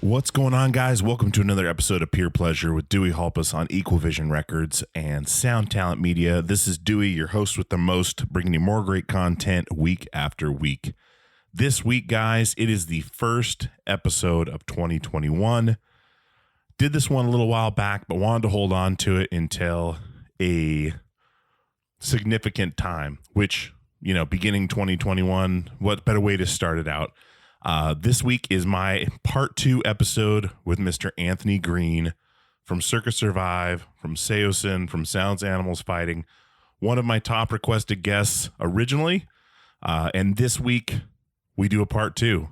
What's going on, guys? Welcome to another episode of Peer Pleasure with Dewey Halpus on Equal Vision Records and Sound Talent Media. This is Dewey, your host with the most, bringing you more great content week after week. This week, guys, it is the first episode of 2021. Did this one a little while back, but wanted to hold on to it until a significant time, which, you know, beginning 2021, what better way to start it out? This week is my part 2 episode with Mr. Anthony Green from Circus Survive, from Seosin, from Sounds Animals Fighting, one of my top requested guests originally. And this week we do a part 2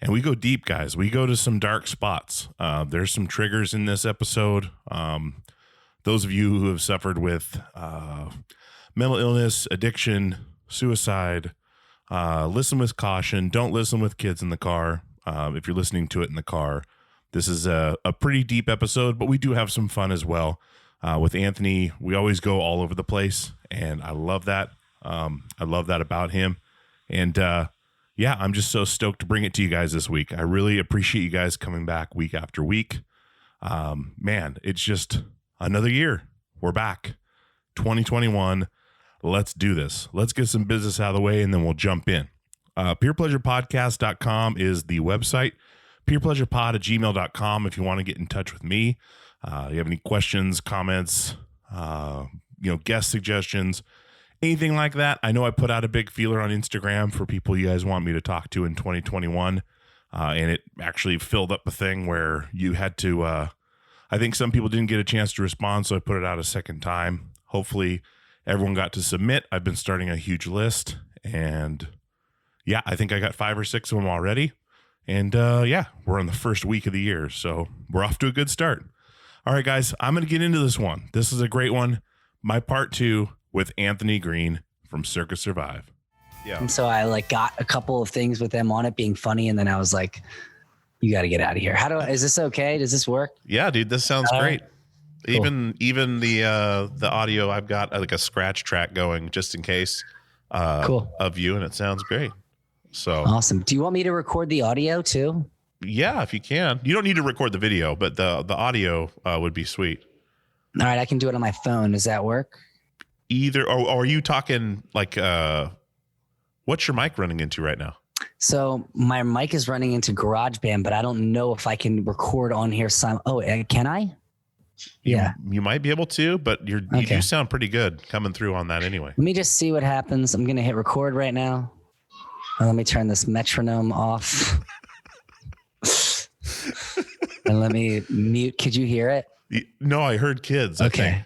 and we go deep, guys. We go to some dark spots. There's some triggers in this episode. Those of you who have suffered with mental illness, addiction, suicide, listen with caution. Don't listen with kids in the car. If you're listening to it in the car, this is a pretty deep episode, but we do have some fun as well. With Anthony, we always go all over the place, and I love that. I love that about him. And yeah, I'm just so stoked to bring it to you guys this week. I really appreciate you guys coming back week after week. Man, it's just another year. We're back. 2021. Let's do this. Let's get some business out of the way, and then we'll jump in. Peerpleasurepodcast.com is the website. Peerpleasurepod@gmail.com if you want to get in touch with me. You have any questions, comments, guest suggestions, anything like that. I know I put out a big feeler on Instagram for people you guys want me to talk to in 2021, and it actually filled up a thing where you had to, I think some people didn't get a chance to respond, so I put it out a second time. Hopefully everyone got to submit. I've been starting a huge list, and yeah, I think I got 5 or 6 of them already. And yeah, we're on the first week of the year, so we're off to a good start. All right, guys, I'm going to get into this one. This is a great one. My part 2 with Anthony Green from Circus Survive. Yeah. And so I got a couple of things with them on it being funny, and then I was like, you got to get out of here. Is this okay? Does this work? Yeah, dude, this sounds great. Cool. Even the audio, I've got like a scratch track going just in case of you, and it sounds great. So awesome. Do you want me to record the audio too? Yeah, if you can. You don't need to record the video, but the audio would be sweet. All right, I can do it on my phone. Does that work? Either, or are you talking like what's your mic running into right now? So my mic is running into GarageBand, but I don't know if I can record on here. Can I? Yeah, you might be able to, but you do sound pretty good coming through on that anyway. Let me just see what happens. I'm going to hit record right now. Let me turn this metronome off. And let me mute. Could you hear it? No, I heard kids. Okay.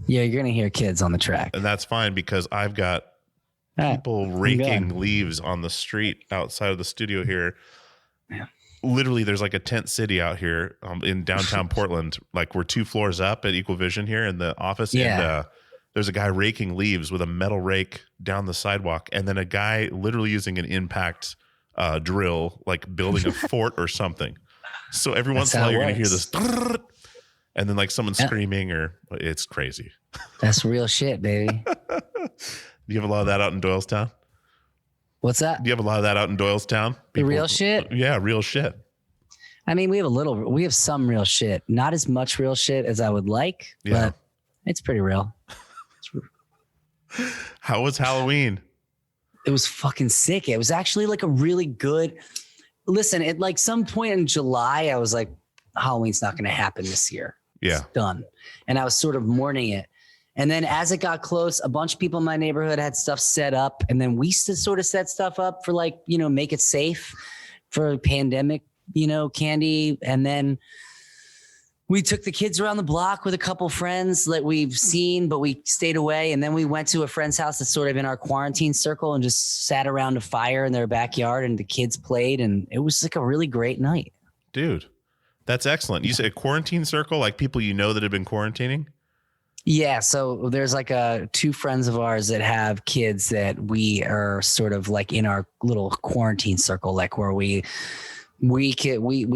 Yeah, you're going to hear kids on the track. And that's fine because I've got people raking leaves on the street outside of the studio here. Yeah. Literally, there's like a tent city out here in downtown Portland. Like we're 2 floors up at Equal Vision here in the office. Yeah. And there's a guy raking leaves with a metal rake down the sidewalk. And then a guy literally using an impact drill, like building a fort or something. So every once in a while you're going to hear this. And then like someone screaming it's crazy. That's real shit, baby. Do you have a lot of that out in Doylestown? What's that? Do you have a lot of that out in Doylestown? The real shit? Yeah, real shit. I mean, we have some real shit. Not as much real shit as I would like, but it's pretty real. How was Halloween? It was fucking sick. It was actually like a really good, listen, at like some point in July, I was like, Halloween's not going to happen this year. Yeah. It's done. And I was sort of mourning it. And then as it got close, a bunch of people in my neighborhood had stuff set up. And then we sort of set stuff up for like, make it safe for a pandemic, candy. And then we took the kids around the block with a couple friends that we've seen, but we stayed away. And then we went to a friend's house that's sort of in our quarantine circle and just sat around a fire in their backyard and the kids played. And it was like a really great night. Dude, that's excellent. You say a quarantine circle, like people that have been quarantining? Yeah, so there's like 2 friends of ours that have kids that we are sort of like in our little quarantine circle, like where we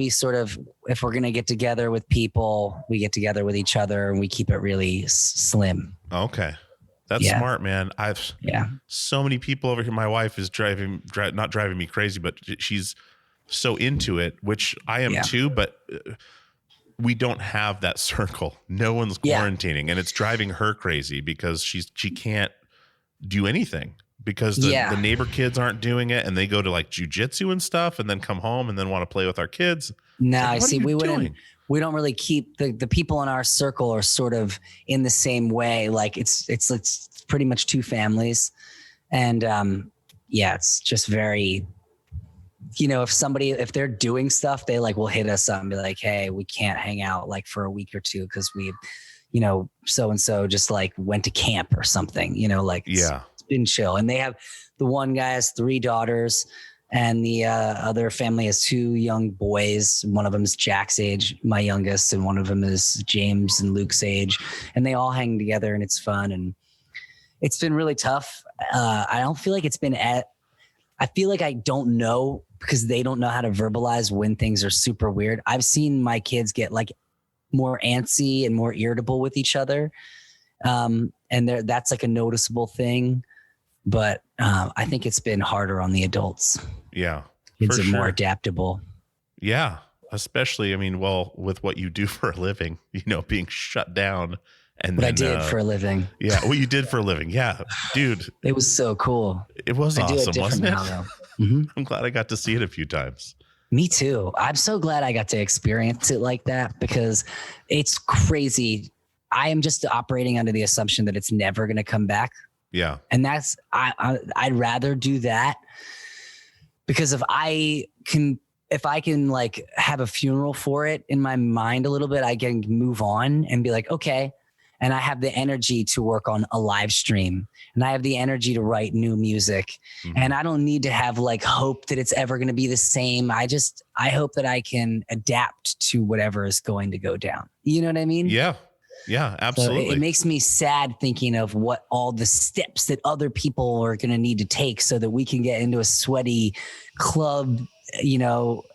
sort of, if we're gonna get together with people, we get together with each other and we keep it really slim. Okay, that's smart, man. I've so many people over here. My wife is not driving me crazy, but she's so into it, which I am too, but we don't have that circle. No one's quarantining, and it's driving her crazy because she can't do anything because the neighbor kids aren't doing it, and they go to like jujitsu and stuff and then come home and then want to play with our kids. No, I see. We don't really keep the people in our circle are sort of in the same way. Like it's pretty much two families. And it's just very, if they're doing stuff, they like will hit us up and be like, hey, we can't hang out like for a week or two because we, so-and-so just like went to camp or something, it's been chill. And they have, the one guy has 3 daughters and the other family has 2 young boys. One of them is Jack's age, my youngest, and one of them is James and Luke's age. And they all hang together and it's fun. And it's been really tough. I don't feel like it's been I feel like I don't know because they don't know how to verbalize when things are super weird. I've seen my kids get like more antsy and more irritable with each other. And that's like a noticeable thing. But I think it's been harder on the adults. Yeah. Kids are more adaptable. Yeah. Especially, with what you do for a living, being shut down. And what I did for a living. Yeah. What you did for a living. Yeah. Dude. It was so cool. It was awesome, wasn't it? Now, though. Mm-hmm. I'm glad I got to see it a few times. Me too. I'm so glad I got to experience it like that because it's crazy. I am just operating under the assumption that it's never going to come back. Yeah. And that's, I'd rather do that because if I can like have a funeral for it in my mind a little bit, I can move on and be like, okay. And I have the energy to work on a live stream and I have the energy to write new music. Mm-hmm. And I don't need to have like hope that it's ever going to be the same. I hope that I can adapt to whatever is going to go down. You know what I mean? Yeah. Yeah, absolutely. So it makes me sad thinking of what all the steps that other people are going to need to take so that we can get into a sweaty club,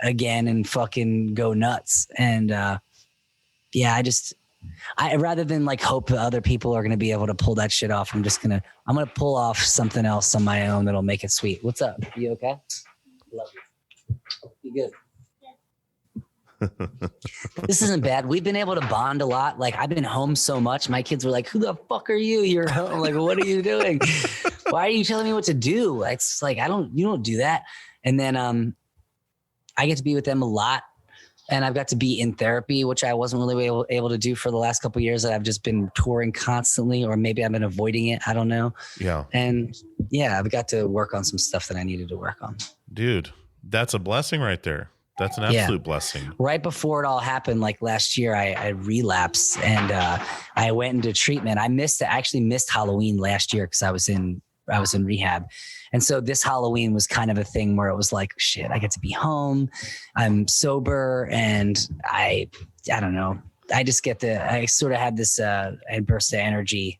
again and fucking go nuts. And I rather than like hope that other people are going to be able to pull that shit off, I'm going to pull off something else on my own that'll make it sweet. What's up? You okay? Love you. You good? This isn't bad. We've been able to bond a lot. Like I've been home so much. My kids were like, who the fuck are you? You're home. Like, what are you doing? Why are you telling me what to do? It's like, you don't do that. And then I get to be with them a lot. And I've got to be in therapy, which I wasn't really able to do for the last couple of years that I've just been touring constantly, or maybe I've been avoiding it. I don't know. Yeah. And I've got to work on some stuff that I needed to work on. Dude, that's a blessing right there. That's an absolute blessing. Right before it all happened, like last year, I relapsed and I went into treatment. I actually missed Halloween last year because I was in rehab. And so this Halloween was kind of a thing where it was like, shit, I get to be home. I'm sober. And I don't know. I sort of had this burst of energy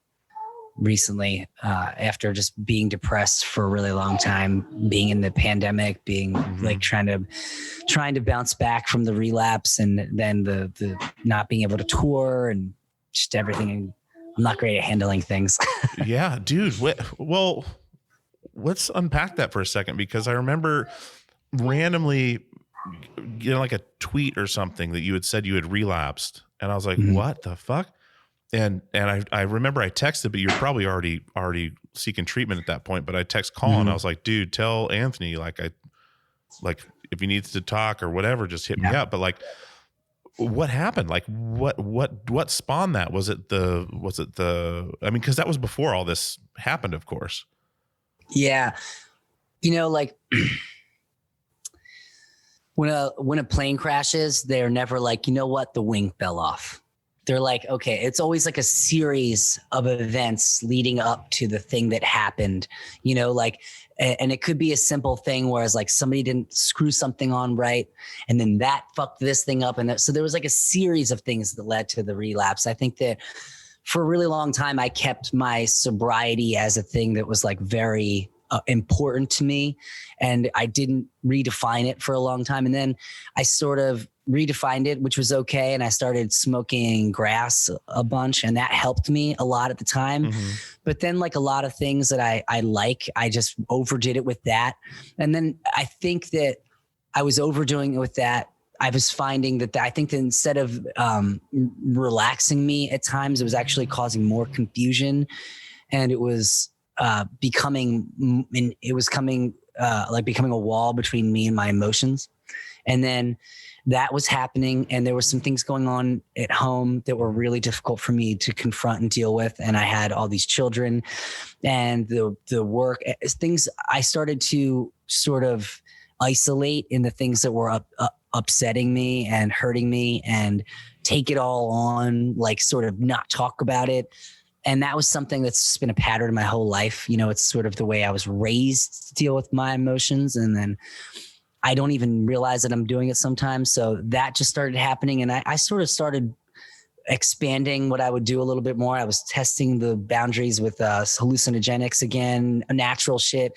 recently after just being depressed for a really long time, being in the pandemic, being like trying to bounce back from the relapse and then the not being able to tour and just everything. I'm not great at handling things. Yeah, dude. Well, let's unpack that for a second, because I remember randomly getting like a tweet or something that you had said you had relapsed. And I was like, what the fuck? And I remember I texted, but you're probably already seeking treatment at that point. But I text Colin. I was like, dude, tell Anthony, like if he needs to talk or whatever, just hit me up. But like, what happened? Like what spawned that? Was it because that was before all this happened, of course. Yeah. Like when a plane crashes, they're never like, you know what? The wing fell off. They're like, okay, it's always like a series of events leading up to the thing that happened, and it could be a simple thing, whereas like somebody didn't screw something on right. And then that fucked this thing up. And so there was like a series of things that led to the relapse. I think that for a really long time, I kept my sobriety as a thing that was like very important to me. And I didn't redefine it for a long time. And then I sort of redefined it, which was okay. And I started smoking grass a bunch, and that helped me a lot at the time. But then like a lot of things that I just overdid it with that. And then I think that I was overdoing it with that. I was finding that I think that instead of relaxing me at times, it was actually causing more confusion, and it was becoming a wall between me and my emotions. And then that was happening, and there were some things going on at home that were really difficult for me to confront and deal with. And I had all these children, and the work things. I started to sort of isolate in the things that were upsetting me and hurting me, and take it all on, like sort of not talk about it. And that was something that's been a pattern my whole life. You know, it's sort of the way I was raised to deal with my emotions. And then I don't even realize that I'm doing it sometimes. So that just started happening. And I sort of started expanding what I would do a little bit more. I was testing the boundaries with hallucinogenics again, natural shit.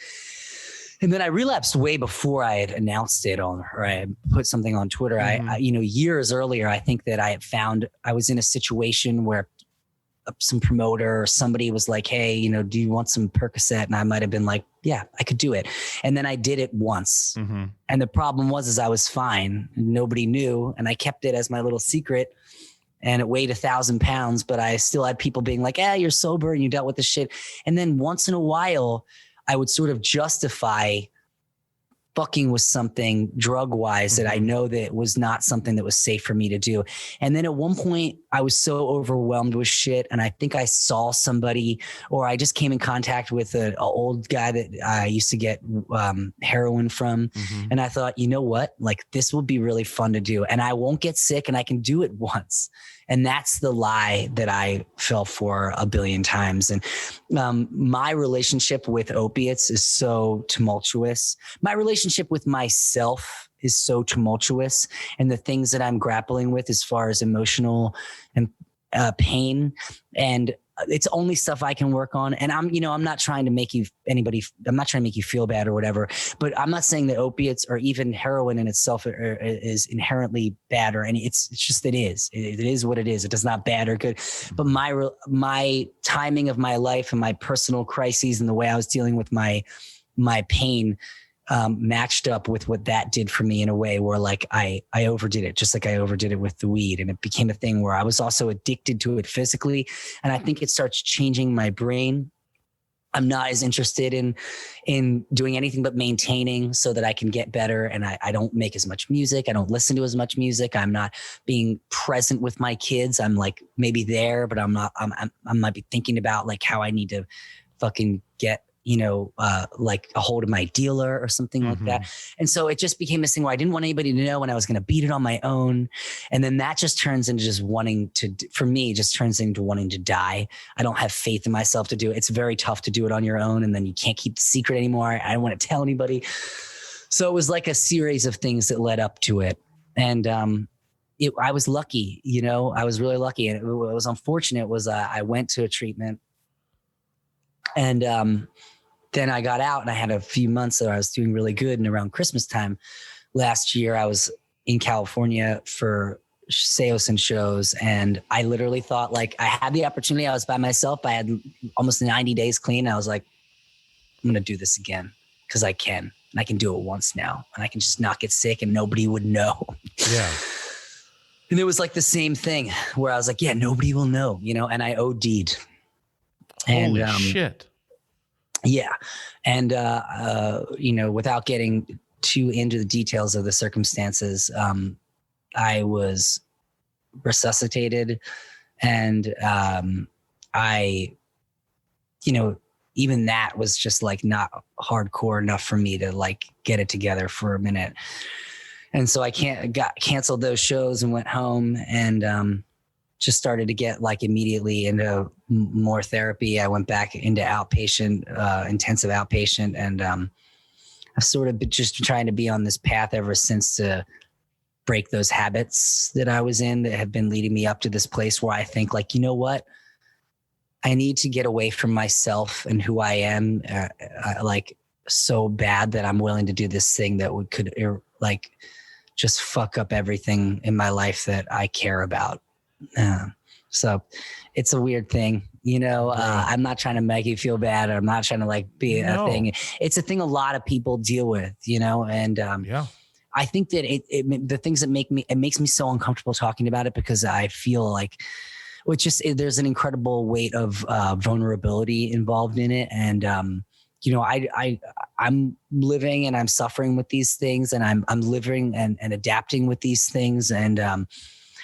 And then I relapsed way before I had announced it or I put something on Twitter. I years earlier, I think that I was in a situation where some promoter or somebody was like, hey, you know, do you want some Percocet? And I might've been like, yeah, I could do it. And then I did it once. Mm-hmm. And the problem was I was fine. Nobody knew. And I kept it as my little secret, and it weighed 1,000 pounds, but I still had people being like, you're sober and you dealt with this shit. And then once in a while, I would sort of justify fucking with something drug wise that I know that was not something that was safe for me to do. And then at one point I was so overwhelmed with shit. And I think I saw somebody, or I just came in contact with an old guy that I used to get heroin from. Mm-hmm. And I thought, you know what, like this will be really fun to do. And I won't get sick and I can do it once. And that's the lie that I fell for a billion times. And my relationship with opiates is so tumultuous. My relationship with myself is so tumultuous. And the things that I'm grappling with as far as emotional and pain, and it's only stuff I can work on. And I'm not trying to make you feel bad or whatever, but I'm not saying that opiates or even heroin in itself is inherently bad or any, it's just, it is what it is. It does not bad or good, but my timing of my life and my personal crises and the way I was dealing with my pain matched up with what that did for me in a way where like I overdid it, just like I overdid it with the weed. And it became a thing where I was also addicted to it physically. And I think it starts changing my brain. I'm not as interested in doing anything but maintaining so that I can get better. And I don't make as much music. I don't listen to as much music. I'm not being present with my kids. I'm like maybe there, but I'm not, I might be thinking about like how I need to fucking get, like a hold of my dealer or something like that. And so it just became this thing where I didn't want anybody to know, and I was going to beat it on my own. And then that just turns into just wanting to die. I don't have faith in myself to do it. It's very tough to do it on your own. And then you can't keep the secret anymore. I don't want to tell anybody. So it was like a series of things that led up to it. And, I was lucky, I was really lucky. And it was unfortunate I went to a treatment, and, then I got out and I had a few months that I was doing really good. And around Christmas time last year, I was in California for Seosin shows. And I literally thought like I had the opportunity. I was by myself. I had almost 90 days clean. I was like, I'm going to do this again because I can. And I can do it once now. And I can just not get sick and nobody would know. Yeah. And it was like the same thing where I was like, yeah, nobody will know, and I OD'd. Holy shit. Yeah. And, without getting too into the details of the circumstances, I was resuscitated, and even that was just like not hardcore enough for me to like get it together for a minute. And so I got canceled those shows and went home, and just started to get like immediately into more therapy. I went back into outpatient, intensive outpatient. And I've sort of been just trying to be on this path ever since to break those habits that I was in that have been leading me up to this place where I think like, you know what? I need to get away from myself and who I am like so bad that I'm willing to do this thing that could like just fuck up everything in my life that I care about. So it's a weird thing, I'm not trying to make you feel bad, or I'm not trying to like be a thing. It's a thing a lot of people deal with, and I think that the things that makes me so uncomfortable talking about it, because I feel like there's an incredible weight of vulnerability involved in it. And, I'm living and I'm suffering with these things, and I'm living and adapting with these things. And,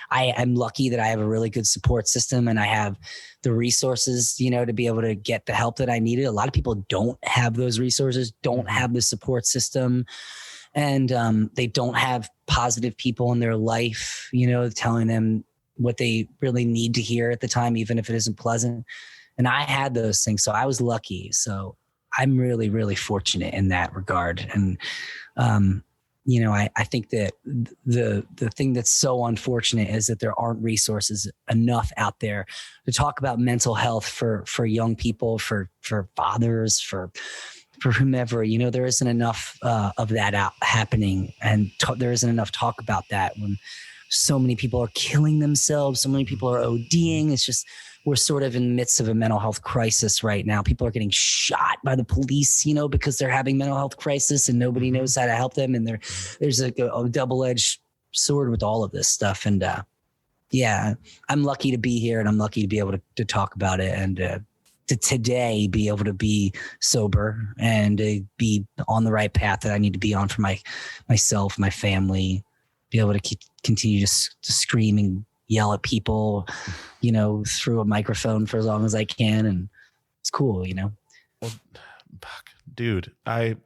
I'm lucky that I have a really good support system, and I have the resources, to be able to get the help that I needed. A lot of people don't have those resources, don't have the support system, and they don't have positive people in their life, telling them what they really need to hear at the time, even if it isn't pleasant. And I had those things, so I was lucky. So I'm really, really fortunate in that regard. And I think that the thing that's so unfortunate is that there aren't resources enough out there to talk about mental health for young people, for fathers, for whomever. There isn't enough of that happening, and there isn't enough talk about that when so many people are killing themselves, so many people are ODing. It's just, we're sort of in the midst of a mental health crisis right now. People are getting shot by the police, because they're having mental health crisis and nobody knows how to help them. And there's a double-edged sword with all of this stuff. And I'm lucky to be here, and I'm lucky to be able to talk about it, and to today be able to be sober and be on the right path that I need to be on for myself, my family, be able to continue to scream and yell at people, through a microphone for as long as I can. And it's cool, Well, dude, I'm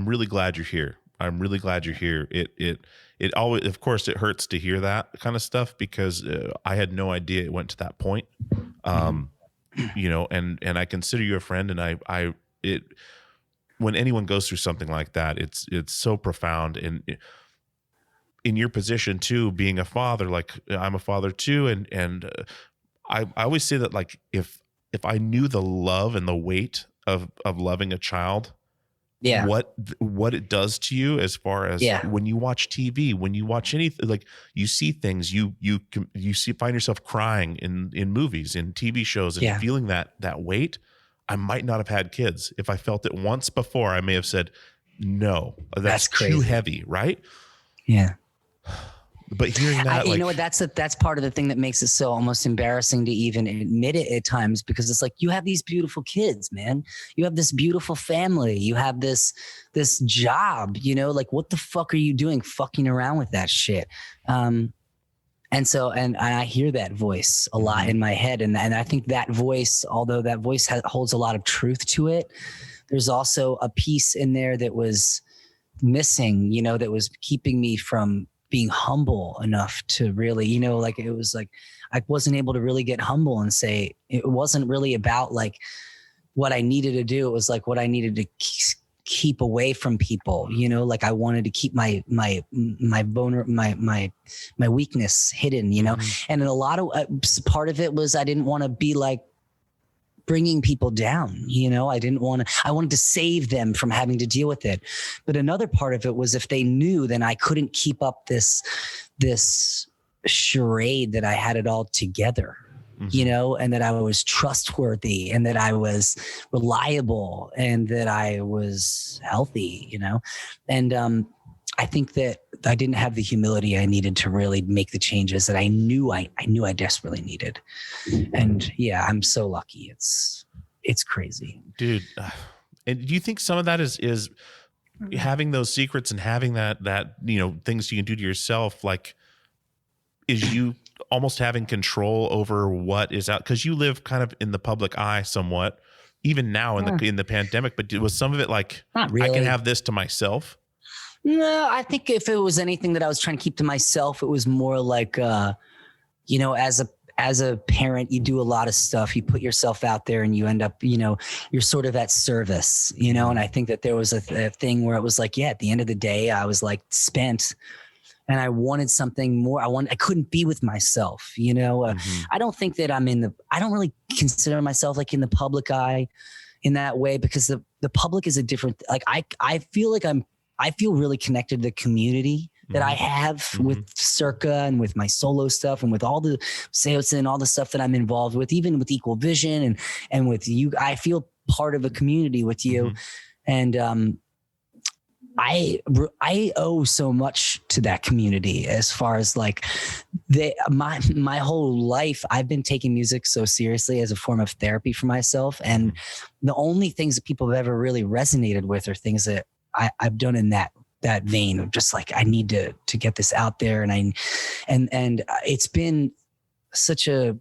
really glad you're here. I'm really glad you're here. It always, of course, it hurts to hear that kind of stuff, because I had no idea it went to that point. And I consider you a friend, and when anyone goes through something like that, it's so profound. And in your position too, being a father, like I'm a father too. And I always say that, like, if I knew the love and the weight of loving a child, what it does to you, as far as when you watch TV, when you watch anything, like you see things, you find yourself crying in movies, in TV shows, and feeling that weight. I might not have had kids. If I felt it once before, I may have said, no, that's too heavy. Right. Yeah. But hearing that, you know what, that's part of the thing that makes it so almost embarrassing to even admit it at times, because it's like, you have these beautiful kids, man. You have this beautiful family. You have this job, like, what the fuck are you doing fucking around with that shit? And I hear that voice a lot in my head. And I think that voice, although that voice holds a lot of truth to it, there's also a piece in there that was missing, that was keeping me from being humble enough to really, it was like, I wasn't able to really get humble and say, it wasn't really about like what I needed to do. It was like what I needed to keep away from people, like I wanted to keep my weakness hidden, and a lot of part of it was, I didn't want to be like bringing people down, I wanted to save them from having to deal with it. But another part of it was, if they knew, then I couldn't keep up this charade that I had it all together, and that I was trustworthy, and that I was reliable, and that I was healthy, and I think that I didn't have the humility I needed to really make the changes that I knew I desperately needed. And I'm so lucky. It's crazy, dude. And do you think some of that is having those secrets and having that things you can do to yourself, like, is you almost having control over what is out? Because you live kind of in the public eye somewhat, even now in the pandemic. But was some of it like, not really, I can have this to myself? No, I think if it was anything that I was trying to keep to myself, it was more like, as a parent, you do a lot of stuff. You put yourself out there, and you end up, you're sort of at service, and I think that there was a thing where it was like, at the end of the day, I was like spent, and I wanted something more. I couldn't be with myself, I don't think that I don't really consider myself like in the public eye in that way, because the public is a different, like, I feel really connected to the community that I have with Circa and with my solo stuff and with all the sales and all the stuff that I'm involved with, even with Equal Vision and with you. I feel part of a community with you. And I owe so much to that community as far as like my whole life. I've been taking music so seriously as a form of therapy for myself. And the only things that people have ever really resonated with are things that I've done in that vein of just like, I need to get this out there. And it's been such a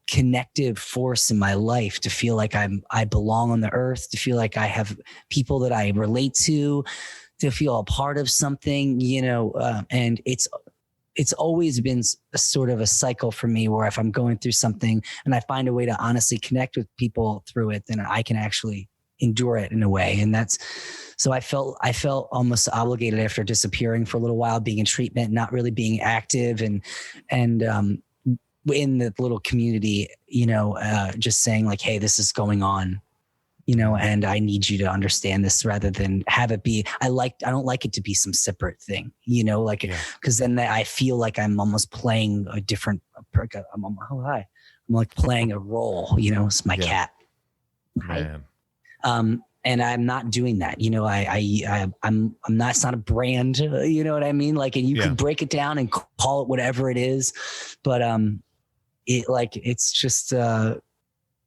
connective force in my life to feel like I belong on the earth, to feel like I have people that I relate to feel a part of something, and it's always been a sort of a cycle for me where if I'm going through something and I find a way to honestly connect with people through it, then I can actually endure it in a way. And so I felt almost obligated after disappearing for a little while, being in treatment, not really being active and in the little community, just saying like, hey, this is going on, and I need you to understand this rather than have it be, I don't like it to be some separate thing, because then I feel like I'm almost playing a different, I'm like playing a role, it's my cat. Man. And I'm not doing that. I'm not, it's not a brand, you know what I mean? Like, and you can break it down and call it whatever it is, but, it's just,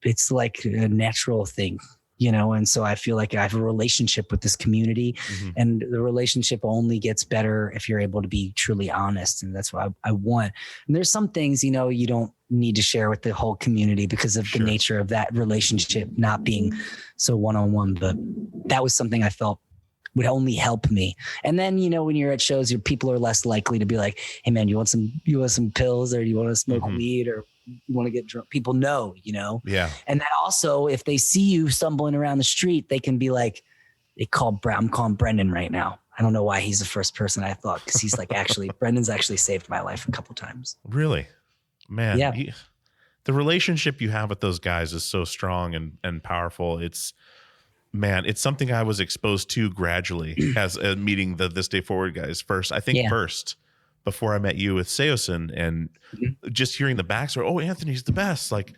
it's like a natural thing, and so I feel like I have a relationship with this community, and the relationship only gets better if you're able to be truly honest. And that's what I want. And there's some things, you don't need to share with the whole community because of the nature of that relationship not being so one-on-one. But that was something I felt would only help me. And then, when you're at shows, your people are less likely to be like, hey man, you want some pills, or you want to smoke weed, or you want to get drunk? People know, Yeah. And that also, if they see you stumbling around the street, they can be like, I'm calling Brendan right now. I don't know why he's the first person I thought, because he's like, Brendan's actually saved my life a couple times. Really? Man. Yeah. The relationship you have with those guys is so strong and powerful. It's something I was exposed to gradually as meeting the This Day Forward guys first. I think first, before I met you with Seosin, and just hearing the backstory. Oh, Anthony's the best. Like,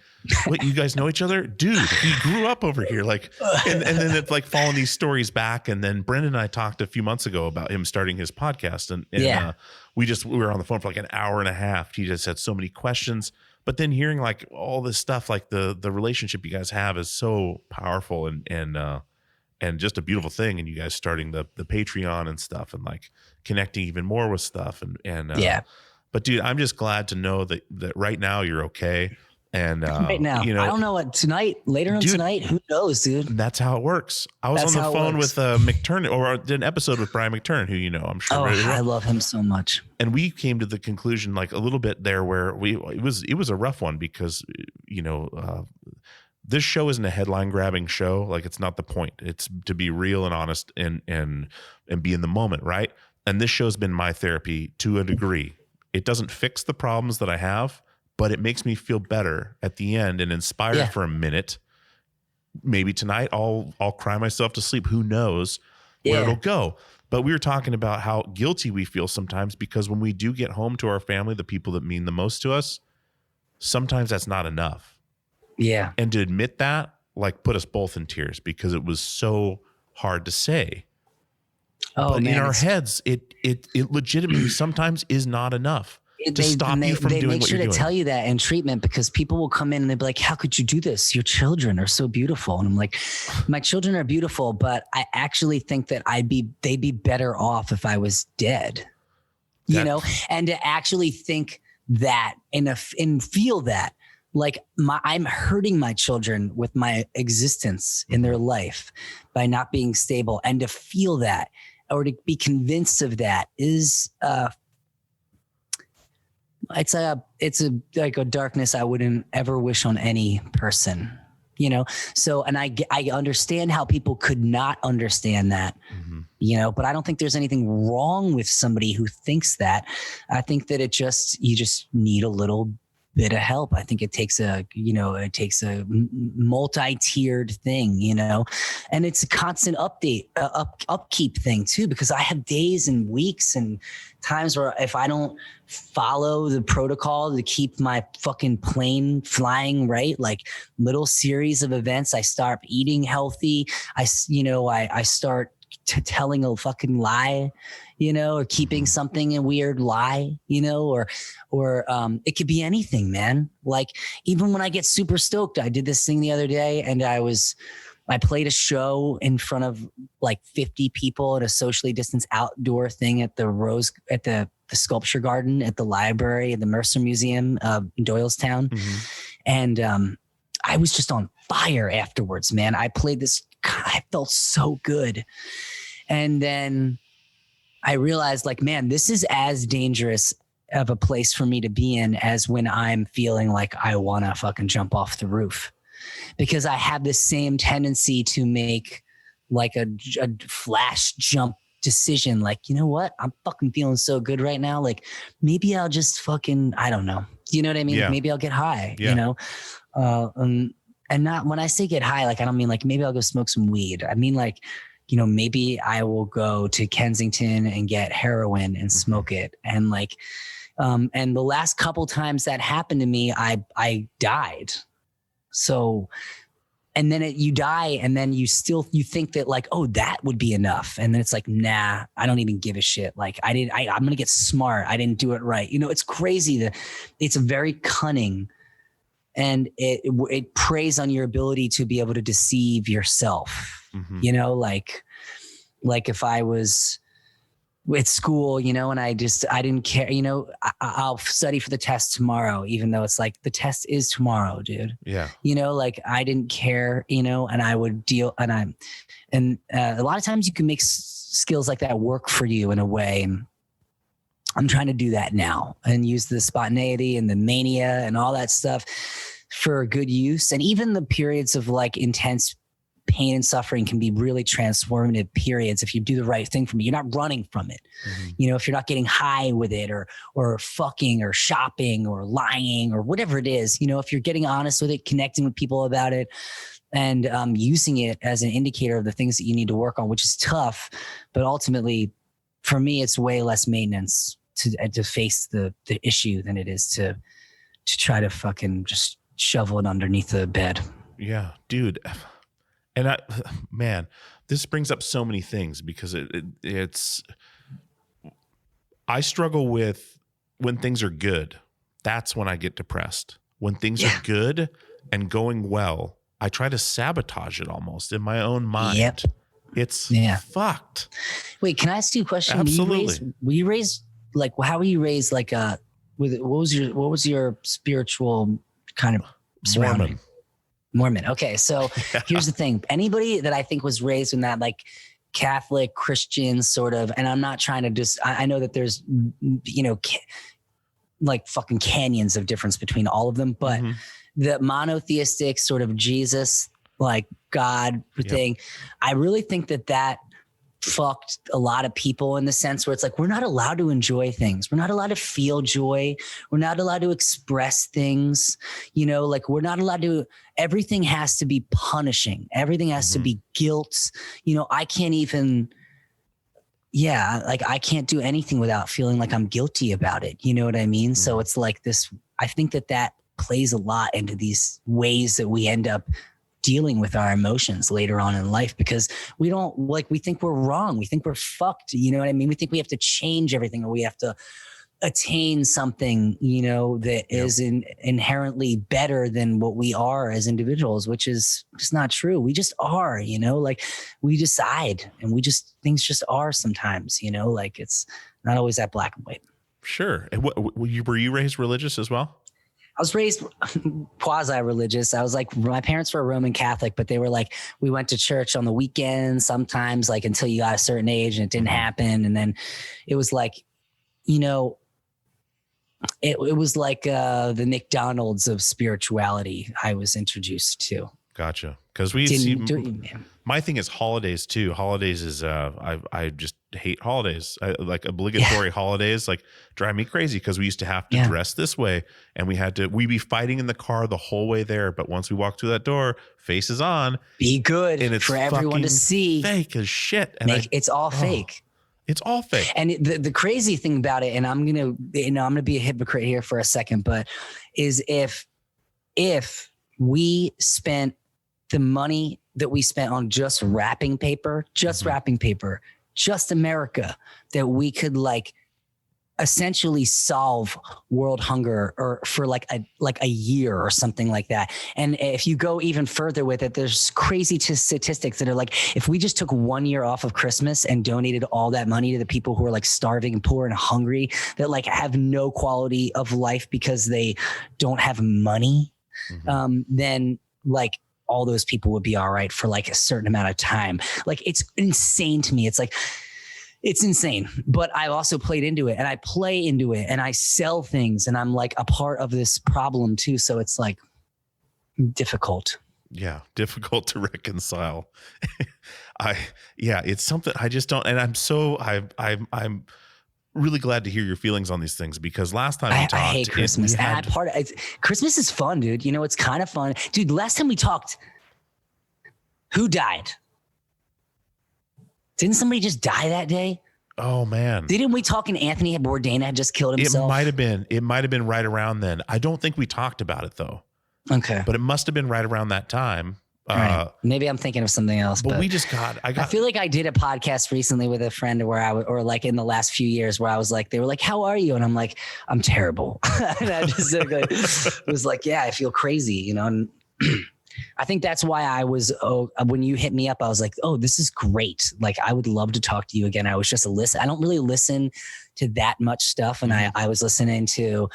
wait, you guys know each other? Dude, he grew up over here. Like, and then it's like following these stories back. And then Brendan and I talked a few months ago about him starting his podcast. And we were on the phone for like an hour and a half. He just had so many questions. But then hearing like all this stuff, like the relationship you guys have is so powerful and just a beautiful thing. And you guys starting the Patreon and stuff, and like connecting even more with stuff. But dude, I'm just glad to know that right now you're okay. And right now, I don't know what later on tonight, who knows, dude? That's how it works. I was on the phone with McTurnan, or did an episode with Brian McTurnan, who I'm sure. Oh, I love him so much. And we came to the conclusion, like a little bit there, where it was a rough one, because this show isn't a headline grabbing show. Like, it's not the point. It's to be real and honest and be in the moment, right? And this show's been my therapy to a degree. It doesn't fix the problems that I have, but it makes me feel better at the end and inspired for a minute. Maybe tonight I'll cry myself to sleep. Who knows where it'll go? But we were talking about how guilty we feel sometimes, because when we do get home to our family, the people that mean the most to us, sometimes that's not enough. Yeah. And to admit that, like, put us both in tears, because it was so hard to say. Oh, but man, in our heads, it legitimately sometimes is not enough to stop you from doing what you're doing. They make sure to tell you that in treatment, because people will come in and they'll be like, how could you do this? Your children are so beautiful. And I'm like, my children are beautiful, but I actually think that they'd be better off if I was dead, and to actually think that and feel that, like, I'm hurting my children with my existence in their life by not being stable, and to feel that, or to be convinced of that, is it's like a darkness I wouldn't ever wish on any person, So, and I understand how people could not understand that, but I don't think there's anything wrong with somebody who thinks that. I think that you just need a little bit of help. I think it takes a multi-tiered thing, and it's a constant upkeep thing too, because I have days and weeks and times where if I don't follow the protocol to keep my fucking plane flying right, like little series of events, I start eating healthy. I start telling a fucking lie, you know, or keeping something a weird lie, you know, or it could be anything, man. Like even when I get super stoked, I did this thing the other day and I played a show in front of like 50 people at a socially distanced outdoor thing at the sculpture garden at the library at the Mercer Museum in Doylestown. Mm-hmm. And I was just on fire afterwards, man. I played this, I felt so good. And then I realized like, man, this is as dangerous of a place for me to be in as when I'm feeling like I want to fucking jump off the roof, because I have this same tendency to make like a flash jump decision. Like, you know what? I'm fucking feeling so good right now. Like maybe I'll just fucking, I don't know. You know what I mean? Yeah. Maybe I'll get high, you know? And not when I say get high, like, I don't mean like, maybe I'll go smoke some weed. I mean like, you know, maybe I will go to Kensington and get heroin and smoke it. And like, and the last couple times that happened to me, I died. So, and then you die and then you think that like, oh, that would be enough. And then it's like, nah, I don't even give a shit. Like I'm going to get smart. I didn't do it right. You know, it's crazy that it's very cunning, and it preys on your ability to be able to deceive yourself. Mm-hmm. You know, like if I was at school, you know, and I didn't care, you know, I'll study for the test tomorrow, even though it's like the test is tomorrow, dude. Yeah. You know, like I didn't care, you know, and I would deal and a lot of times you can make skills like that work for you in a way. And I'm trying to do that now and use the spontaneity and the mania and all that stuff for good use. And even the periods of like intense pain and suffering can be really transformative periods if you do the right thing from it. You're not running from it. Mm-hmm. You know, if you're not getting high with it or fucking or shopping or lying or whatever it is, you know, if you're getting honest with it, connecting with people about it, and using it as an indicator of the things that you need to work on, which is tough, but ultimately for me, it's way less maintenance to face the issue than it is to try to fucking just shovel it underneath the bed. Yeah, dude. And man, this brings up so many things because it's, I struggle with when things are good. That's when I get depressed. When things are good and going well, I try to sabotage it almost in my own mind. Yep. It's fucked. Wait, can I ask you a question? Absolutely. Were you raised like, how were you raised? Like, what was your spiritual kind of surrounding? Mormon. Okay. So here's the thing. Anybody that I think was raised in that like Catholic Christian sort of, and I'm not trying to just, I know that there's, you know, like fucking canyons of difference between all of them, but the monotheistic sort of Jesus, like God thing, I really think that fucked a lot of people in the sense where it's like, we're not allowed to enjoy things. We're not allowed to feel joy. We're not allowed to express things, you know, like we're not allowed to, everything has to be punishing. Everything has to be guilt. You know, I can't even, like I can't do anything without feeling like I'm guilty about it. You know what I mean? So it's like this, I think that plays a lot into these ways that we end up dealing with our emotions later on in life, because we think we're wrong. We think we're fucked. You know what I mean? We think we have to change everything, or we have to attain something, you know, that is inherently better than what we are as individuals, which is just not true. We just are, you know, like we decide and things just are sometimes, you know, like it's not always that black and white. Sure. And were you raised religious as well? I was raised quasi-religious. I was like, my parents were Roman Catholic, but they were like, we went to church on the weekends sometimes, like until you got a certain age, and it didn't happen. And then it was like, you know, it was like the McDonald's of spirituality I was introduced to. Gotcha. Because my thing is holidays too. Holidays is I just hate holidays. Like obligatory holidays like drive me crazy, because we used to have to dress this way, and we'd be fighting in the car the whole way there. But once we walk through that door, faces on, be good, and it's for everyone to see. Fake as shit. And it's all fake. It's all fake. And the crazy thing about it, and I'm gonna be a hypocrite here for a second, but is if we spent the money that we spent on just wrapping paper, just America, that we could like essentially solve world hunger or for like a year or something like that. And if you go even further with it, there's crazy statistics that are like, if we just took 1 year off of Christmas and donated all that money to the people who are like starving and poor and hungry, that like have no quality of life because they don't have money, then like all those people would be all right for like a certain amount of time. Like, it's insane to me. It's like, it's insane, but I've also played into it and I play into it and I sell things and I'm like a part of this problem too. So it's like difficult. Yeah. Difficult to reconcile. It's something I just don't, and I'm really glad to hear your feelings on these things, because last time we talked, I hate Christmas. Christmas is fun, dude. You know, it's kind of fun, dude. Last time we talked, who died? Didn't somebody just die that day? Oh man. Didn't we talk and Anthony Bourdain had just killed himself? It might have been right around then. I don't think we talked about it though. Okay. But it must have been right around that time. Right. Maybe I'm thinking of something else. But I feel like I did a podcast recently with a friend or like in the last few years where I was like, they were like, how are you? And I'm like, I'm terrible. And I just was like, yeah, I feel crazy, you know? And I think that's why when you hit me up, I was like, oh, this is great. Like, I would love to talk to you again. I was just I don't really listen to that much stuff. And I was listening to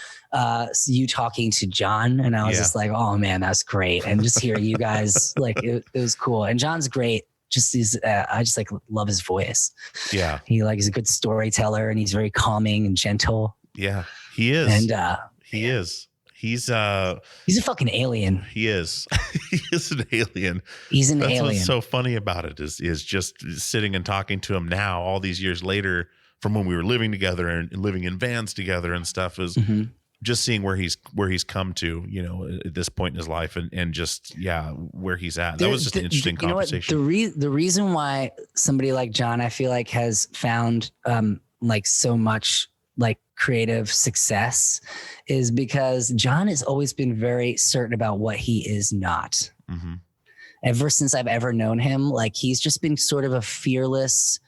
you talking to John, and I was just like, oh man, that's great. And just hearing you guys, like, it was cool. And John's great. I just like love his voice. Yeah. He's a good storyteller and he's very calming and gentle. Yeah, he is. And he is. He's a fucking alien. He is. He is an alien. He's an That's alien. What's so funny about it is just sitting and talking to him now, all these years later, from when we were living together and living in vans together and stuff, is just seeing where he's come to, you know, at this point in his life, and just where he's at. That was just an interesting conversation. The reason why somebody like John, I feel like, has found like so much like creative success is because John has always been very certain about what he is not. Ever since I've ever known him, like, he's just been sort of a fearless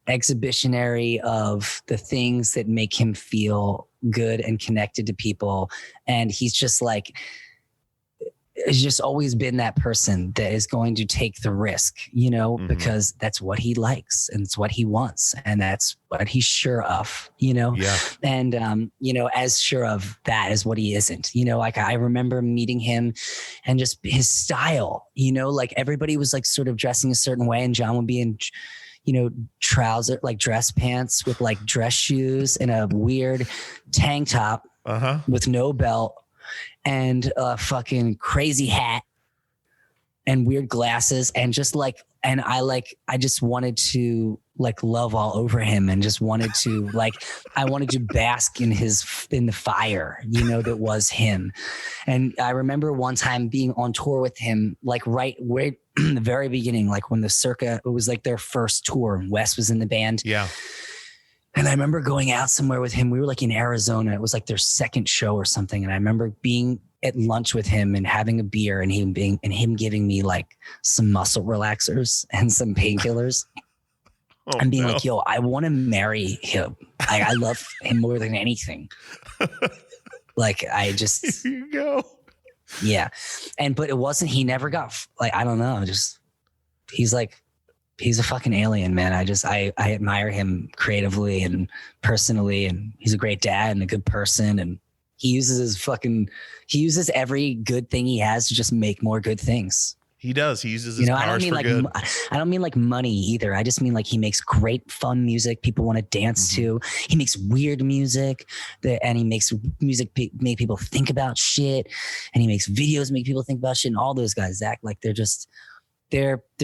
exhibitionary of the things that make him feel good and connected to people. And he's just like, has just always been that person that is going to take the risk, you know, because that's what he likes and it's what he wants. And that's what he's sure of, you know? Yeah. And, you know, as sure of that as what he isn't, you know, like I remember meeting him and just his style, you know, like everybody was like sort of dressing a certain way and John would be in, you know, trouser, like dress pants with like dress shoes and a weird tank top with no belt and a fucking crazy hat and weird glasses and just like, and I just wanted to like love all over him and just wanted to like, I wanted to bask in the fire, you know, that was him. And I remember one time being on tour with him, like right where in the very beginning, like when it was like their first tour and Wes was in the band. Yeah. And I remember going out somewhere with him. We were like in Arizona. It was like their second show or something. And I remember being at lunch with him and having a beer and him giving me like some muscle relaxers and some painkillers. And being like, yo, I want to marry him. I love him more than anything. Like, I just, here you go. Yeah. But it wasn't, he never got like, I don't know, just, he's a fucking alien, man. I admire him creatively and personally, and he's a great dad and a good person. And he uses every good thing he has to just make more good things. He does. He uses his powers for good. I don't mean like money either. I just mean like he makes great fun music people want to dance to. He makes weird music and he makes music make people think about shit. And he makes videos make people think about shit. And all those guys act like they're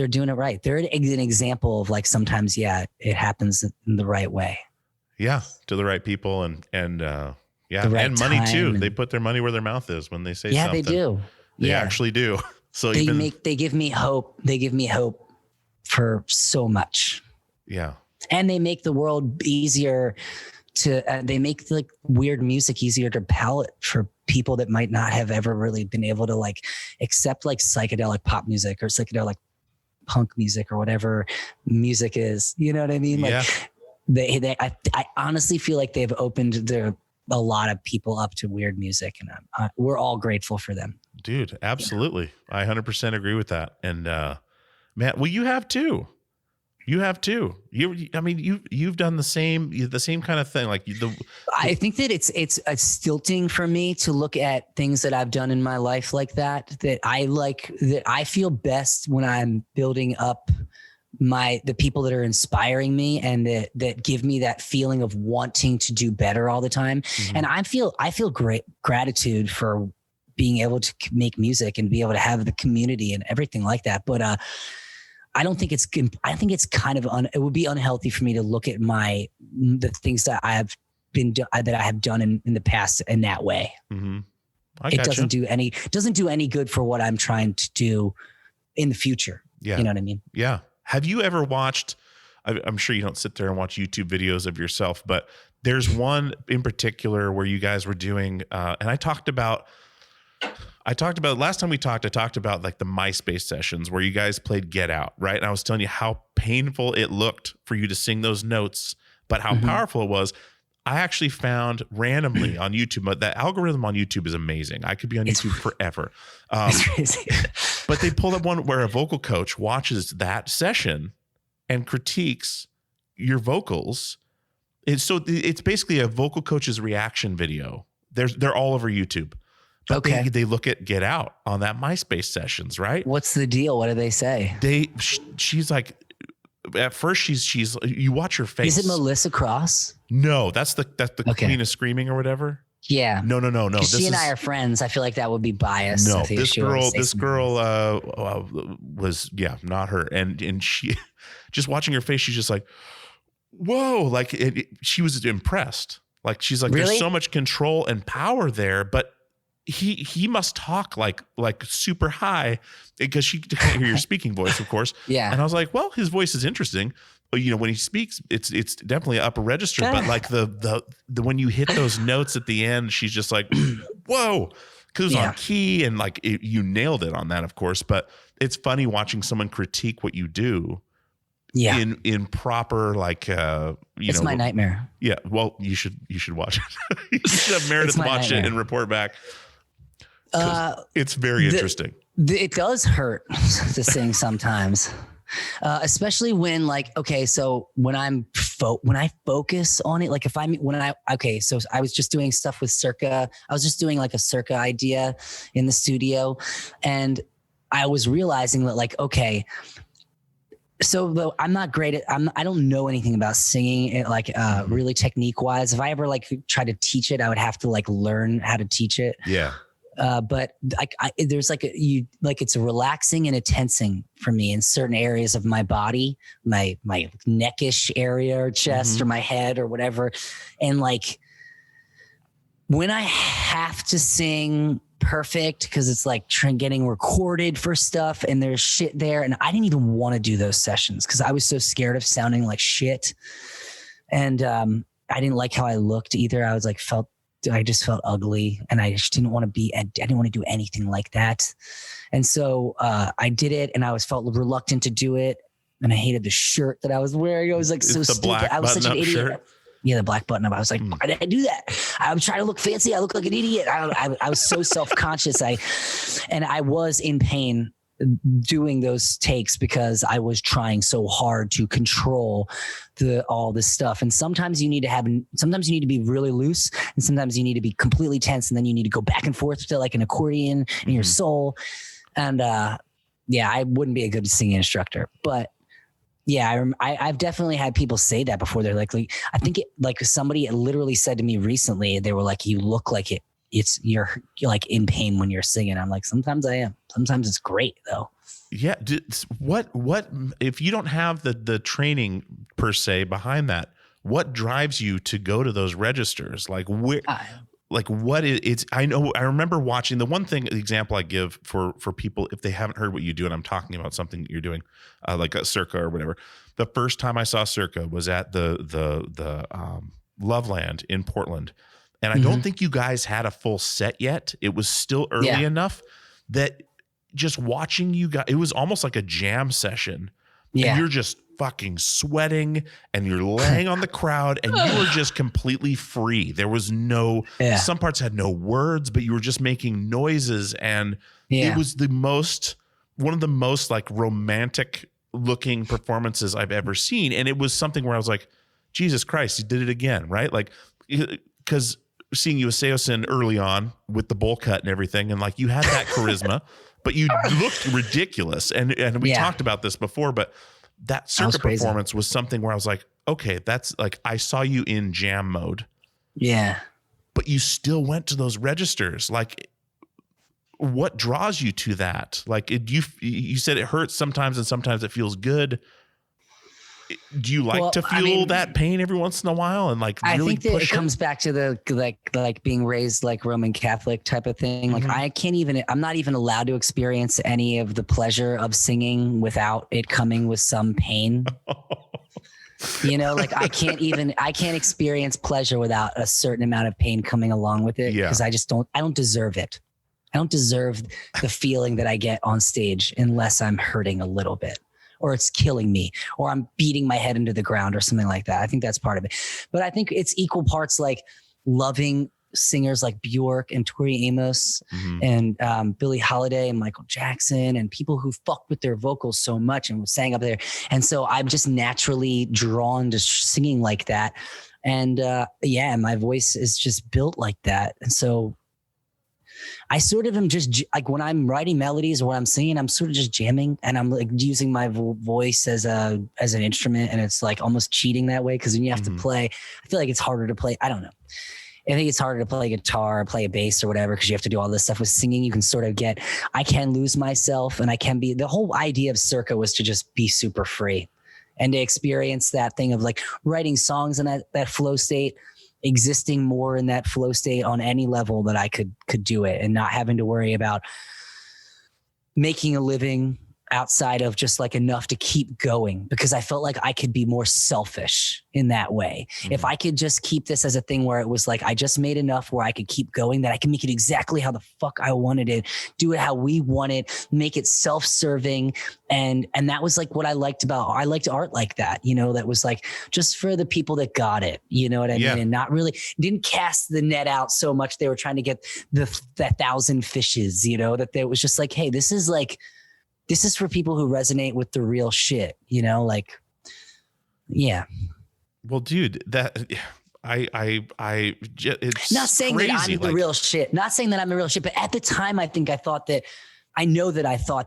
doing it right. They're an example of like sometimes, it happens in the right way. Yeah, to the right people and right and money too. They put their money where their mouth is when they say something. Yeah, they do. They actually do. So they give me hope. They give me hope for so much. Yeah. And they make the world easier they make like weird music easier to palate for people that might not have ever really been able to like accept like psychedelic pop music or psychedelic punk music or whatever music is. You know what I mean? Yeah. Like I honestly feel like they've opened a lot of people up to weird music, and we're all grateful for them. Dude, absolutely. I 100% agree with that. And man, well, you have too. You've done the same kind of thing. Like I think that it's stilting for me to look at things that I've done in my life like that I feel best when I'm building up the people that are inspiring me and that give me that feeling of wanting to do better all the time. Mm-hmm. And I feel great gratitude for being able to make music and be able to have the community and everything like that. But I don't think I think it's kind of it would be unhealthy for me to look at the things that I have done in the past in that way. Mm-hmm. It doesn't do any good for what I'm trying to do in the future. Yeah. You know what I mean? Yeah. Have you ever watched, I'm sure you don't sit there and watch YouTube videos of yourself, but there's one in particular where you guys were doing, and I talked about last time we talked, I talked about like the MySpace sessions where you guys played Get Out, right? And I was telling you how painful it looked for you to sing those notes, but how powerful it was. I actually found randomly on YouTube, but that algorithm on YouTube is amazing. I could be on YouTube forever. It's crazy. But they pulled up one where a vocal coach watches that session and critiques your vocals. It's basically a vocal coach's reaction video. They're all over YouTube. But okay. They look at Get Out on that MySpace sessions, right? What's the deal? What do they say? She's like, at first she's you watch her face. Is it Melissa Cross? No, that's the okay. Queen of Screaming or whatever. Yeah. No. She and I are friends. I feel like that would be biased. No, this girl was not her. And she just watching her face, she's just like, whoa, like she was impressed. Like she's like, really? There's so much control and power there, but he must talk like super high because she can't hear your speaking voice, of course. Yeah. And I was like, well, his voice is interesting. You know, when he speaks, it's definitely upper register, but like the when you hit those notes at the end, she's just like, whoa, because it was on key and like you nailed it on that, of course. But it's funny watching someone critique what you do. Yeah. In proper it's my nightmare. Yeah. Well, you should watch it. You should have Meredith watch it and report back. It's very interesting. It does hurt to sing sometimes. Especially when so when I focus on it, like so I was just doing stuff with Circa. I was just doing like a Circa idea in the studio. And I was realizing that so though I'm not great at, I don't know anything about singing it, really technique wise. If I ever try to teach it, I would have to learn how to teach it. Yeah. But there's it's relaxing and a tensing for me in certain areas of my body, my neckish area or chest or my head or whatever. And when I have to sing perfect, because it's getting recorded for stuff and there's shit there, and I didn't even want to do those sessions because I was so scared of sounding like shit. And I didn't like how I looked either. I was I just felt ugly, and I just didn't want to I didn't want to do anything like that. And so I did it, and I felt reluctant to do it. And I hated the shirt that I was wearing. I was so stupid. I was such an idiot. Shirt. Yeah, the black button up. I was like, why did I do that? I was trying to look fancy. I look like an idiot. I was so self-conscious. I was in pain doing those takes because I was trying so hard to control all this stuff. And sometimes you need to be really loose, and sometimes you need to be completely tense, and then you need to go back and forth to an accordion in your soul. And I wouldn't be a good singing instructor, but yeah, I've definitely had people say that before. They're like I think somebody literally said to me recently, they were like, you look like you're in pain when you're singing. I'm like, sometimes I am. Sometimes it's great though. Yeah. What if you don't have the training per se behind that? What drives you to go to those registers? I remember watching the example I give for people if they haven't heard what you do, and I'm talking about something that you're doing, like a Circa or whatever. The first time I saw Circa was at the Loveland in Portland. And I don't think you guys had a full set yet. It was still early enough that just watching you guys, it was almost like a jam session. Yeah. And you're just fucking sweating and you're laying on the crowd and you were just completely free. There was some parts had no words, but you were just making noises. And it was one of the most like romantic looking performances I've ever seen. And it was something where I was like, Jesus Christ, he did it again. Right. Like, because seeing you with Seosin early on with the bowl cut and everything, and like you had that charisma, but you looked ridiculous. And we talked about this before, but that circuit performance was something where I was like, okay, that's like, I saw you in jam mode. Yeah. But you still went to those registers. Like, what draws you to that? Like, you said it hurts sometimes and sometimes it feels good. Do you like to feel that pain every once in a while and like really I think that push it comes back to the like being raised like Roman Catholic type of thing. Like I'm not even allowed to experience any of the pleasure of singing without it coming with some pain. You know, like I can't experience pleasure without a certain amount of pain coming along with it, because I don't deserve it. I don't deserve the feeling that I get on stage unless I'm hurting a little bit, or it's killing me, or I'm beating my head into the ground or something like that. I think that's part of it. But I think it's equal parts like loving singers like Bjork and Tori Amos and Billie Holiday and Michael Jackson and people who fucked with their vocals so much and sang up there. And so I'm just naturally drawn to singing like that. And my voice is just built like that. And so I sort of am just like, when I'm writing melodies or when I'm singing, I'm sort of just jamming and I'm like using my voice as an instrument. And it's like almost cheating that way. Cause when you have to play, I feel like it's harder to play. I don't know. I think it's harder to play guitar or play a bass or whatever, because you have to do all this stuff. With singing, you can sort of I can lose myself, and I can be, the whole idea of Circa was to just be super free and to experience that thing of like writing songs in that flow state, existing more in that flow state on any level that I could do it, and not having to worry about making a living outside of just like enough to keep going, because I felt like I could be more selfish in that way. If I could just keep this as a thing where it was like, I just made enough where I could keep going, that I can make it exactly how the fuck I wanted it, do it how we wanted, make it self-serving. And that was like what I liked art like that, you know, that was like just for the people that got it, you know what I mean? And not really didn't cast the net out so much. They were trying to get the 1,000 fishes, you know, that it was just like, hey, this is for people who resonate with the real shit, you know, like, yeah. Well, dude, it's not saying crazy, that I'm the real shit, not saying that I'm the real shit, but at the time, I thought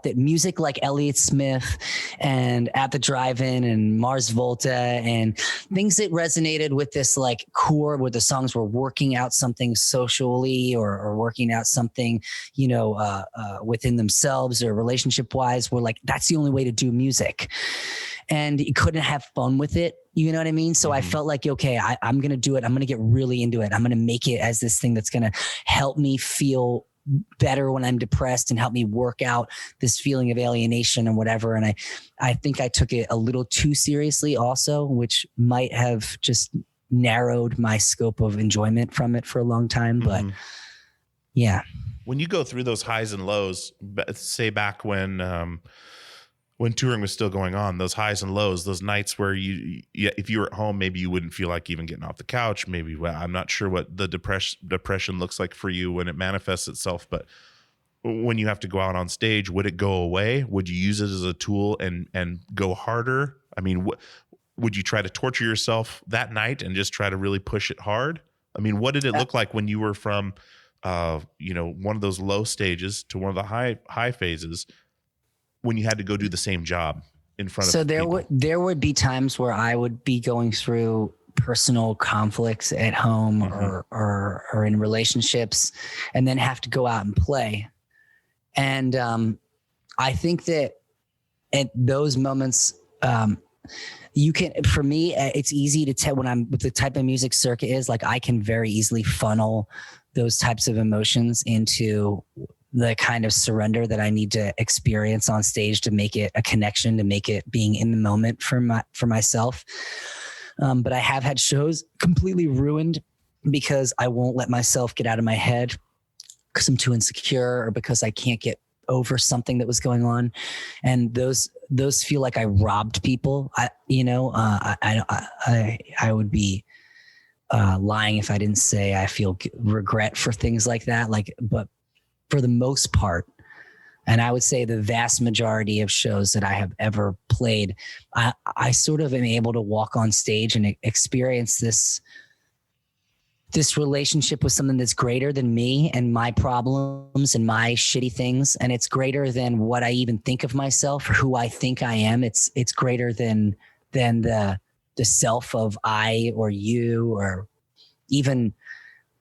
that music like Elliott Smith and At the Drive-In and Mars Volta and things that resonated with this like core, where the songs were working out something socially or working out something, you know, within themselves or relationship wise, were like, that's the only way to do music. And you couldn't have fun with it. You know what I mean? So I felt like, okay, I'm going to do it. I'm going to get really into it. I'm going to make it as this thing that's going to help me feel better when I'm depressed and help me work out this feeling of alienation and whatever. And I think I took it a little too seriously also, which might have just narrowed my scope of enjoyment from it for a long time. But yeah. When you go through those highs and lows, say back when touring was still going on, those highs and lows, those nights where if you were at home, maybe you wouldn't feel like even getting off the couch. Maybe, well, I'm not sure what the depression looks like for you when it manifests itself, but when you have to go out on stage, would it go away? Would you use it as a tool and go harder? I mean, would you try to torture yourself that night and just try to really push it hard? I mean, what did it look like when you were from, one of those low stages to one of the high phases, when you had to go do the same job in front of people? There would be times where I would be going through personal conflicts at home or in relationships, and then have to go out and play. And I think that at those moments, for me, it's easy to tell when I'm with the type of music Circa is, like, I can very easily funnel those types of emotions into the kind of surrender that I need to experience on stage to make it a connection, to make it being in the moment for myself. But I have had shows completely ruined because I won't let myself get out of my head because I'm too insecure, or because I can't get over something that was going on, and those feel like I robbed people. I would be lying if I didn't say I feel regret for things like that. But for the most part, and I would say the vast majority of shows that I have ever played, I sort of am able to walk on stage and experience this relationship with something that's greater than me and my problems and my shitty things. And it's greater than what I even think of myself or who I think I am. It's greater than the self of I or you or even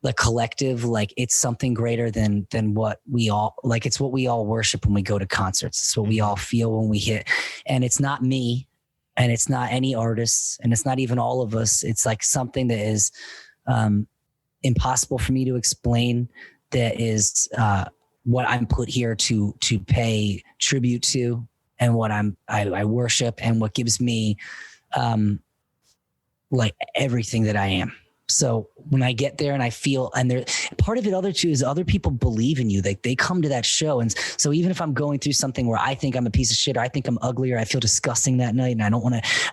the collective. Like, it's something greater than what we all, like, it's what we all worship when we go to concerts. It's what we all feel when we hit, and it's not me and it's not any artists and it's not even all of us. It's like something that is, impossible for me to explain, that is what I'm put here to pay tribute to, and what I worship, and what gives me like everything that I am. So when I get there and I feel, and there, part of it other too is other people believe in you. They come to that show. And so even if I'm going through something where I think I'm a piece of shit, or I think I'm ugly, or I feel disgusting that night, and I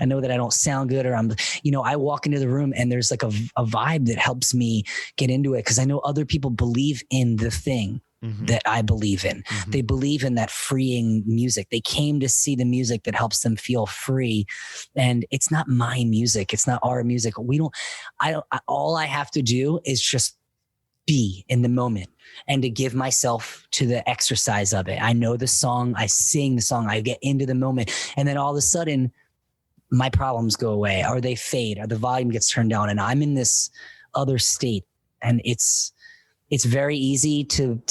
know that I don't sound good, or I walk into the room and there's like a vibe that helps me get into it. Cause I know other people believe in the thing that I believe in. They believe in that freeing music. They came to see the music that helps them feel free. And it's not my music. It's not our music. All I have to do is just be in the moment and to give myself to the exercise of it. I know the song, I sing the song, I get into the moment. And then all of a sudden my problems go away, or they fade, or the volume gets turned down, and I'm in this other state. And it's very easy to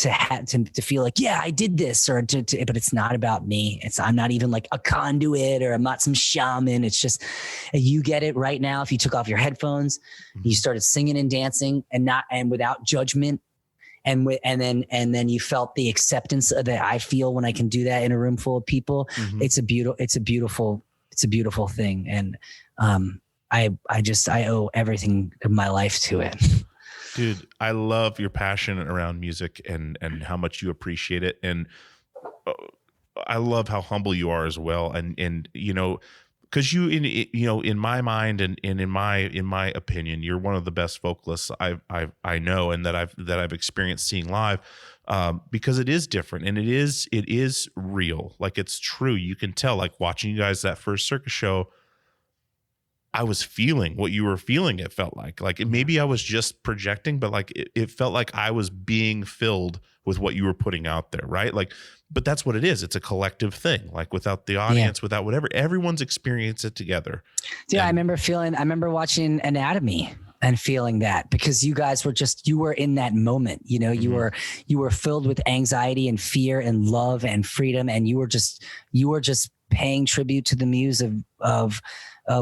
feel like, yeah, I did this, but it's not about me. I'm not even like a conduit, or I'm not some shaman. It's just, you get it right now. If you took off your headphones, you started singing and dancing and without judgment. And then you felt the acceptance that I feel when I can do that in a room full of people. It's a beautiful thing. And I owe everything of my life to it. Dude, I love your passion around music and how much you appreciate it. And I love how humble you are as well. And because in my mind and in my opinion, you're one of the best vocalists I know, and that I've experienced seeing live, because it is different and it is real. Like, it's true. You can tell, like, watching you guys that first circus show, I was feeling what you were feeling. It felt like maybe I was just projecting, but like it felt like I was being filled with what you were putting out there. Right. Like, but that's what it is. It's a collective thing. Like, without the audience, without whatever, everyone's experienced it together. Dude, I remember watching Anatomy and feeling that, because you guys were you were in that moment, you were filled with anxiety and fear and love and freedom. And you were just paying tribute to the muse of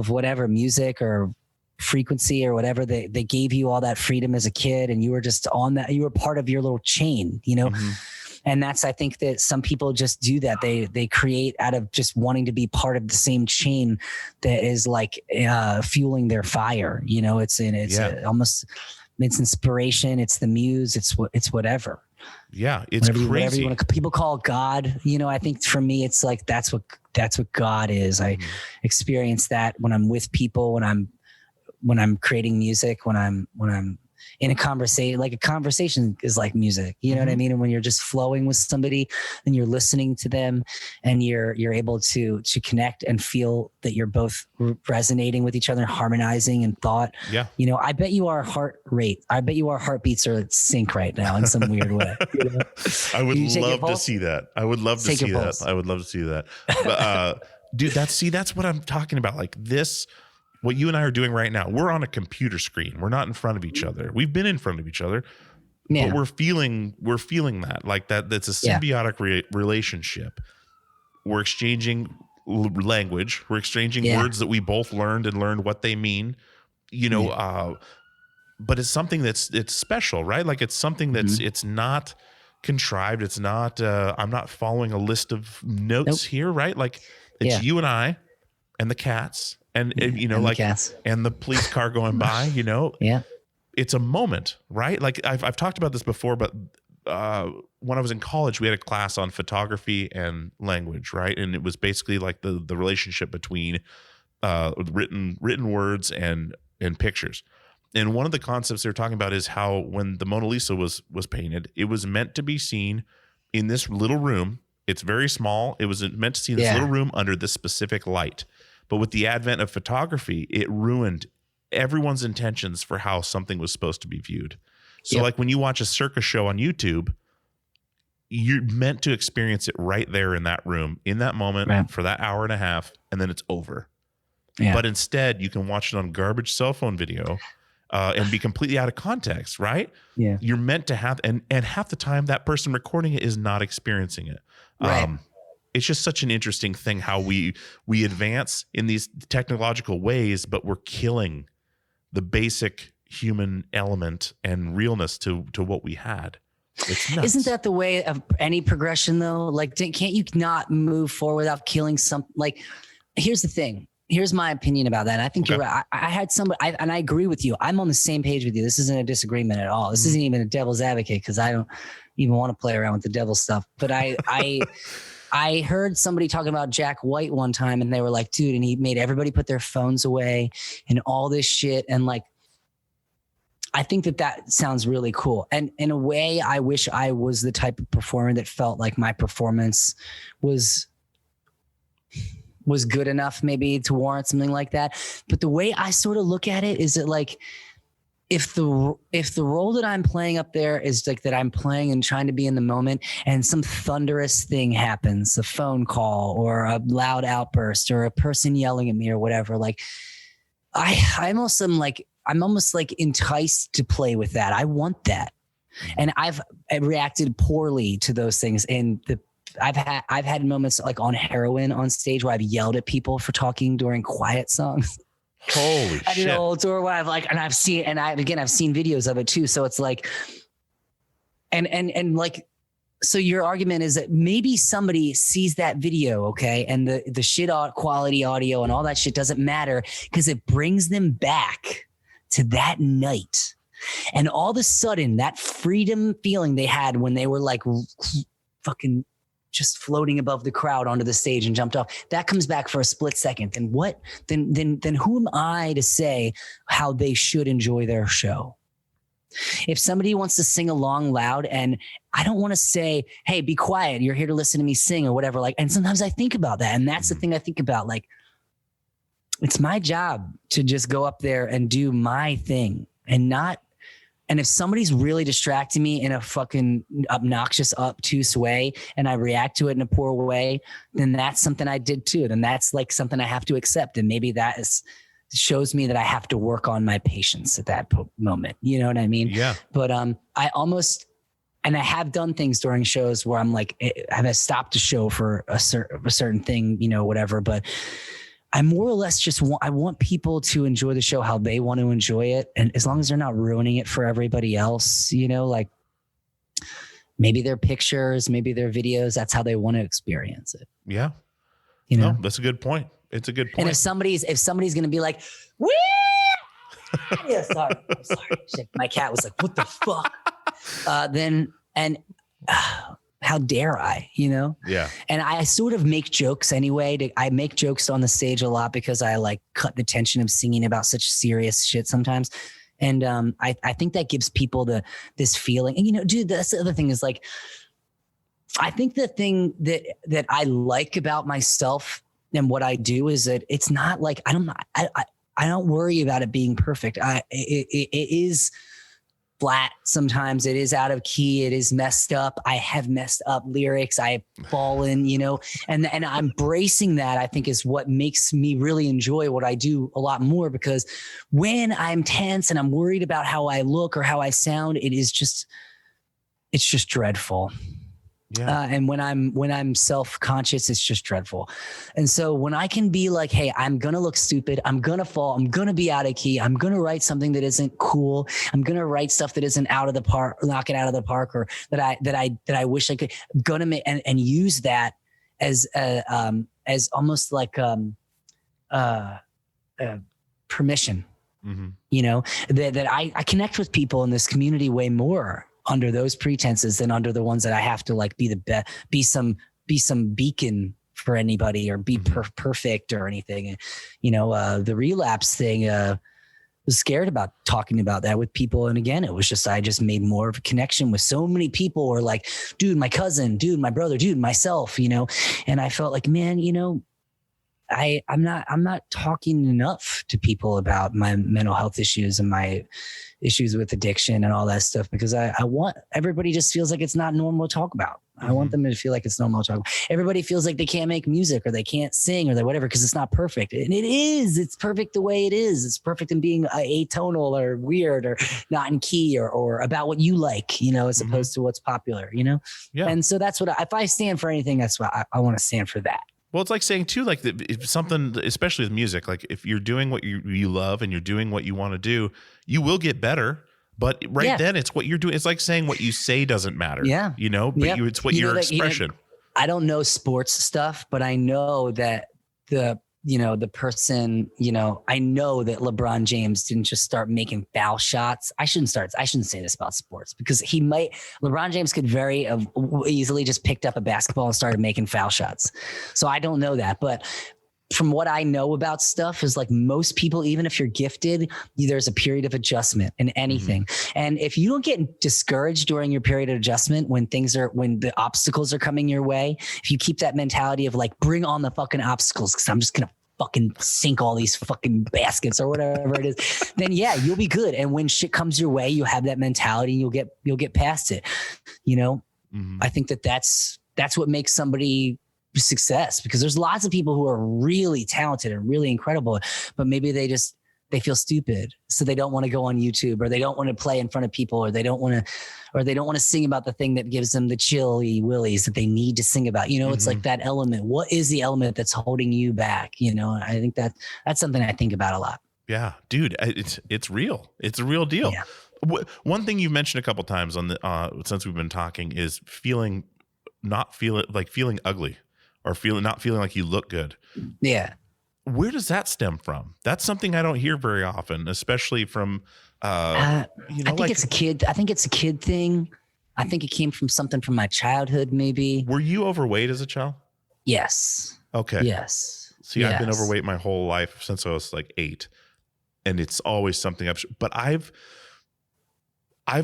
whatever music or frequency or whatever. They gave you all that freedom as a kid, and you were just on that. You were part of your little chain, And I think that some people just do that. They create out of just wanting to be part of the same chain that is like fueling their fire. It's inspiration. It's the muse. It's whatever. Yeah, it's crazy. Whatever you want to, people call it God. I think for me, it's like that's what God is. I experience that when I'm with people, when I'm creating music, when I'm in a conversation. Like, a conversation is like music, you know what I mean? And when you're just flowing with somebody and you're listening to them, and you're able to connect and feel that you're both resonating with each other, harmonizing in thought. Yeah. I bet you our heartbeats are at sync right now in some weird way. I would love to see that. I would love to see that. But dude, that's what I'm talking about. Like, this, what you and I are doing right now, we're on a computer screen. We're not in front of each other. We've been in front of each other, but we're feeling that, like that's a symbiotic relationship. We're exchanging language. We're exchanging words that we both learned and learned what they mean, but it's something it's special, right? Like, it's something that's, it's not contrived. It's not, I'm not following a list of notes here, right? Like, it's you and I and the cats. And and the police car going by, it's a moment, right? Like, I've talked about this before, but when I was in college, we had a class on photography and language, right? And it was basically like the relationship between written words and pictures. And one of the concepts they're talking about is how when the Mona Lisa was painted, it was meant to be seen in this little room. It's very small. It was meant to see this little room under this specific light. But with the advent of photography, it ruined everyone's intentions for how something was supposed to be viewed. So like when you watch a circus show on YouTube, you're meant to experience it right there in that room, in that moment for that hour and a half, and then it's over. Yeah. But instead, you can watch it on garbage cell phone video and be completely out of context, right? Yeah. You're meant to have, and half the time that person recording it is not experiencing it. Right. It's just such an interesting thing how we advance in these technological ways, but we're killing the basic human element and realness to what we had. It's nuts. Isn't that the way of any progression though? Like, can't you not move forward without killing something? Like, here's the thing. Here's my opinion about that. And I think you're right. I had somebody, and I agree with you. I'm on the same page with you. This isn't a disagreement at all. This isn't even a devil's advocate because I don't even want to play around with the devil stuff. But I heard somebody talking about Jack White one time and they were like, dude, and he made everybody put their phones away and all this shit. And like, I think that sounds really cool. And in a way, I wish I was the type of performer that felt like my performance was good enough maybe to warrant something like that. But the way I sort of look at it is that like, if the role that I'm playing up there is like that I'm playing and trying to be in the moment and some thunderous thing happens, a phone call or a loud outburst or a person yelling at me or whatever, like I'm almost like enticed to play with that. I want that. And I've reacted poorly to those things. And I've had moments like on heroin on stage where I've yelled at people for talking during quiet songs. Holy I did shit. an old tour where I've seen videos of it too. So it's like, and like, so your argument is that maybe somebody sees that video, okay, and the shit quality audio and all that shit doesn't matter because it brings them back to that night. And all of a sudden, that freedom feeling they had when they were like fucking just floating above the crowd onto the stage and jumped off, that comes back for a split second. Then what? Then who am I to say how they should enjoy their show? If somebody wants to sing along loud, and I don't want to say, hey, be quiet, you're here to listen to me sing or whatever. Like, and sometimes I think about that. And that's the thing I think about. Like, it's my job to just go up there and do my thing and if somebody's really distracting me in a fucking obnoxious, obtuse way and I react to it in a poor way, then that's something I did too. Then that's like something I have to accept. And maybe that shows me that I have to work on my patience at that moment. You know what I mean? Yeah. But I have done things during shows where I'm like, I've stopped a show for a certain thing, you know, whatever. But I more or less just want people to enjoy the show how they want to enjoy it. And as long as they're not ruining it for everybody else, you know, like maybe their pictures, maybe their videos, that's how they want to experience it. Yeah. You know, that's a good point. It's a good point. And if somebody's going to be like, wee! Yeah, sorry. I'm sorry. Shit, my cat was like, what the fuck? How dare I, you know? Yeah. And I sort of make jokes anyway. I make jokes on the stage a lot because I like cut the tension of singing about such serious shit sometimes. And I think that gives people this feeling. And, you know, dude, that's the other thing is like, I think the thing that I like about myself and what I do is that it's not like, I don't worry about it being perfect. It is flat sometimes, it is out of key, it is messed up, I have messed up lyrics, I've fallen, you know, and I'm embracing that. I think is what makes me really enjoy what I do a lot more, because when I'm tense and I'm worried about how I look or how I sound, it's just dreadful. Yeah. And when I'm self-conscious, it's just dreadful. And so when I can be like, hey, I'm going to look stupid, I'm going to fall, I'm going to be out of key, I'm going to write something that isn't cool, I'm going to write stuff that isn't out of the park, knock it out of the park, or that I wish I could, I'm going to make and use that as almost like permission, you know, that I connect with people in this community way more under those pretenses than under the ones that I have to like be the best, be some beacon for anybody or be perfect or anything. The relapse thing, was scared about talking about that with people. And again, it was just, I just made more of a connection with so many people who are like, dude, my cousin, dude, my brother, dude, myself, and I felt like, man, I'm not talking enough to people about my mental health issues and my issues with addiction and all that stuff, because I want, everybody just feels like it's not normal to talk about. I want them to feel like it's normal to talk about. Everybody feels like they can't make music or they can't sing or they whatever, because it's not perfect. And it is, it's perfect the way it is. It's perfect in being atonal or weird or not in key or about what you like, as opposed to what's popular, Yeah. And so that's what, if I stand for anything, that's what I want to stand for that. Well, it's like saying too, like if something, especially with music, like if you're doing what you love and you're doing what you want to do, you will get better. But then it's what you're doing. It's like saying what you say doesn't matter. Yeah. But it's what your expression. I don't know sports stuff, but I know that the person, I know that LeBron James didn't just start making foul shots. I shouldn't say this about sports, because LeBron James could very easily just picked up a basketball and started making foul shots. So I don't know that, but from what I know about stuff is like most people, even if you're gifted, there's a period of adjustment in anything. And if you don't get discouraged during your period of adjustment, when the obstacles are coming your way, if you keep that mentality of like, bring on the fucking obstacles, because I'm just going to fucking sink all these fucking baskets or whatever it is, then yeah, you'll be good. And when shit comes your way, you'll have that mentality and you'll get past it. I think that's what makes somebody success, because there's lots of people who are really talented and really incredible, but maybe they feel stupid, so they don't want to go on YouTube, or they don't want to play in front of people, or they don't want to sing about the thing that gives them the chilly willies that they need to sing about. It's like that element. What is the element that's holding you back? I think that's something I think about a lot. Yeah, dude, it's real. It's a real deal. Yeah. One thing you've mentioned a couple times on the since we've been talking is feeling ugly, or not feeling like you look good. Yeah. Where does that stem from? That's something I don't hear very often, especially from, I think it's a kid. I think it's a kid thing. I think it came from something from my childhood, maybe. Were you overweight as a child? Yes. Okay. Yes. See, I've been overweight my whole life since I was like 8, and it's always something but I've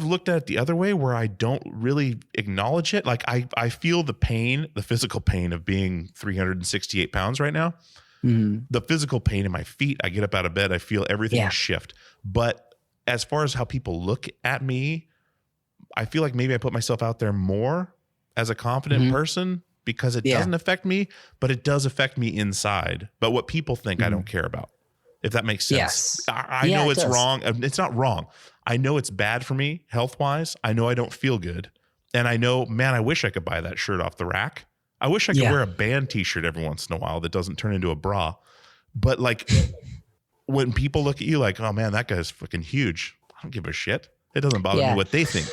looked at it the other way, where I don't really acknowledge it. Like I feel the pain, the physical pain of being 368 pounds right now. The physical pain in my feet, I get up out of bed, I feel everything shift. But as far as how people look at me, I feel like maybe I put myself out there more as a confident person, because it doesn't affect me, but it does affect me inside. But what people think, I don't care about, if that makes sense. Yes. I know it's wrong. It's not wrong. I know it's bad for me health-wise. I know I don't feel good. And I know, man, I wish I could buy that shirt off the rack. I wish I could wear a band t-shirt every once in a while that doesn't turn into a bra. But like when people look at you like, oh man, that guy's fucking huge, I don't give a shit. It doesn't bother me what they think.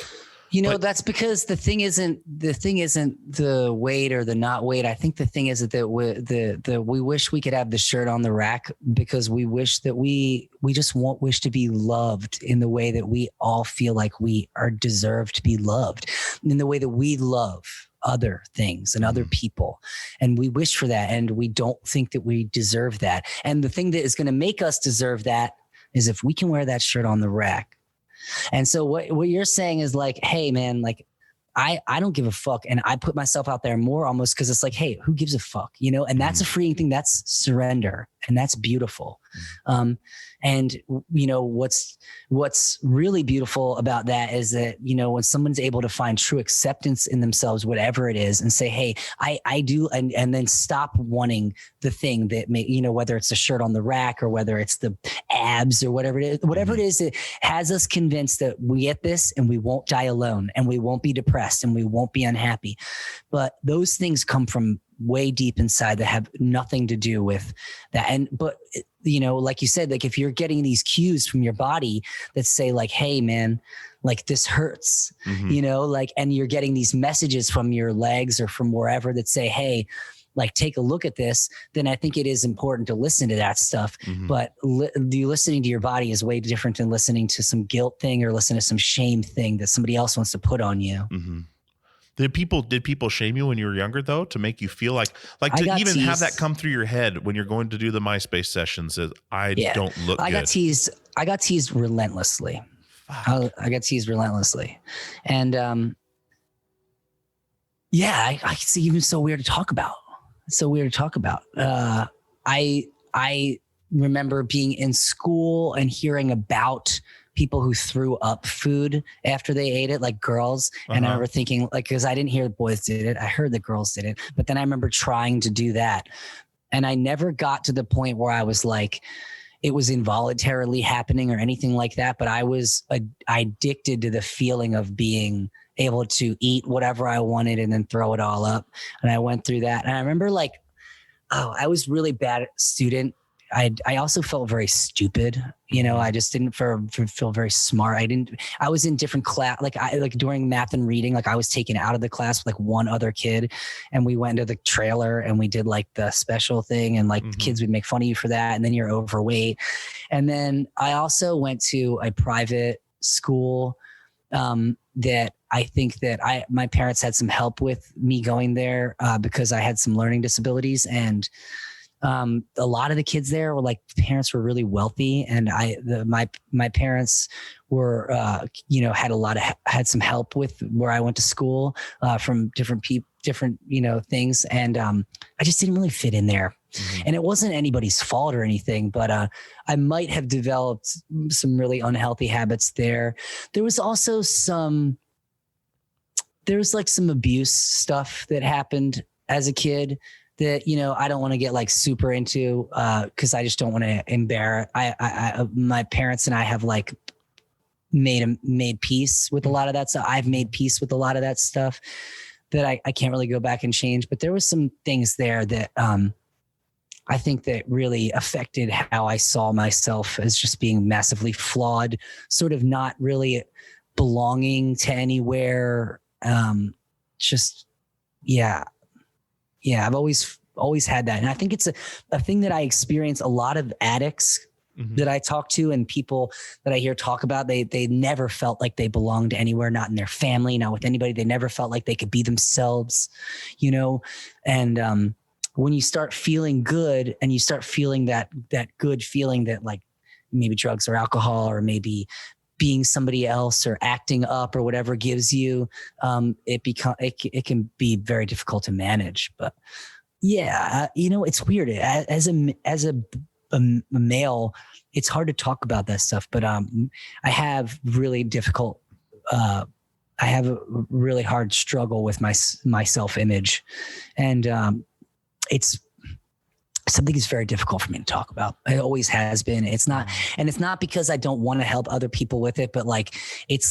That's because the thing isn't the weight or the not weight. I think the thing is that we wish we could have the shirt on the rack, because we wish that we just wish to be loved in the way that we all feel like we are deserved to be loved, in the way that we love other things and other people. And we wish for that. And we don't think that we deserve that. And the thing that is going to make us deserve that is if we can wear that shirt on the rack. And so what you're saying is like, hey man, like I don't give a fuck. And I put myself out there more almost because it's like, hey, who gives a fuck? And that's a freeing thing. That's surrender. And that's beautiful. And what's really beautiful about that is that, when someone's able to find true acceptance in themselves, whatever it is, and say, hey, I do, and then stop wanting the thing that whether it's a shirt on the rack or whether it's the abs or whatever it is, it has us convinced that we get this and we won't die alone and we won't be depressed and we won't be unhappy. But those things come from way deep inside that have nothing to do with that. But like you said, like if you're getting these cues from your body that say like, hey man, like this hurts, and you're getting these messages from your legs or from wherever that say, hey, like take a look at this, then I think it is important to listen to that stuff. But listening to your body is way different than listening to some guilt thing or listen to some shame thing that somebody else wants to put on you. Did people shame you when you were younger though, to make you feel like to even teased. Have that come through your head when you're going to do the MySpace sessions that I don't look good? I got teased relentlessly. I got teased relentlessly. And I it's even so weird to talk about. It's so weird to talk about. I remember being in school and hearing about people who threw up food after they ate it, like girls. And I remember thinking, like, because I didn't hear the boys did it. I heard the girls did it. But then I remember trying to do that. And I never got to the point where I was like, it was involuntarily happening or anything like that. But I was addicted to the feeling of being able to eat whatever I wanted and then throw it all up. And I went through that. And I remember like, I was really bad student. I also felt very stupid. I just didn't feel very smart. I was in different class, like during math and reading, like I was taken out of the class with like one other kid, and we went to the trailer and we did like the special thing, and like the kids would make fun of you for that. And then you're overweight. And then I also went to a private school that I think that my parents had some help with me going there because I had some learning disabilities. And a lot of the kids there were like, parents were really wealthy, and my parents were had some help with where I went to school from different things, and I just didn't really fit in there. And it wasn't anybody's fault or anything, but I might have developed some really unhealthy habits there. There was also some abuse stuff that happened as a kid that, I don't want to get like super into, cause I just don't want to embarrass. My parents and I have like made peace with a lot of that stuff. I've made peace with a lot of that stuff that I can't really go back and change, but there was some things there that, I think that really affected how I saw myself as just being massively flawed, sort of not really belonging to anywhere. I've always had that. And I think it's a thing that I experience. A lot of addicts that I talk to and people that I hear talk about, they never felt like they belonged anywhere, not in their family, not with anybody. They never felt like they could be themselves, and, when you start feeling good and you start feeling that good feeling that like maybe drugs or alcohol or maybe being somebody else or acting up or whatever gives you, it can be very difficult to manage. But it's weird. As a male, it's hard to talk about that stuff, but I have really difficult, I have a really hard struggle with my self-image, and it's something that's very difficult for me to talk about. It always has been. It's not because I don't want to help other people with it, but like, it's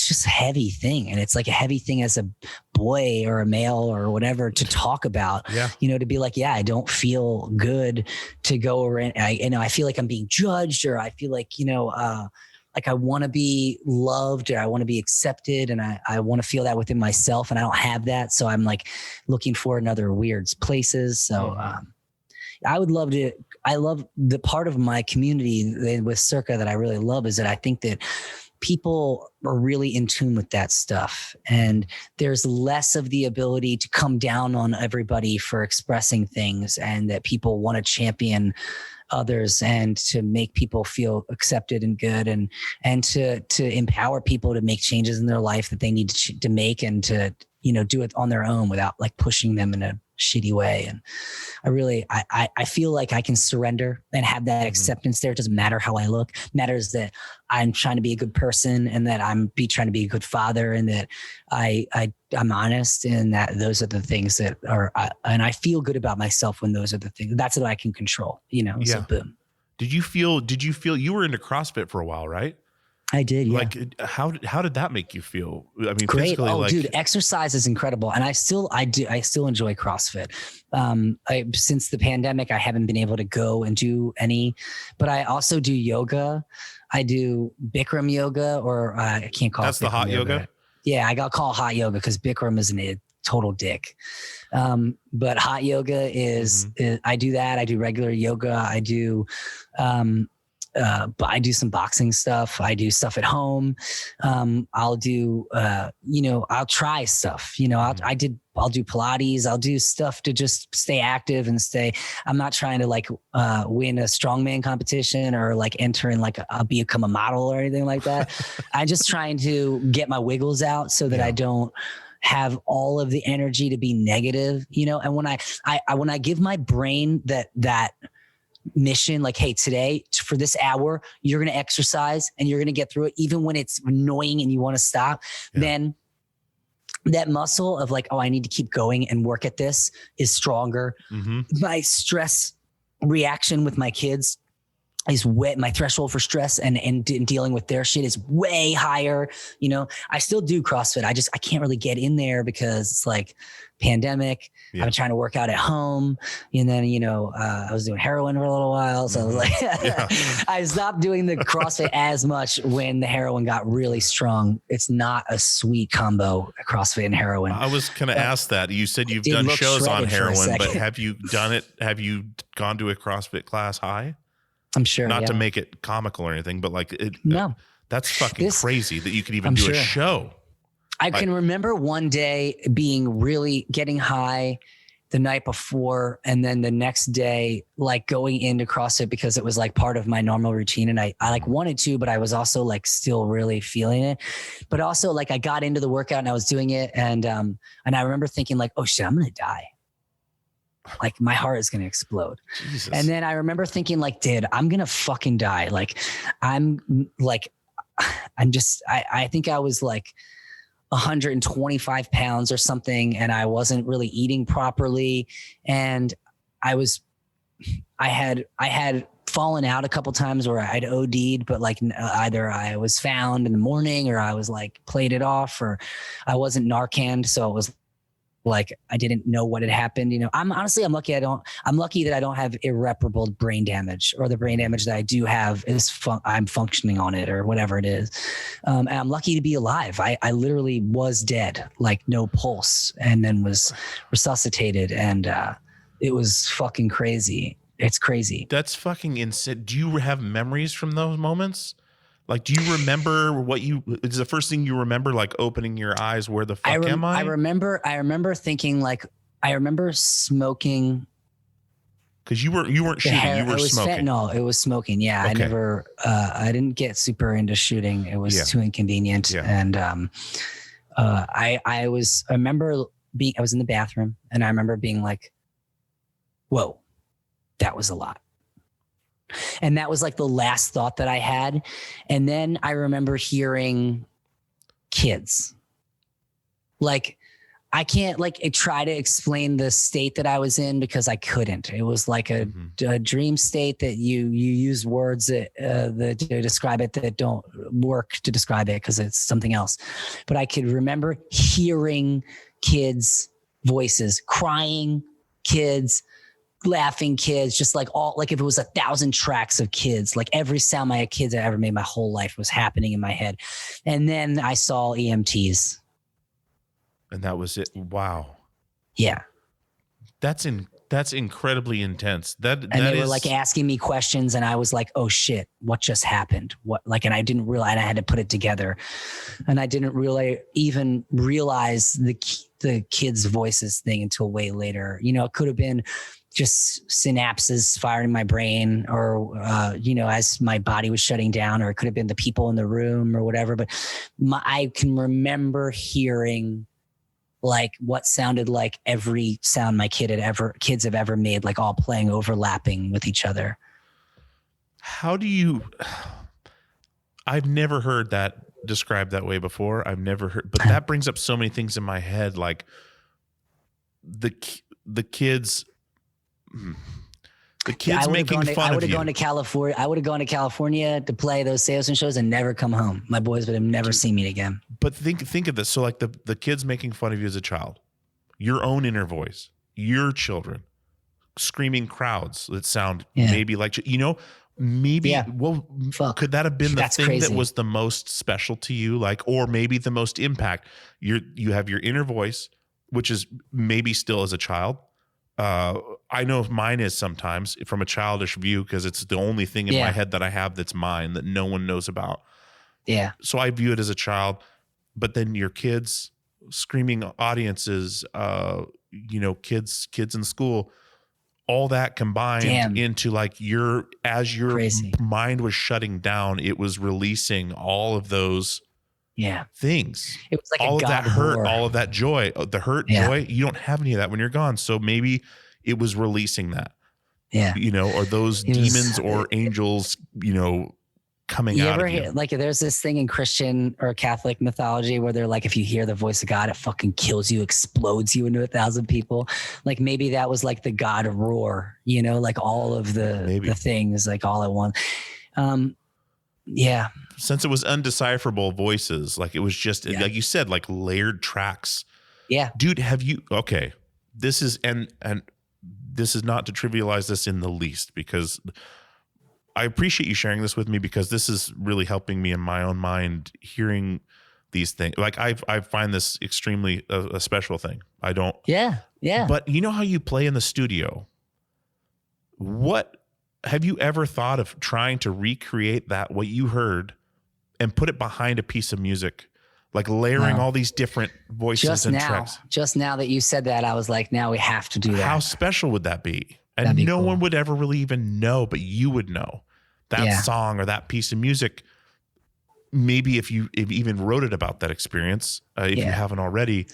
just a heavy thing. And it's like a heavy thing as a boy or a male or whatever to talk about, to be like, I don't feel good to go around. I feel like I'm being judged, or I feel like, like I want to be loved, or I want to be accepted, and I want to feel that within myself, and I don't have that. So I'm like looking for in other weird places. So I love the part of my community with Circa that I really love is that I think that people are really in tune with that stuff, and there's less of the ability to come down on everybody for expressing things, and that people want to champion others and to make people feel accepted and good, and to empower people to make changes in their life that they need to make, and to do it on their own without like pushing them in a shitty way. And I feel like I can surrender and have that acceptance there. It doesn't matter how I look. It matters that I'm trying to be a good person, and that I'm trying to be a good father, and that I'm honest, and that those are the things that are, and I feel good about myself when those are the things. That's what I can control, So boom. Did you feel you were into CrossFit for a while, right? I did. Yeah. Like how did that make you feel? I mean, great. Oh, dude, exercise is incredible. And I still enjoy CrossFit. Since the pandemic, I haven't been able to go and do any, but I also do yoga. I do Bikram yoga, or I can't call That's it. That's the hot yoga? Yeah. I got called hot yoga because Bikram is an total dick. But hot yoga is I do that. I do regular yoga. I do some boxing stuff. I do stuff at home. I'll do, I'll try stuff, I'll do Pilates. I'll do stuff to just stay active and I'm not trying to win a strongman competition or enter in become a model or anything like that. I'm just trying to get my wiggles out so that I don't have all of the energy to be negative, and when I give my brain that mission, hey, today for this hour, you're going to exercise and you're going to get through it. Even when it's annoying and you want to stop, then that muscle of I need to keep going and work at this is stronger. My stress reaction with my kids is my threshold for stress and dealing with their shit is way higher. I still do CrossFit. I can't really get in there because it's pandemic. I've been trying to work out at home. And then, I was doing heroin for a little while. So I was I stopped doing the CrossFit as much when the heroin got really strong. It's not a sweet combo, CrossFit and heroin. I was going to ask that. You said you've done shows on heroin, but have you done it? Have you gone to a CrossFit class high? I'm sure. Not to make it comical or anything, but no, that's fucking crazy that you could even do a show. I can remember one day getting high the night before, and then the next day, going into CrossFit because it was part of my normal routine. And I wanted to, but I was also still really feeling it. But also I got into the workout and I was doing it. And I remember thinking oh shit, I'm going to die. My heart is going to explode. Jesus. And then I remember thinking dude, I'm going to fucking die. I think I was 125 pounds or something. And I wasn't really eating properly. And I had fallen out a couple times where I'd OD'd, but either I was found in the morning or I was played it off or I wasn't Narcaned. So it was I didn't know what had happened. I'm lucky. I'm lucky that I don't have irreparable brain damage, or the brain damage that I do have is I'm functioning on it or whatever it is. And I'm lucky to be alive. I literally was dead, no pulse, and then was resuscitated. And it was fucking crazy. It's crazy. That's fucking insane. Do you have memories from those moments? Do you remember is the first thing you remember, opening your eyes, where the fuck am I? I remember thinking I remember smoking. Cause you weren't shooting, you were smoking. Fentanyl. It was smoking. Yeah. Okay. I didn't get super into shooting. It was too inconvenient. Yeah. And, I remember I was in the bathroom and I remember being whoa, that was a lot. And that was the last thought that I had. And then I remember hearing kids. I can't try to explain the state that I was in because I couldn't. It was a dream state that you use words that to describe it that don't work to describe it because it's something else. But I could remember hearing kids' voices, crying kids, laughing kids, just all if it was 1,000 tracks of kids, every sound my kids had ever made my whole life was happening in my head. And then I saw EMTs. And that was it. Wow. Yeah. That's incredibly intense. They were asking me questions and I was oh shit, what just happened? What and I didn't realize, and I had to put it together. And I didn't really even realize the kids' voices thing until way later. It could have been just synapses firing in my brain or, as my body was shutting down, or it could have been the people in the room or whatever. But I can remember hearing what sounded like every sound my kids have ever made, all playing, overlapping with each other. How do you, I've never heard that described that way before. I've never heard, but that brings up so many things in my head. The kids, making fun of you. I would have gone to California. I would have gone to California to play those salesman shows and never come home. My boys would have never seen me again. But think of this. So the kids making fun of you as a child, your own inner voice, your children, screaming crowds that sound maybe maybe could that have been the thing that was the most special to you? Or maybe the most impact? You have your inner voice, which is maybe still as a child. I know mine is sometimes from a childish view because it's the only thing in my head that I have that's mine that no one knows about. Yeah. So I view it as a child, but then your kids, screaming audiences, kids in school, all that combined into like as your Crazy. mind was shutting down, it was releasing all of those things. It was like all of that hurt, roar. all of that joy, the hurt, joy. You don't have any of that when you're gone. So maybe it was releasing that, or those demons or angels, coming out of you. Like there's this thing in Christian or Catholic mythology where they're like, if you hear the voice of God, it fucking kills you, explodes you into 1,000 people. Like maybe that was like the God roar, like all of the things like all at once. Since it was undecipherable voices, like it was just like you said, like layered tracks. Yeah. Dude, this is this is not to trivialize this in the least, because I appreciate you sharing this with me, because this is really helping me in my own mind hearing these things. Like I find this extremely a special thing. I don't. Yeah. But you know how you play in the studio? What have you ever thought of trying to recreate what you heard and put it behind a piece of music? Like layering all these different voices tracks. Just now that you said that, I was like, now we have to do that. How special would that be? And no one would ever really even know, but you would know that song or that piece of music. Maybe if you even wrote it about that experience, if you haven't already.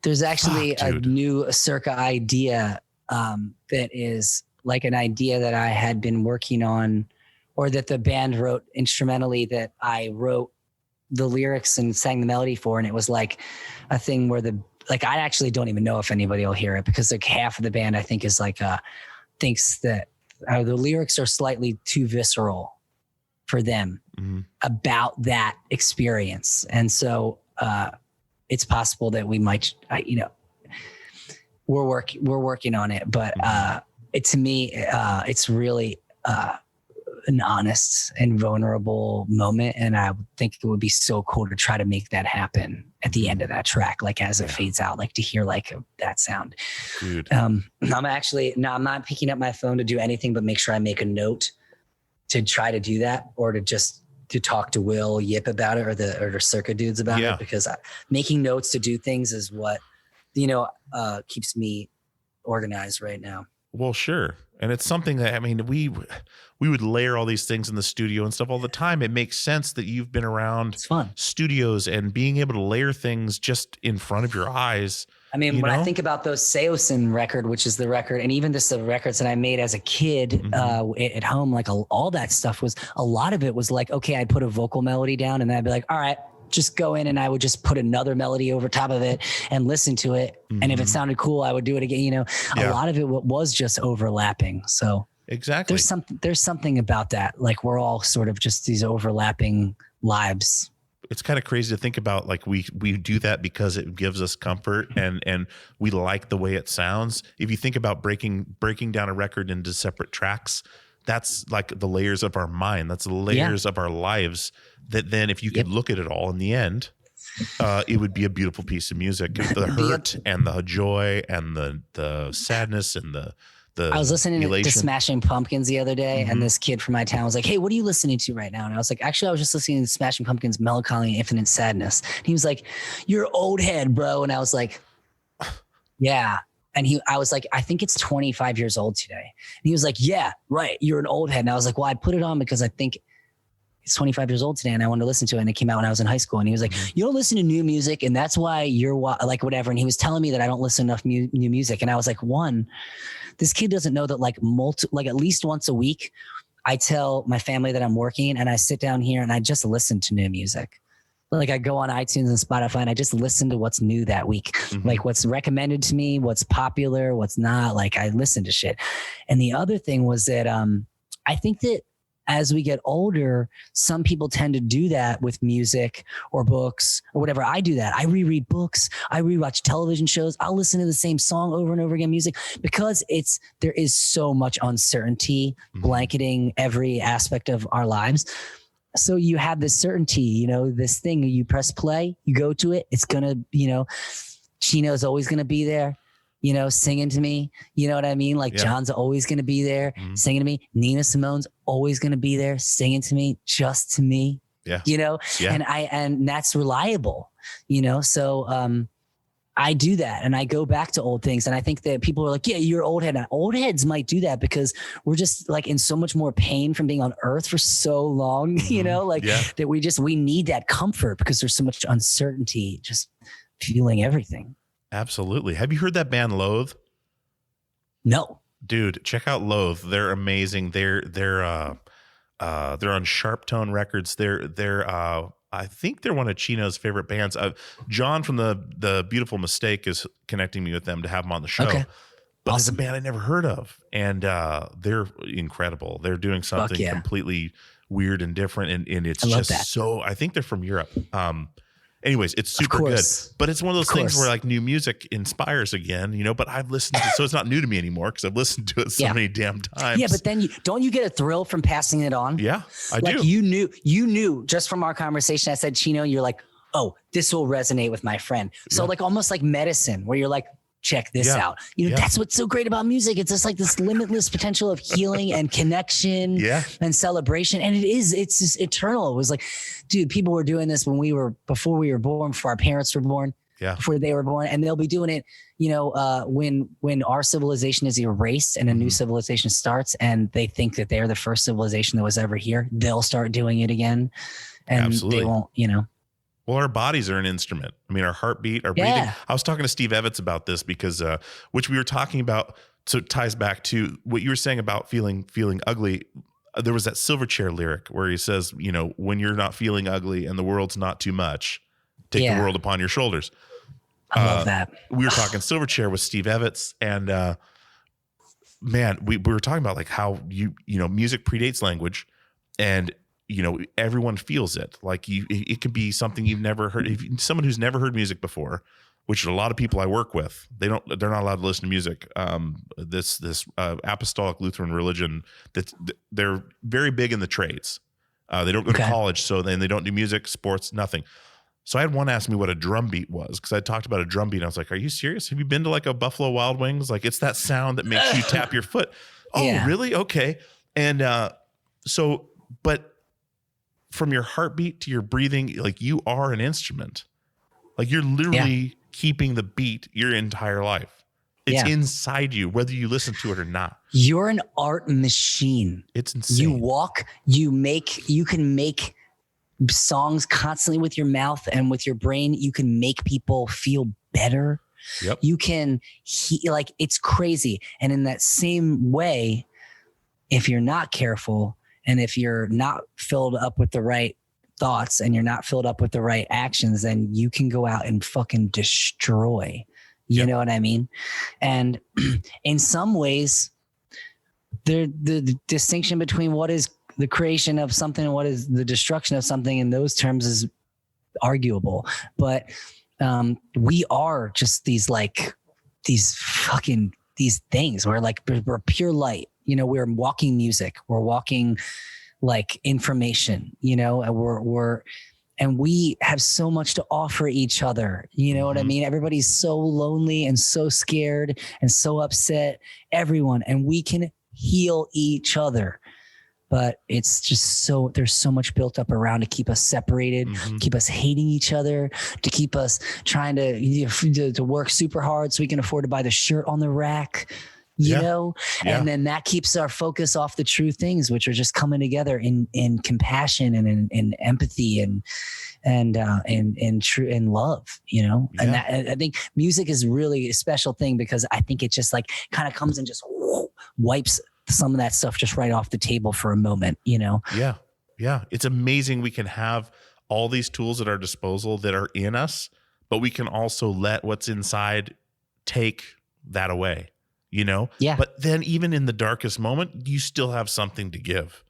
There's actually a new Circa idea that is like an idea that I had been working on, or that the band wrote instrumentally, that I wrote the lyrics and sang the melody for. And it was like a thing where I actually don't even know if anybody will hear it, because like half of the band I think is like, thinks that the lyrics are slightly too visceral for them about that experience. And so it's possible that we might, we're working on it, but to me, it's really an honest and vulnerable moment. And I think it would be so cool to try to make that happen at the end of that track, like as it fades out, like to hear like that sound. Dude. I'm not picking up my phone to do anything but make sure I make a note to try to do that, or to talk to Will Yip about it, or the Circa dudes about it, because making notes to do things is what, keeps me organized right now. Well, sure. And it's something that, I mean, we would layer all these things in the studio and stuff all the time. It makes sense that you've been around studios and being able to layer things just in front of your eyes. I mean, when I think about those Seosin record, which is the record, and even just the records that I made as a kid at home, like all that stuff a lot of it was like, okay, I'd put a vocal melody down and then I'd be like, all right, just go in, and I would just put another melody over top of it and listen to it. And if it sounded cool, I would do it again. A lot of it was just overlapping. So exactly, there's something about that. Like we're all sort of just these overlapping lives. It's kind of crazy to think about. Like we do that because it gives us comfort and we like the way it sounds. If you think about breaking down a record into separate tracks, that's like the layers of our mind. That's the layers of our lives. That then, if you could look at it all in the end, it would be a beautiful piece of music. The hurt and the joy and the sadness and the I was listening to Smashing Pumpkins the other day, and this kid from my town was like, "Hey, what are you listening to right now?" And I was like, "Actually, I was just listening to Smashing Pumpkins' Melancholy and Infinite Sadness." And he was like, "You're old head, bro." And I was like, "Yeah." And I was like, "I think it's 25 years old today." And he was like, "Yeah, right. You're an old head." And I was like, "Well, I put it on because I think it's 25 years old today and I wanted to listen to it." And it came out when I was in high school. And he was like, "You don't listen to new music, and that's why you're like whatever." And he was telling me that I don't listen to enough new music. And I was like, this kid doesn't know that like at least once a week, I tell my family that I'm working and I sit down here and I just listen to new music. Like I go on iTunes and Spotify and I just listen to what's new that week, like what's recommended to me, what's popular, what's not. Like I listen to shit. And the other thing was that I think that as we get older, some people tend to do that with music or books or whatever. I do that. I reread books. I rewatch television shows. I'll listen to the same song over and over again, music, because there is so much uncertainty blanketing every aspect of our lives. So you have this certainty, this thing, you press play, you go to it, it's going to, Chino's always going to be there, you know, singing to me. You know what I mean? Like John's always going to be there singing to me. Nina Simone's always going to be there singing to me, just to me. Yeah. You know, and that's reliable, you know? So, I do that and I go back to old things. And I think that people are like, yeah, you're old head. Old heads might do that because we're just like in so much more pain from being on earth for so long, you know, like that we need that comfort because there's so much uncertainty, just feeling everything. Absolutely. Have you heard that band Loathe? No. Dude, check out Loathe. They're amazing. They're on Sharp Tone Records. I think they're one of Chino's favorite bands. John from the Beautiful Mistake is connecting me with them to have them on the show. Okay. But it's a band I never heard of, and they're incredible. They're doing something completely weird and different, and it's just so. I think they're from Europe. Anyways, it's super good, but it's one of those things where like new music inspires again, you know, but I've listened to so it's not new to me anymore because I've listened to it so many damn times. Yeah, but then don't you get a thrill from passing it on? Yeah, I do. You knew just from our conversation, I said, Chino, you're like, oh, this will resonate with my friend. So like almost like medicine where you're like, check this out. You know, that's what's so great about music. It's just like this limitless potential of healing and connection and celebration. And it's just eternal. It was like, dude, people were doing this before we were born, before our parents were born, before they were born. And they'll be doing it, you know, when our civilization is erased and a new civilization starts and they think that they're the first civilization that was ever here, they'll start doing it again. And they won't, you know. Well, our bodies are an instrument. I mean, our heartbeat, our breathing. I was talking to Steve Evans about this because, which we were talking about. So it ties back to what you were saying about feeling ugly. There was that Silverchair lyric where he says, you know, when you're not feeling ugly and the world's not too much, take the world upon your shoulders. I love that. We were talking Silverchair with Steve Evans, and man, we were talking about like how you know, music predates language, and you know, everyone feels it. Like it could be something you've never heard. If someone who's never heard music before, which a lot of people I work with, they're not allowed to listen to music. This apostolic Lutheran religion, they're very big in the trades. They don't go to college, so then they don't do music, sports, nothing. So I had one ask me what a drum beat was because I talked about a drum beat. And I was like, "Are you serious? Have you been to like a Buffalo Wild Wings? Like it's that sound that makes you tap your foot." Oh, really? Okay. And but from your heartbeat to your breathing, like you are an instrument. Like you're literally keeping the beat your entire life. It's inside you, whether you listen to it or not. You're an art machine. It's insane. You walk, you can make songs constantly with your mouth and with your brain. You can make people feel better. Yep. You can, like, it's crazy. And in that same way, if you're not careful, and if you're not filled up with the right thoughts and you're not filled up with the right actions, then you can go out and fucking destroy. You know what I mean? And in some ways, the distinction between what is the creation of something and what is the destruction of something in those terms is arguable. But we are just these things. We're pure light. You know, we're walking music, we're walking like information, you know, and we have so much to offer each other. You know what I mean? Everybody's so lonely and so scared and so upset, everyone, and we can heal each other. But it's just there's so much built up around to keep us separated, keep us hating each other, to keep us trying to work super hard so we can afford to buy the shirt on the rack. You know, and then that keeps our focus off the true things, which are just coming together in compassion and in empathy and true and love, you know. And that, I think music is really a special thing because I think it just like kind of comes and just wipes some of that stuff just right off the table for a moment, you know? Yeah. Yeah. It's amazing. We can have all these tools at our disposal that are in us, but we can also let what's inside take that away. You know? Yeah. But then even in the darkest moment, you still have something to give.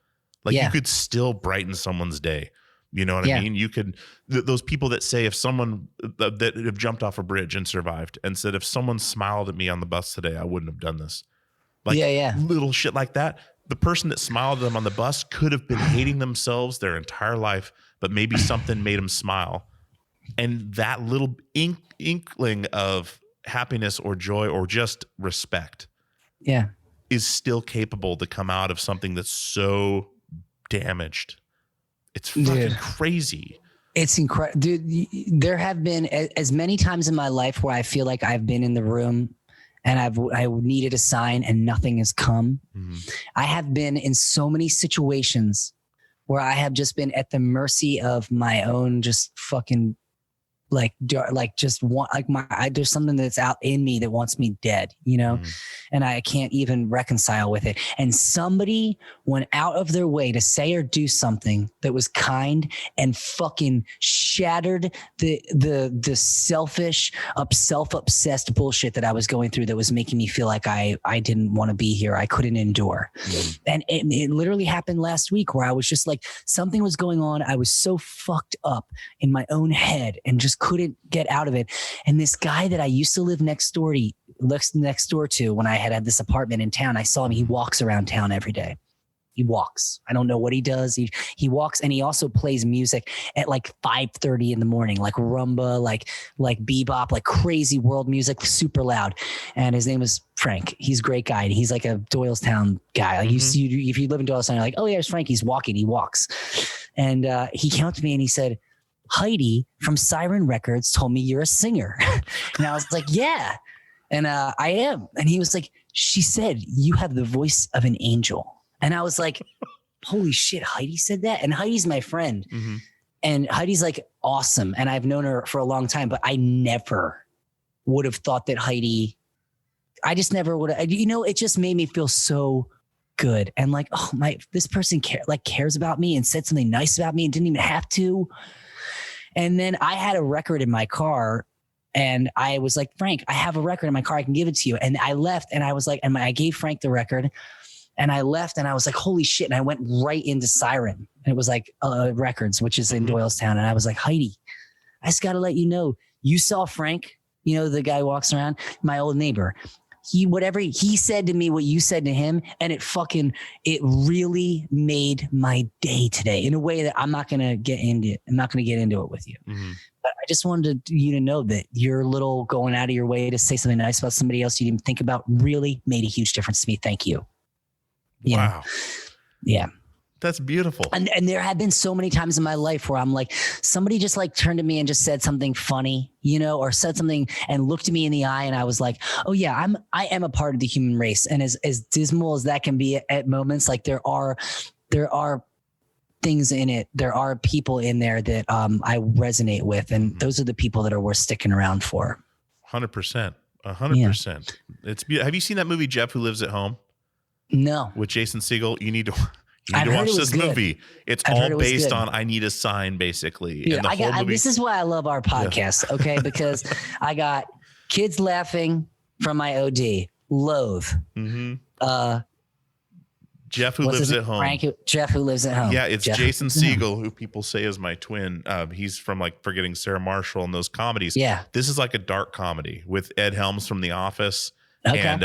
Like you could still brighten someone's day. You know what I mean? You could, those people that say if someone that have jumped off a bridge and survived and said, if someone smiled at me on the bus today, I wouldn't have done this. Like little shit like that. The person that smiled at them on the bus could have been hating themselves their entire life, but maybe something made them smile. And that little inkling of happiness or joy or just respect is still capable to come out of something that's so damaged. It's fucking crazy. It's incredible, dude. There have been as many times in my life where I feel like I've been in the room and I needed a sign and nothing has come. Mm-hmm. I have been in so many situations where I have just been at the mercy of my own just fucking there's something that's out in me that wants me dead, and I can't even reconcile with it. And somebody went out of their way to say or do something that was kind and fucking shattered the selfish, self-obsessed bullshit that I was going through that was making me feel like I didn't want to be here. I couldn't endure. And it literally happened last week where I was just like, something was going on. I was so fucked up in my own head and just couldn't get out of it. And this guy that I used to live next door to when I had this apartment in town, I saw him. He walks around town every day. He walks. I don't know what he does. He walks, and he also plays music at like 5:30 in the morning, like rumba, like bebop, like crazy world music, super loud. And his name is Frank. He's a great guy. He's like a Doylestown guy. Like if you live in Doylestown, you're like, oh yeah, it's Frank. He's walking. He walks. And he came up to me and he said, Heidi from Siren Records told me you're a singer. And I was like, yeah. And I am. And he was like, she said, you have the voice of an angel. And I was like, holy shit, Heidi said that? And Heidi's my friend. Mm-hmm. And Heidi's like awesome. And I've known her for a long time, but I never would have thought that Heidi, I just never would have, it just made me feel so good. And like, oh this person cares about me and said something nice about me and didn't even have to. And then I had a record in my car and I was like, Frank, I have a record in my car. I can give it to you. And I left and I was like, I gave Frank the record and I left and I was like, holy shit. And I went right into Siren. And it was like Records, which is in Doylestown. And I was like, Heidi, I just got to let you know, you saw Frank, the guy who walks around, my old neighbor. Whatever he said to me, what you said to him, and it really made my day today in a way that I'm not going to get into it. I'm not going to get into it with you. Mm-hmm. But I just wanted you to know that your little going out of your way to say something nice about somebody else you didn't think about really made a huge difference to me. Thank you. Wow. Yeah. That's beautiful. And there have been so many times in my life where I'm like, somebody just like turned to me and just said something funny, or said something and looked at me in the eye. And I was like, oh yeah, I am a part of the human race. And as dismal as that can be at moments, like there are things in it. There are people in there that I resonate with. And those are the people that are worth sticking around for. 100%. 100%. Yeah. Have you seen that movie, Jeff Who Lives at Home? No. With Jason Segel? You need to watch this movie. It's all based on I Need a Sign, basically. Yeah, and this is why I love our podcast, okay? Because I got kids laughing from my OD. Loathe. Mm-hmm. Jeff Who Lives at Home. Jeff Who Lives at Home. Yeah, it's Jason Segel, who people say is my twin. He's from like Forgetting Sarah Marshall and those comedies. Yeah. This is like a dark comedy with Ed Helms from The Office and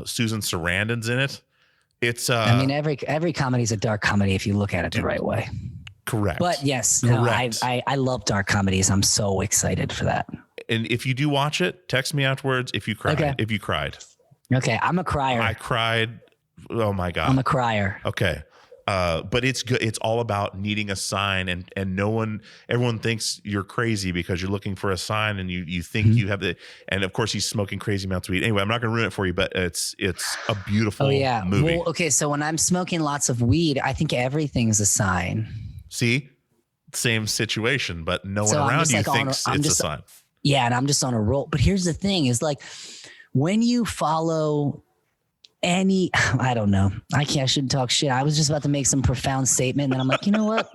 Susan Sarandon's in it. It's every comedy is a dark comedy if you look at it the right way. Correct. But yes, I love dark comedies. I'm so excited for that. And if you do watch it, text me afterwards if you cried. Okay. If you cried. Okay, I'm a crier. I cried. Oh my God. I'm a crier. Okay. But it's good. It's all about needing a sign, and everyone thinks you're crazy because you're looking for a sign, and you think you have the. And of course, he's smoking crazy amounts of weed. Anyway, I'm not going to ruin it for you, but it's a beautiful movie. Well, okay, so when I'm smoking lots of weed, I think everything's a sign. See, same situation, but no one around you thinks it's a sign. Yeah, and I'm just on a roll. But here's the thing: is like when you follow. I don't know. I shouldn't talk shit. I was just about to make some profound statement. And then I'm like, you know what?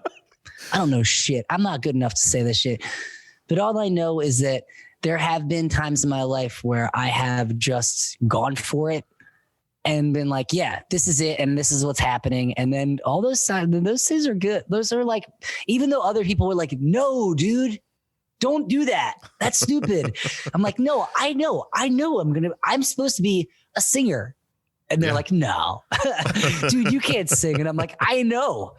I don't know shit. I'm not good enough to say this shit. But all I know is that there have been times in my life where I have just gone for it and been like, yeah, this is it. And this is what's happening. And then all those things are good. Those are like, even though other people were like, no, dude, don't do that. That's stupid. I'm like, no, I know. I'm supposed to be a singer. And they're like, no, dude, you can't sing. And I'm like, I know,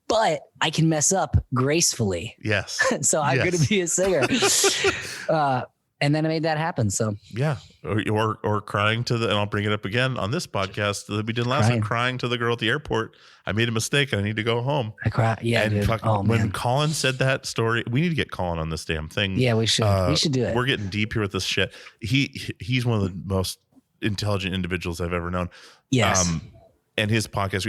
but I can mess up gracefully. Yes. So I'm going to be a singer. And then I made that happen. So yeah. Or crying to and I'll bring it up again on this podcast that we did last time, crying to the girl at the airport. I made a mistake and I need to go home. I cry. Yeah. And dude. when Colin said that story, we need to get Colin on this damn thing. Yeah, we should. We should do it. We're getting deep here with this shit. He's one of the most intelligent individuals I've ever known. Yes. And his podcast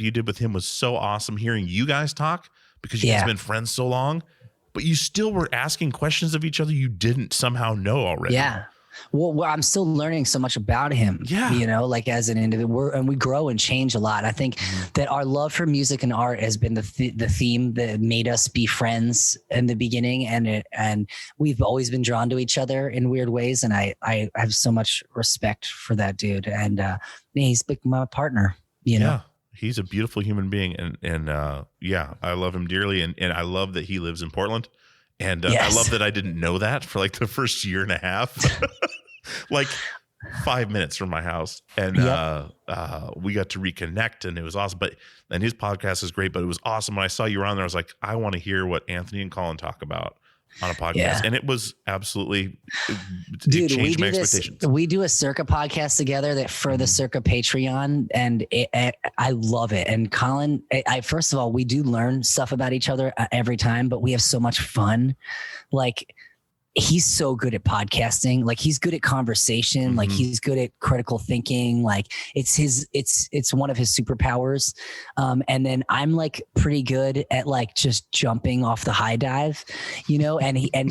you did with him was so awesome hearing you guys talk because you guys have been friends so long, but you still were asking questions of each other you didn't somehow know already. Yeah. Well, I'm still learning so much about him, you know, like as an individual, and we grow and change a lot. I think that our love for music and art has been the theme that made us be friends in the beginning. And we've always been drawn to each other in weird ways. And I have so much respect for that dude. And he's like my partner, you know? Yeah. He's a beautiful human being. And I love him dearly. And I love that he lives in Portland. And I love that I didn't know that for like the first year and a half, like 5 minutes from my house. And we got to reconnect and it was awesome. And his podcast is great, but it was awesome. When I saw you were on there, I was like, I want to hear what Anthony and Colin talk about on a podcast. Yeah. And it was absolutely, it changed my expectations. We do a Circa podcast together that for the Circa Patreon, and I love it. And Colin, first of all, we do learn stuff about each other every time, but we have so much fun. Like, he's so good at podcasting. Like, he's good at conversation. Like, he's good at critical thinking. Like, it's one of his superpowers. And then I'm like pretty good at like just jumping off the high dive, you know?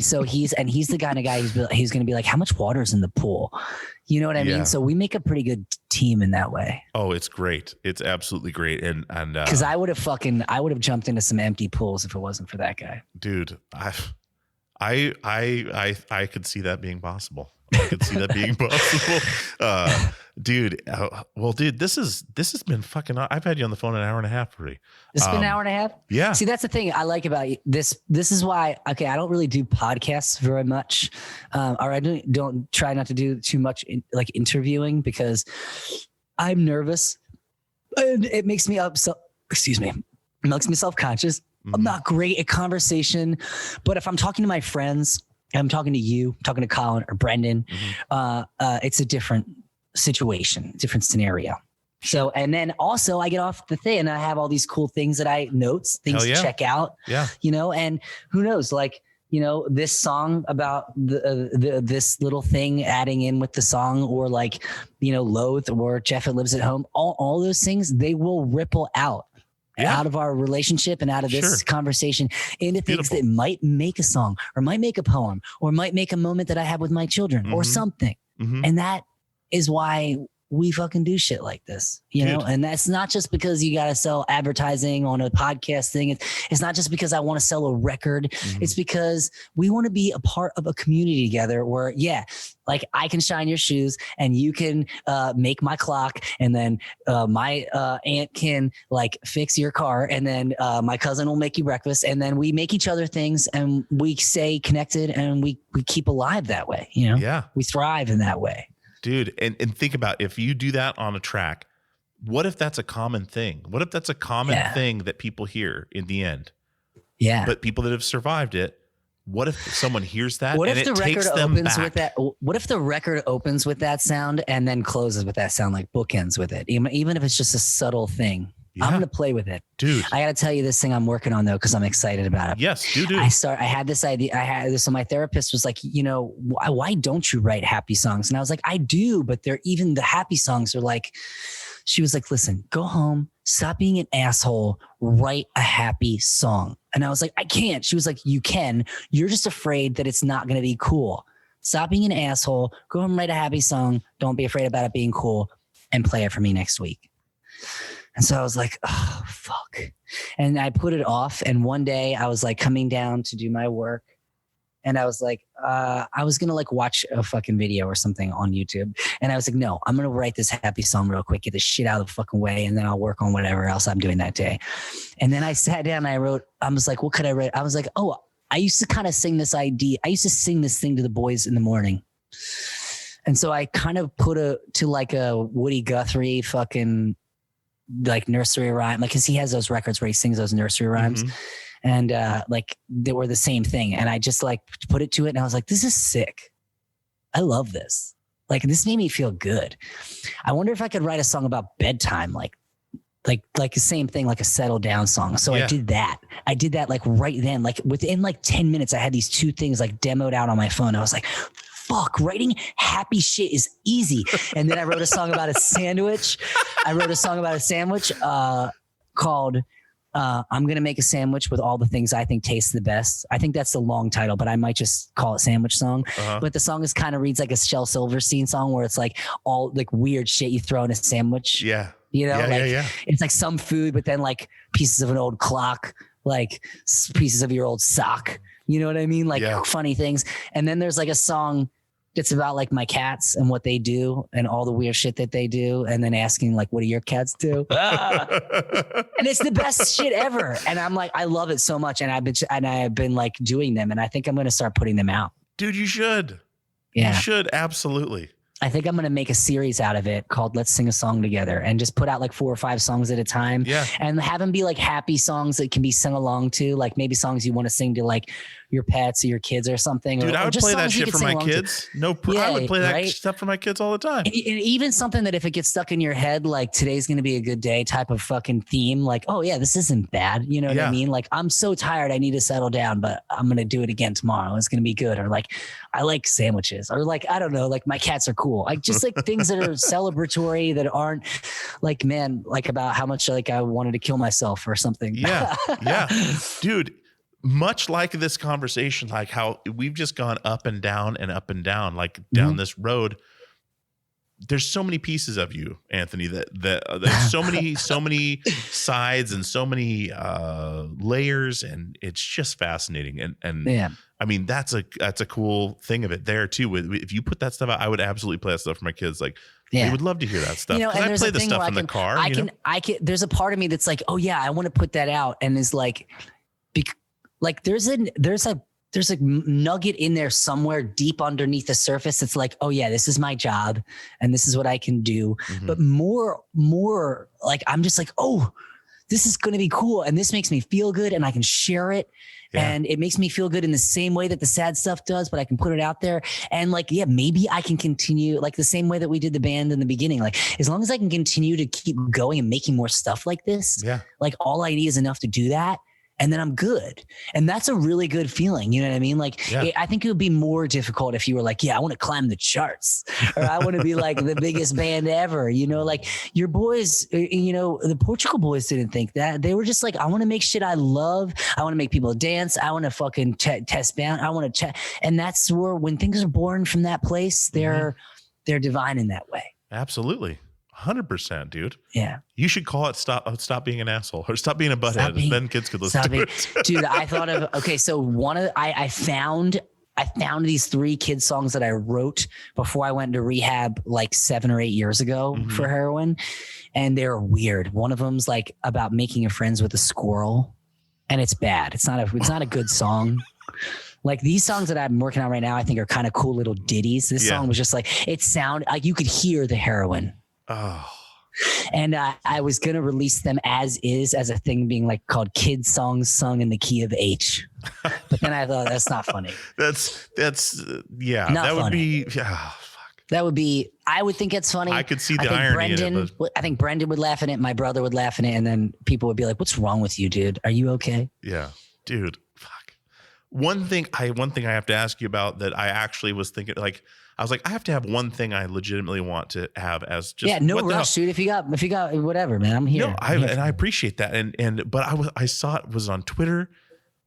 So he's the kind of guy he's going to be like, how much water's in the pool? You know what I mean? So we make a pretty good team in that way. Oh, it's great. It's absolutely great. And cause I would have jumped into some empty pools if it wasn't for that guy. Dude, I could see that being possible. I could see that being possible. Dude, this has been fucking, I've had you on the phone an hour and a half already. It's been an hour and a half. Yeah. See, that's the thing I like about this. This is why, I don't really do podcasts very much. Or I don't try not to do too much like interviewing because I'm nervous and it makes me it makes me self-conscious. I'm not great at conversation, but if I'm talking to my friends, I'm talking to you, I'm talking to Colin or Brendan, it's a different situation, different scenario. So, and then also I get off the thing and I have all these cool things that things to check out, you know, and who knows, like, you know, this song about this little thing adding in with the song, or like, you know, Loathe or Jeff It Lives at Home, all those things, they will ripple out of our relationship and out of this conversation into things that might make a song or might make a poem or might make a moment that I have with my children or something. And that is why we fucking do shit like this, you know? And that's not just because you got to sell advertising on a podcast thing. It's not just because I want to sell a record. It's because we want to be a part of a community together where, like I can shine your shoes and you can make my clock. And then my aunt can like fix your car. And then my cousin will make you breakfast. And then we make each other things and we stay connected and we keep alive that way. You know? Yeah. We thrive in that way. Dude, and think about if you do that on a track, what if that's a common thing? What if that's a common thing that people hear in the end? Yeah. But people that have survived it, what if someone hears that and it takes them back? With that? What if the record opens with that sound and then closes with that sound, like bookends with it? Even if it's just a subtle thing. Yeah. I'm going to play with it. Dude. I got to tell you this thing I'm working on though, because I'm excited about it. Yes, do. I had this idea. So my therapist was like, you know, why don't you write happy songs? And I was like, I do, but even the happy songs are like, she was like, listen, go home, stop being an asshole, write a happy song. And I was like, I can't. She was like, you can. You're just afraid that it's not going to be cool. Stop being an asshole, go home, write a happy song. Don't be afraid about it being cool and play it for me next week. And so I was like, oh, fuck. And I put it off. And one day I was like coming down to do my work. And I was like, I was going to like watch a fucking video or something on YouTube. And I was like, no, I'm going to write this happy song real quick, get this shit out of the fucking way. And then I'll work on whatever else I'm doing that day. And then I sat down and I was like, what could I write? I was like, oh, I used to kind of sing this idea. I used to sing this thing to the boys in the morning. And so I kind of put to like a Woody Guthrie fucking like nursery rhyme, like, cause he has those records where he sings those nursery rhymes. And like they were the same thing. And I just like put it to it and I was like, this is sick. I love this. Like, this made me feel good. I wonder if I could write a song about bedtime, like the same thing, like a settle down song. So I did that. I did that like right then, like within like 10 minutes, I had these two things like demoed out on my phone. I was like, fuck, writing happy shit is easy. And then I wrote a song about a sandwich. Called I'm going to make a sandwich with all the things I think taste the best. I think that's the long title, but I might just call it Sandwich Song. But the song is kind of reads like a Shel Silverstein song where it's like all like weird shit you throw in a sandwich. Yeah. You know, it's like some food, but then like pieces of an old clock, like pieces of your old sock. You know what I mean? Like funny things. And then there's like a song that's about like my cats and what they do and all the weird shit that they do. And then asking like, what do your cats do? And it's the best shit ever. And I'm like, I love it so much. And I have been like doing them. And I think I'm going to start putting them out. Dude, you should. Yeah. You should. Absolutely. I think I'm going to make a series out of it called Let's Sing a Song Together and just put out like 4 or 5 songs at a time. Yeah. And have them be like happy songs that can be sung along to, like maybe songs you want to sing to like your pets or your kids or something. Dude, or I would play that shit for my kids. I would play that stuff for my kids all the time. And even something that if it gets stuck in your head, like today's going to be a good day type of fucking theme. Like, oh yeah, this isn't bad. You know what I mean? Like, I'm so tired. I need to settle down, but I'm going to do it again tomorrow. It's going to be good. Or like, I like sandwiches, or like, I don't know, like my cats are cool. Like just like things that are celebratory that aren't like, man, like about how much like I wanted to kill myself or something. Yeah. Dude, much like this conversation, like how we've just gone up and down, like down this road. There's so many pieces of you, Anthony, that there's so many sides and so many layers, and it's just fascinating. And I mean, that's a cool thing of it there too. If you put that stuff out, I would absolutely play that stuff for my kids. Like, they would love to hear that stuff. You know, and I play the stuff in the car. I can. There's a part of me that's like, oh yeah, I want to put that out, and is like, like there's a nugget in there somewhere deep underneath the surface. It's like, oh yeah, this is my job and this is what I can do. But more like, I'm just like, oh, this is going to be cool. And this makes me feel good and I can share it. And it makes me feel good in the same way that the sad stuff does, but I can put it out there. And like, yeah, maybe I can continue like the same way that we did the band in the beginning. Like, as long as I can continue to keep going and making more stuff like this, like all I need is enough to do that. And then I'm good. And that's a really good feeling. You know what I mean? Like, I think it would be more difficult if you were like, yeah, I want to climb the charts, or I want to be like the biggest band ever. You know, like your boys, you know, the Portugal Boys didn't think that. They were just like, I want to make shit I love. I want to make people dance. I want to fucking test band. I want to and that's where, when things are born from that place, they're divine in that way. Absolutely. 100%, dude. Yeah. You should call it stop being an asshole, or stop being a butthead, and then kids could listen to it. Dude, I thought of, okay, so I found these 3 kid songs that I wrote before I went into rehab like 7 or 8 years ago for heroin. And they're weird. One of them's like about making friends with a squirrel, and it's bad. It's not a good song. Like these songs that I'm working on right now, I think are kind of cool little ditties. This song was just like, it sounded like you could hear the heroin. Oh, and I was going to release them as a thing being like called Kid Songs Sung in the Key of H. But then I thought that's not funny. That's not that would funny. be, fuck. That would be, I would think it's funny. I could see the irony in it. I think Brendan would laugh at it. My brother would laugh at it. And then people would be like, what's wrong with you, dude? Are you okay? Yeah, dude. Fuck. One thing I have to ask you about that I actually was thinking, like, I was like, I have to have one thing I legitimately want to have as just no rush, dude. If you got whatever, man, I'm here. No, I appreciate that. But I saw it was on Twitter.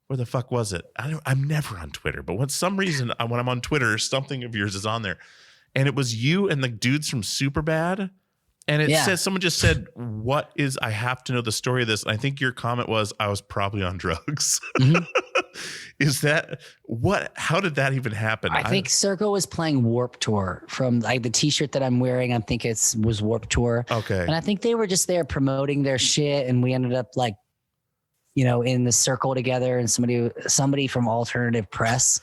Where the fuck was it? I'm never on Twitter, but when some reason when I'm on Twitter, something of yours is on there, and it was you and the dudes from Superbad, and it says someone just said, "What is? I have to know the story of this." And I think your comment was, "I was probably on drugs." Is that what? How did that even happen? I think Circo was playing Warped Tour from like the T-shirt that I'm wearing. I think was Warped Tour. Okay, and I think they were just there promoting their shit, and we ended up like in the circle together, and somebody from Alternative Press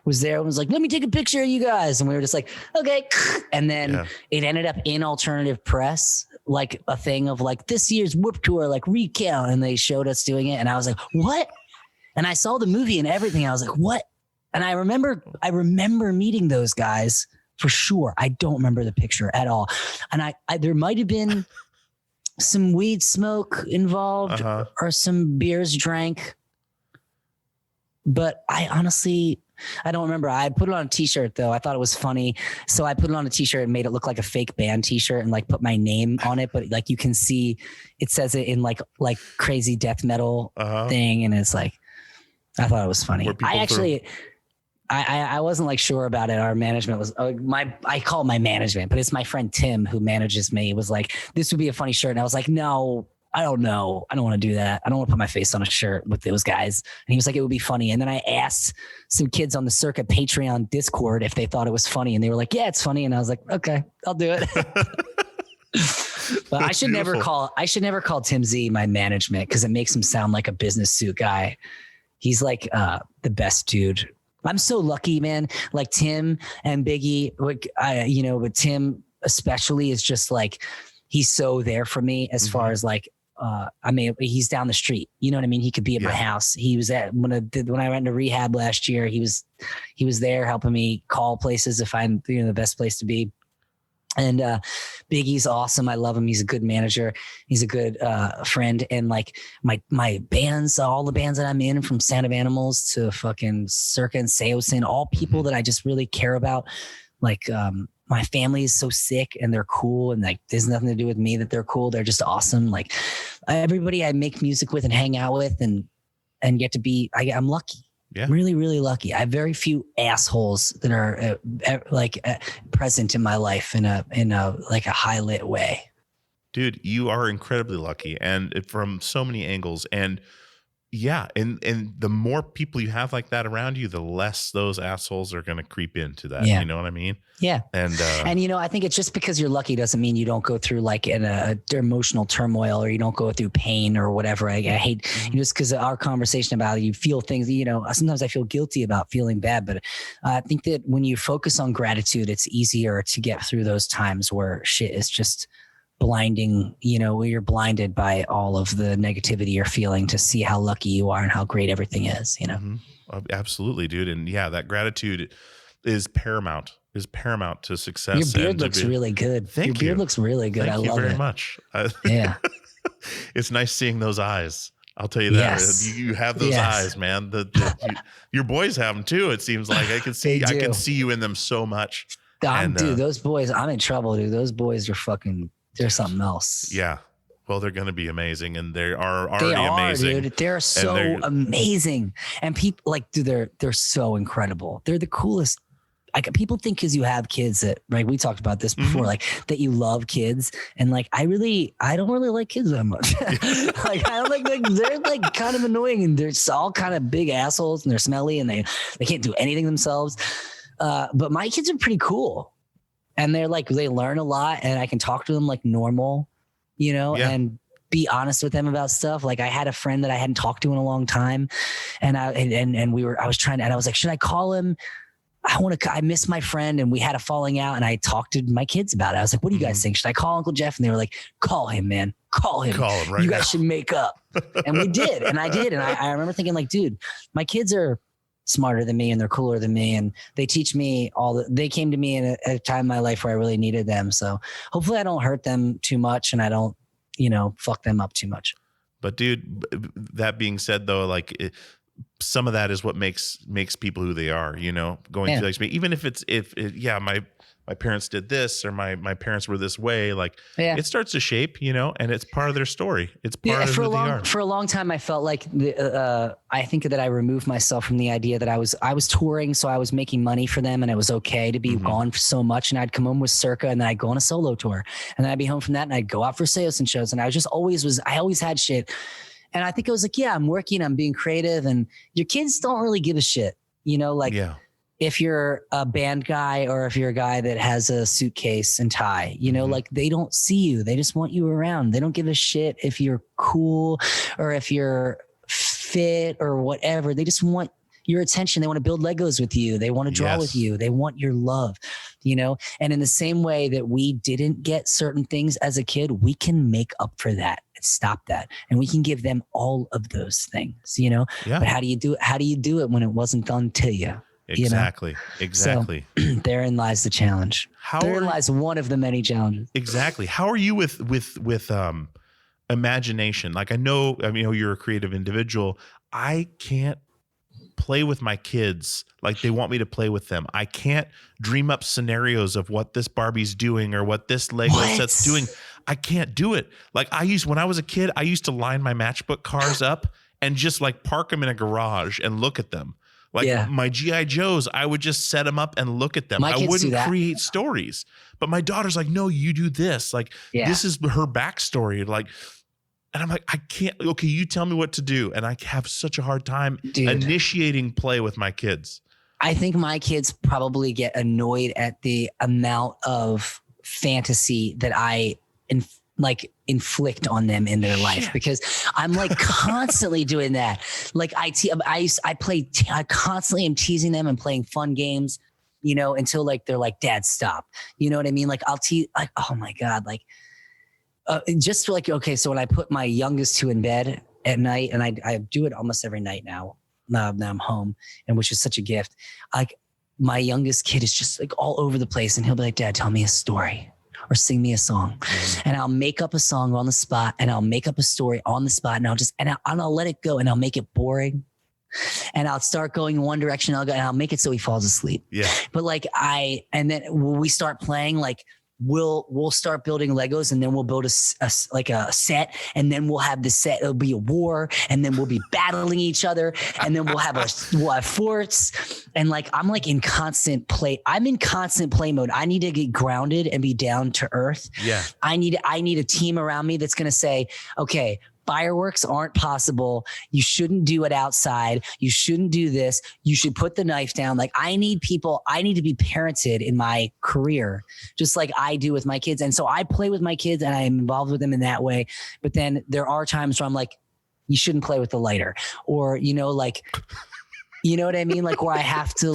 was there and was like, let me take a picture of you guys. And we were just like, okay. And then it ended up in Alternative Press, like a thing of like this year's Whoop Tour, like recount. And they showed us doing it. And I was like, what? And I saw the movie and everything. I was like, what? And I remember meeting those guys for sure. I don't remember the picture at all. And I there might've been some weed smoke involved or some beers drank, but I honestly, I don't remember. I put it on a t-shirt though. I thought it was funny. So I put it on a t-shirt and made it look like a fake band t-shirt and like put my name on it. But like, you can see it says it in like crazy death metal thing. And it's like, I thought it was funny. I wasn't like sure about it. Our management was I call it my management, but it's my friend Tim who manages me. Was like, this would be a funny shirt. And I was like, no, I don't know. I don't want to do that. I don't want to put my face on a shirt with those guys. And he was like, it would be funny. And then I asked some kids on the Circa Patreon Discord if they thought it was funny. And they were like, yeah, it's funny. And I was like, okay, I'll do it. But I should never call Tim Z my management because it makes him sound like a business suit guy. He's like the best dude. I'm so lucky, man. Like Tim and Biggie, but Tim especially is just like, he's so there for me as far as like, he's down the street. You know what I mean? He could be at my house. He was when I went to rehab last year, he was there helping me call places to find, the best place to be. And Biggie's awesome. I love him. He's a good manager. He's a good friend. And like my bands, all the bands that I'm in, from Sound of Animals to fucking Circa and Seosin, all people that I just really care about. Like my family is so sick and they're cool, and like there's nothing to do with me that they're cool. They're just awesome. Like everybody I make music with and hang out with and get to be, I'm lucky. Yeah. Really, really lucky. I have very few assholes that are present in my life in a like a high lit way. Dude, you are incredibly lucky, and from so many angles. And yeah, and the more people you have like that around you, the less those assholes are going to creep into that. Yeah. You know what I mean? Yeah. And I think it's just because you're lucky doesn't mean you don't go through like an emotional turmoil, or you don't go through pain or whatever. I hate just because of our conversation about it, you feel things, sometimes I feel guilty about feeling bad, but I think that when you focus on gratitude, it's easier to get through those times where shit is just blinding, where you're blinded by all of the negativity you're feeling, to see how lucky you are and how great everything is, Absolutely, dude. And yeah, that gratitude is paramount to success. Your beard looks really good. Thank you. Your beard looks really good. Thank I you love very it. much. Yeah. It's nice seeing those eyes. I'll tell you that. Yes. You have those eyes, man. Your boys have them too. It seems like I can see you in them so much. Dude, those boys, I'm in trouble, dude. Those boys are they're something else. Yeah. Well, they're going to be amazing, and they are already amazing. Dude. They're so amazing. And people they're so incredible. They're the coolest. Like, people think because you have kids that, right? We talked about this before, like that you love kids, and like I don't really like kids that much. Like I don't like they're like kind of annoying, and they're all kind of big assholes, and they're smelly, and they can't do anything themselves. But my kids are pretty cool, and they're like they learn a lot, and I can talk to them like normal, and be honest with them about stuff. Like I had a friend that I hadn't talked to in a long time, and I was like, should I call him? I miss my friend, and we had a falling out, and I talked to my kids about it. I was like, what do you guys think? Should I call Uncle Jeff? And they were like, call him, man. Call him right You guys should make up. And we did. And I did. And I remember thinking like, dude, my kids are smarter than me, and they're cooler than me. And they teach me they came to me at a time in my life where I really needed them. So hopefully I don't hurt them too much, and I don't, fuck them up too much. But dude, that being said though, like some of that is what makes people who they are, going through like me. Even my parents did this, or my parents were this way, like it starts to shape, and it's part of their story. It's part of who they are. For a long time, I felt like I think that I removed myself from the idea that I was touring, so I was making money for them, and it was okay to be gone for so much. And I'd come home with Circa, and then I'd go on a solo tour, and then I'd be home from that, and I'd go out for Seosin shows, and I always had shit. And I think it was like, I'm working, I'm being creative, and your kids don't really give a shit, if you're a band guy, or if you're a guy that has a suitcase and tie, like they don't see you. They just want you around. They don't give a shit if you're cool or if you're fit or whatever. They just want your attention. They want to build Legos with you. They want to draw with you. They want your love, you know? And in the same way that we didn't get certain things as a kid, we can make up for that and stop that. And we can give them all of those things, you know? Yeah. But how do you do it? How do you do it when it wasn't done to you? Exactly. You know? Exactly. So, therein lies the challenge. Therein lies one of the many challenges. Exactly. How are you with imagination? Like I know you're a creative individual. I can't play with my kids like they want me to play with them. I can't dream up scenarios of what this Barbie's doing or what this Lego set's doing. I can't do it. Like when I was a kid, I used to line my matchbook cars up and just like park them in a garage and look at them. Like my G.I. Joes, I would just set them up and look at them. I wouldn't create stories. But my daughter's like, no, you do this. Like this is her backstory. Like, and I'm like, I can't. Okay, you tell me what to do. And I have such a hard time initiating play with my kids. I think my kids probably get annoyed at the amount of fantasy that I inflict on them in their life, because I'm like constantly doing that. Like I constantly am teasing them and playing fun games, you know, until like they're like, Dad, stop. You know what I mean? Like I'll tease, like, oh my God, like just like, okay, so when I put my youngest two in bed at night, and I do it almost every night now I'm home, and which is such a gift. Like my youngest kid is just like all over the place, and he'll be like, Dad, tell me a story or sing me a song. And I'll make up a song on the spot, and I'll make up a story on the spot, and I'll let it go, and I'll make it boring. And I'll start going one direction. I'll make it so he falls asleep. Yeah. But like and then when we start playing, like we'll start building Legos, and then we'll build a set, and then we'll have the set. It'll be a war, and then we'll be battling each other, and then we'll have forts. And like I'm in constant play mode. I need to get grounded and be down to earth. Yeah. I need a team around me that's going to say, okay, fireworks aren't possible. You shouldn't do it outside. You shouldn't do this. You should put the knife down. Like I need to be parented in my career, just like I do with my kids. And so I play with my kids and I am involved with them in that way. But then there are times where I'm like, you shouldn't play with the lighter, or, you know, like, you know what I mean? Like where I have to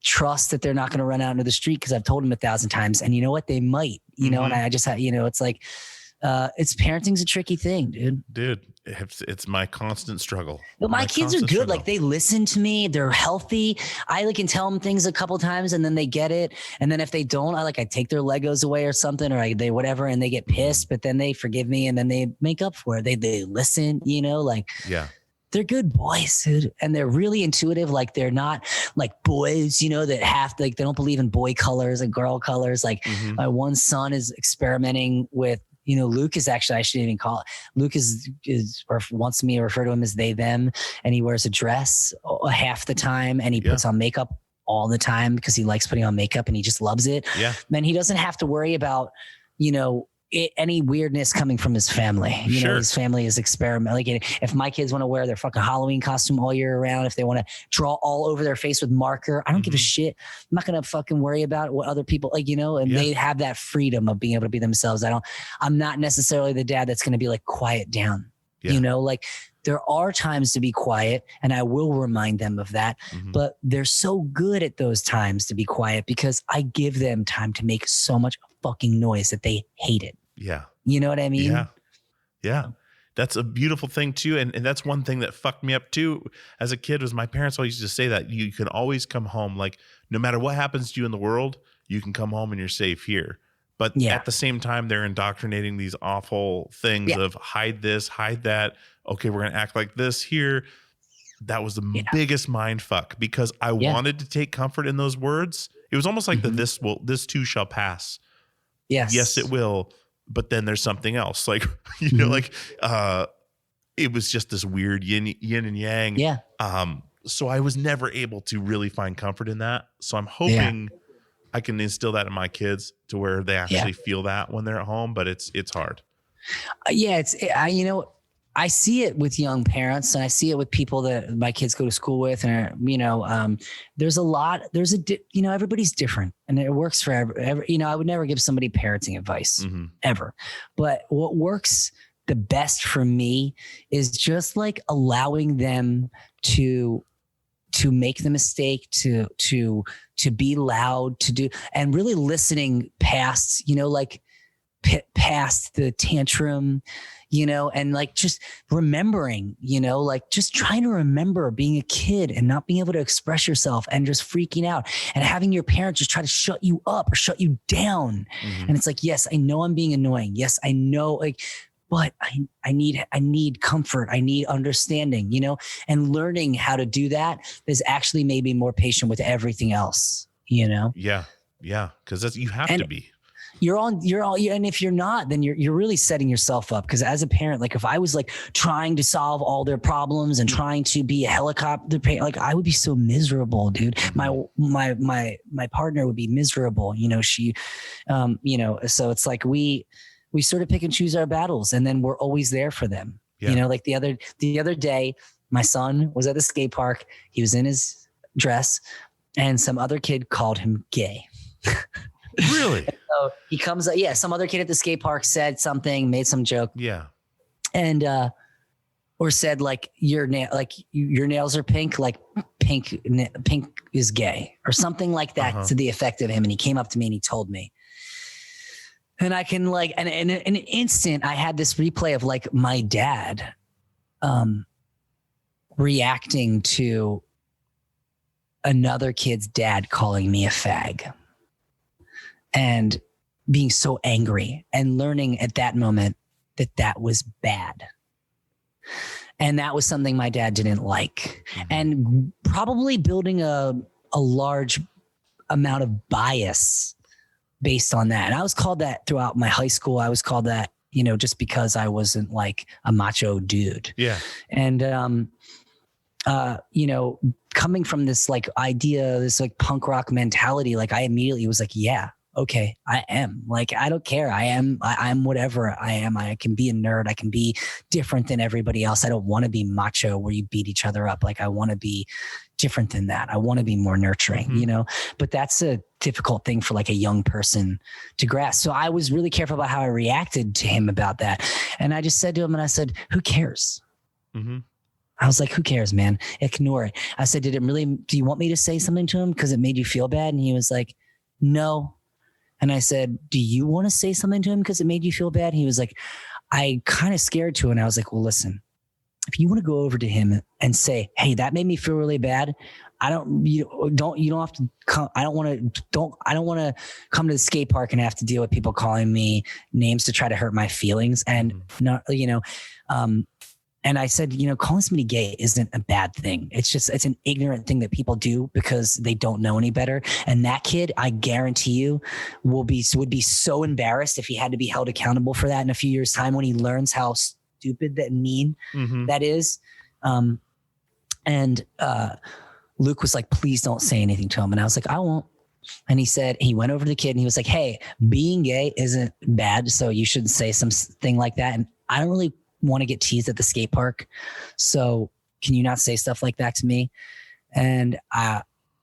trust that they're not going to run out into the street because I've told them 1,000 times, and you know what, they might, you know, and I just have, you know, it's like, it's parenting's a tricky thing, dude. It's my constant struggle. But my kids are good. Struggle. Like they listen to me. They're healthy. I can tell them things a couple times and then they get it. And then if they don't, I take their Legos away or something, or they whatever, and they get pissed, but then they forgive me and then they make up for it. They listen, you know, like, yeah. They're good boys, dude. And they're really intuitive. Like they're not like boys, you know, that they don't believe in boy colors and girl colors. Like my one son is experimenting with, you know, Luke is actually, I shouldn't even call it. Luke is or wants me to refer to him as they, them. And he wears a dress half the time, and he puts on makeup all the time because he likes putting on makeup and he just loves it. Yeah. Then he doesn't have to worry about, you know, any weirdness coming from his family. You know, his family is experimental. Like if my kids want to wear their fucking Halloween costume all year around, if they want to draw all over their face with marker, I don't give a shit. I'm not going to fucking worry about what other people like, you know, and they have that freedom of being able to be themselves. I'm not necessarily the dad that's going to be like, quiet down, you know, like there are times to be quiet, and I will remind them of that, but they're so good at those times to be quiet because I give them time to make so much fucking noise that they hate it. Yeah. You know what I mean? Yeah. Yeah. That's a beautiful thing too. And that's one thing that fucked me up too as a kid was my parents always used to say that you can always come home. Like no matter what happens to you in the world, you can come home and you're safe here. But at the same time, they're indoctrinating these awful things of hide this, hide that. Okay, we're going to act like this here. That was the biggest mind fuck because I wanted to take comfort in those words. It was almost like this too shall pass. Yes, it will. But then there's something else, like, you know, like, it was just this weird yin and yang. Yeah. So I was never able to really find comfort in that. So I'm hoping I can instill that in my kids to where they actually feel that when they're at home, but it's hard. You know, I see it with young parents, and I see it with people that my kids go to school with, and you know, you know, everybody's different, and it works for every, you know, I would never give somebody parenting advice ever, but what works the best for me is just like allowing them to make the mistake, to be loud, to do, and really listening past, you know, like past the tantrum, you know, and like just remembering, you know, like just trying to remember being a kid and not being able to express yourself and just freaking out and having your parents just try to shut you up or shut you down. Mm-hmm. And it's like, yes, I know I'm being annoying. Yes, I know, like, but I need comfort. I need understanding, you know, and learning how to do that is actually maybe more patient with everything else, you know? Yeah. Yeah. Cause that's, you have to be. And if you're not, then you're really setting yourself up. Cause as a parent, like if I was like trying to solve all their problems and trying to be a helicopter parent, like I would be so miserable, dude. My partner would be miserable, you know, you know, so it's like we sort of pick and choose our battles, and then we're always there for them. Yeah. You know, like the other day, my son was at the skate park. He was in his dress and some other kid called him gay. Really? So he comes up, some other kid at the skate park said something, made some joke. Yeah. And, or said like your nails are pink, like pink is gay or something like that to the effect of him. And he came up to me and he told me. And I can like, and in an instant, I had this replay of like my dad reacting to another kid's dad calling me a fag and being so angry and learning at that moment that was bad. And that was something my dad didn't like. Mm-hmm. And probably building a large amount of bias based on that. And I was called that throughout my high school. I was called that, you know, just because I wasn't like a macho dude. Yeah. And, you know, coming from this like idea, this like punk rock mentality, like I immediately was like, yeah, okay, I am. Like, I don't care. I'm whatever I am. I can be a nerd. I can be different than everybody else. I don't want to be macho where you beat each other up. Like, I want to be different than that. I want to be more nurturing, you know, but that's a difficult thing for like a young person to grasp. So I was really careful about how I reacted to him about that. And I just said to him, and I said, who cares? Mm-hmm. I was like, who cares, man? Ignore it. I said, do you want me to say something to him because it made you feel bad? And he was like, no. And I said, do you want to say something to him because it made you feel bad? He was like, I kind of scared to. And I was like, well, listen, if you want to go over to him and say, hey, that made me feel really bad. You don't have to come. I don't want to come to the skate park and have to deal with people calling me names to try to hurt my feelings. And not, you know, and I said, you know, calling somebody gay isn't a bad thing. It's an ignorant thing that people do because they don't know any better. And that kid, I guarantee you, would be so embarrassed if he had to be held accountable for that in a few years' time when he learns how stupid that mean that is. Luke was like, please don't say anything to him. And I was like, I won't. And he went over to the kid and he was like, hey, being gay isn't bad. So you shouldn't say something like that. And I don't really want to get teased at the skate park. So can you not say stuff like that to me? And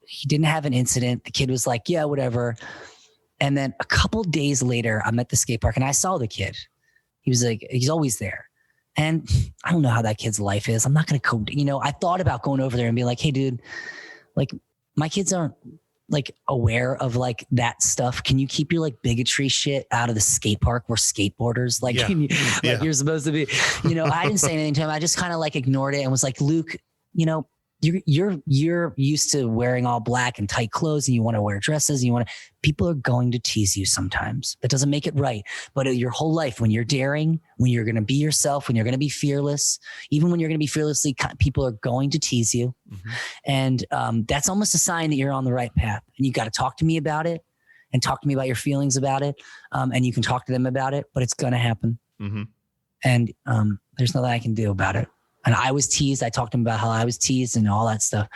he didn't have an incident. The kid was like, yeah, whatever. And then a couple days later, I'm at the skate park and I saw the kid. He was like, he's always there. And I don't know how that kid's life is. I'm not going to go, you know, I thought about going over there and be like, hey dude, like my kids aren't like aware of like that stuff. Can you keep your like bigotry shit out of the skate park? We're skateboarders. Like, you're supposed to be, you know, I didn't say anything to him. I just kind of like ignored it and was like, Luke, you know, you're used to wearing all black and tight clothes and you want to wear dresses and people are going to tease you sometimes. That doesn't make it right. But your whole life, when you're daring, when you're going to be yourself, when you're going to be fearless, even when you're going to be fearlessly, people are going to tease you. And that's almost a sign that you're on the right path. And you got to talk to me about it and talk to me about your feelings about it. And you can talk to them about it, but it's going to happen. And there's nothing I can do about it. And I was teased. I talked to him about how I was teased and all that stuff.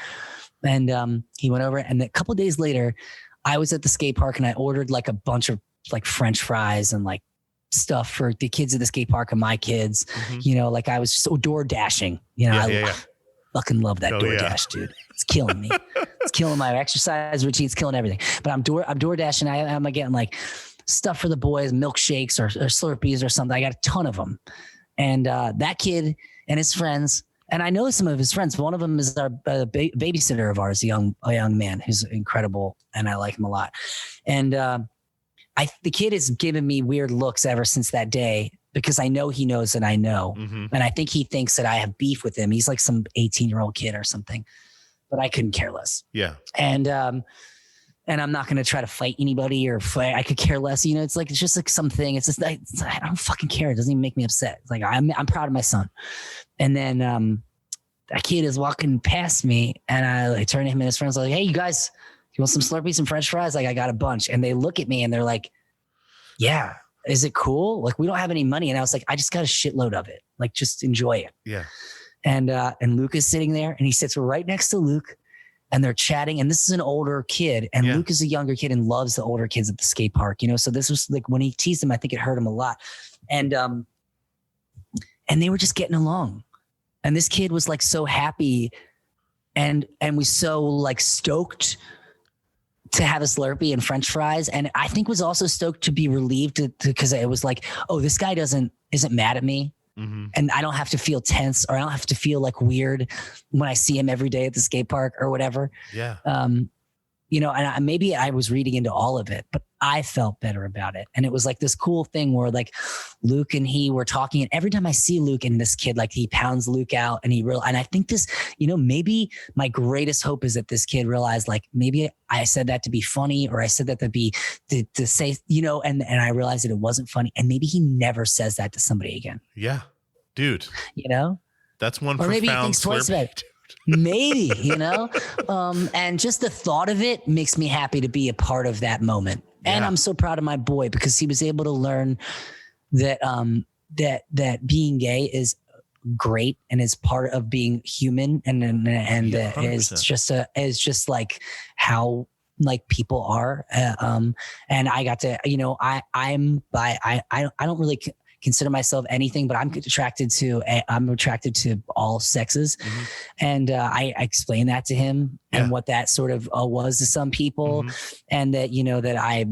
And he went over. And a couple of days later, I was at the skate park and I ordered like a bunch of like French fries and like stuff for the kids at the skate park and my kids. You know, like I was just door dashing. You know, I fucking love that DoorDash, dude. It's killing me. It's killing my exercise routine. It's killing everything. But I'm door dashing. I'm getting like stuff for the boys, milkshakes or Slurpees or something. I got a ton of them. And that kid and his friends, and I know some of his friends. One of them is our babysitter of ours, a young man who's incredible, and I like him a lot. And the kid has given me weird looks ever since that day, because I know he knows that I know. Mm-hmm. And I think he thinks that I have beef with him. He's like some 18-year-old kid or something, but I couldn't care less. Yeah. And I'm not going to try to fight anybody or fight. I could care less. It's just like something. It's just I don't fucking care. It doesn't even make me upset. It's like I'm proud of my son. And then that kid is walking past me, and I turn to him and his friends like, "Hey, you guys, you want some Slurpees and French fries?" Like, I got a bunch. And they look at me and they're like, "Yeah, is it cool? Like, we don't have any money." And I was like, "I just got a shitload of it. Like, just enjoy it." Yeah. And Luke is sitting there, and he sits right next to Luke. And they're chatting, and this is an older kid, and Luke is a younger kid and loves the older kids at the skate park, So this was like, when he teased him, I think it hurt him a lot. And they were just getting along. And this kid was like so happy and was so like stoked to have a Slurpee and French fries. And I think was also stoked to be relieved because it was like, oh, this guy isn't mad at me. Mm-hmm. And I don't have to feel tense, or I don't have to feel like weird when I see him every day at the skate park or whatever. Yeah. And maybe I was reading into all of it, but I felt better about it. And it was like this cool thing where like Luke and he were talking, and every time I see Luke and this kid, like he pounds Luke out, and and I think this, maybe my greatest hope is that this kid realized, like, maybe I said that to be funny, or I said that to be, to say, and I realized that it wasn't funny, and maybe he never says that to somebody again. Yeah, dude, that's one. Or maybe he thinks twice about it. Maybe, and just the thought of it makes me happy to be a part of that moment. And I'm so proud of my boy, because he was able to learn that that being gay is great and is part of being human, and is just like how like people are. And I got to, I don't really consider myself anything, but I'm attracted to all sexes. Mm-hmm. And I explained that to him and what that sort of was to some people. Mm-hmm. And that, that I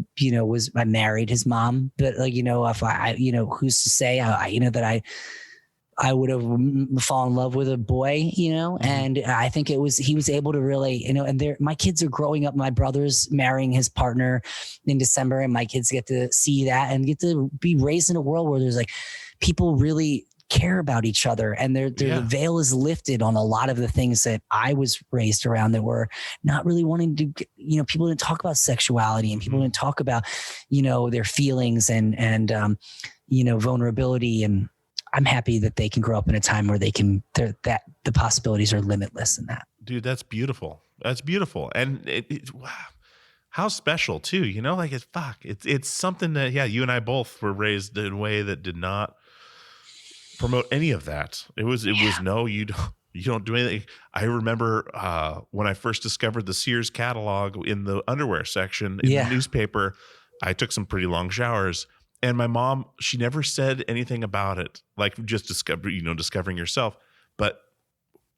married his mom, but like, if I who's to say, that I would have fallen in love with a boy, Mm-hmm. and I think he was able to really, and my kids are growing up. My brother's marrying his partner in December, and my kids get to see that and get to be raised in a world where there's like people really care about each other, and the veil is lifted on a lot of the things that I was raised around that were not really wanting to, people didn't talk about sexuality, and people didn't talk about, their feelings and vulnerability. And I'm happy that they can grow up in a time where that the possibilities are limitless in that. Dude, that's beautiful. That's beautiful. And wow, how special too, like it's something that, you and I both were raised in a way that did not promote any of that. It was no, you don't do anything. I remember when I first discovered the Sears catalog in the underwear section in the newspaper, I took some pretty long showers. And my mom, she never said anything about it, like just discovering yourself. But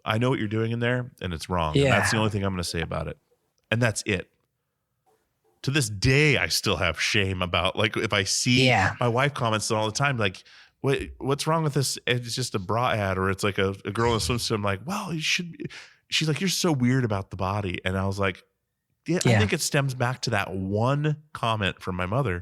I know what you're doing in there, and it's wrong. Yeah. And that's the only thing I'm going to say about it. And that's it. To this day, I still have shame about, like, if I see my wife comments all the time, like, what's wrong with this? It's just a bra ad, or it's like a girl in a swimsuit. I'm like, well, you should be. She's like, you're so weird about the body. And I was like, I think it stems back to that one comment from my mother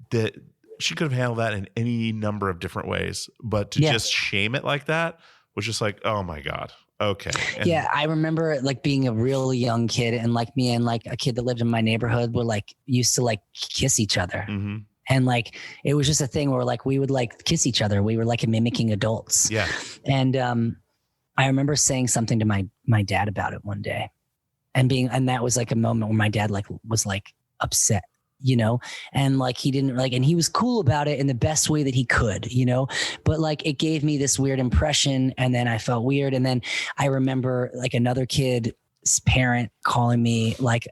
that she could have handled that in any number of different ways, but to just shame it like that was just like, oh my God. Okay. And I remember like being a real young kid, and like me and like a kid that lived in my neighborhood were like used to like kiss each other. Mm-hmm. And like, it was just a thing where like, we would like kiss each other. We were like mimicking adults. Yeah. And I remember saying something to my dad about it one day, and that was like a moment where my dad like was like upset, and like he didn't like, and he was cool about it in the best way that he could, but like it gave me this weird impression, and then I felt weird. And then I remember like another kid's parent calling me like,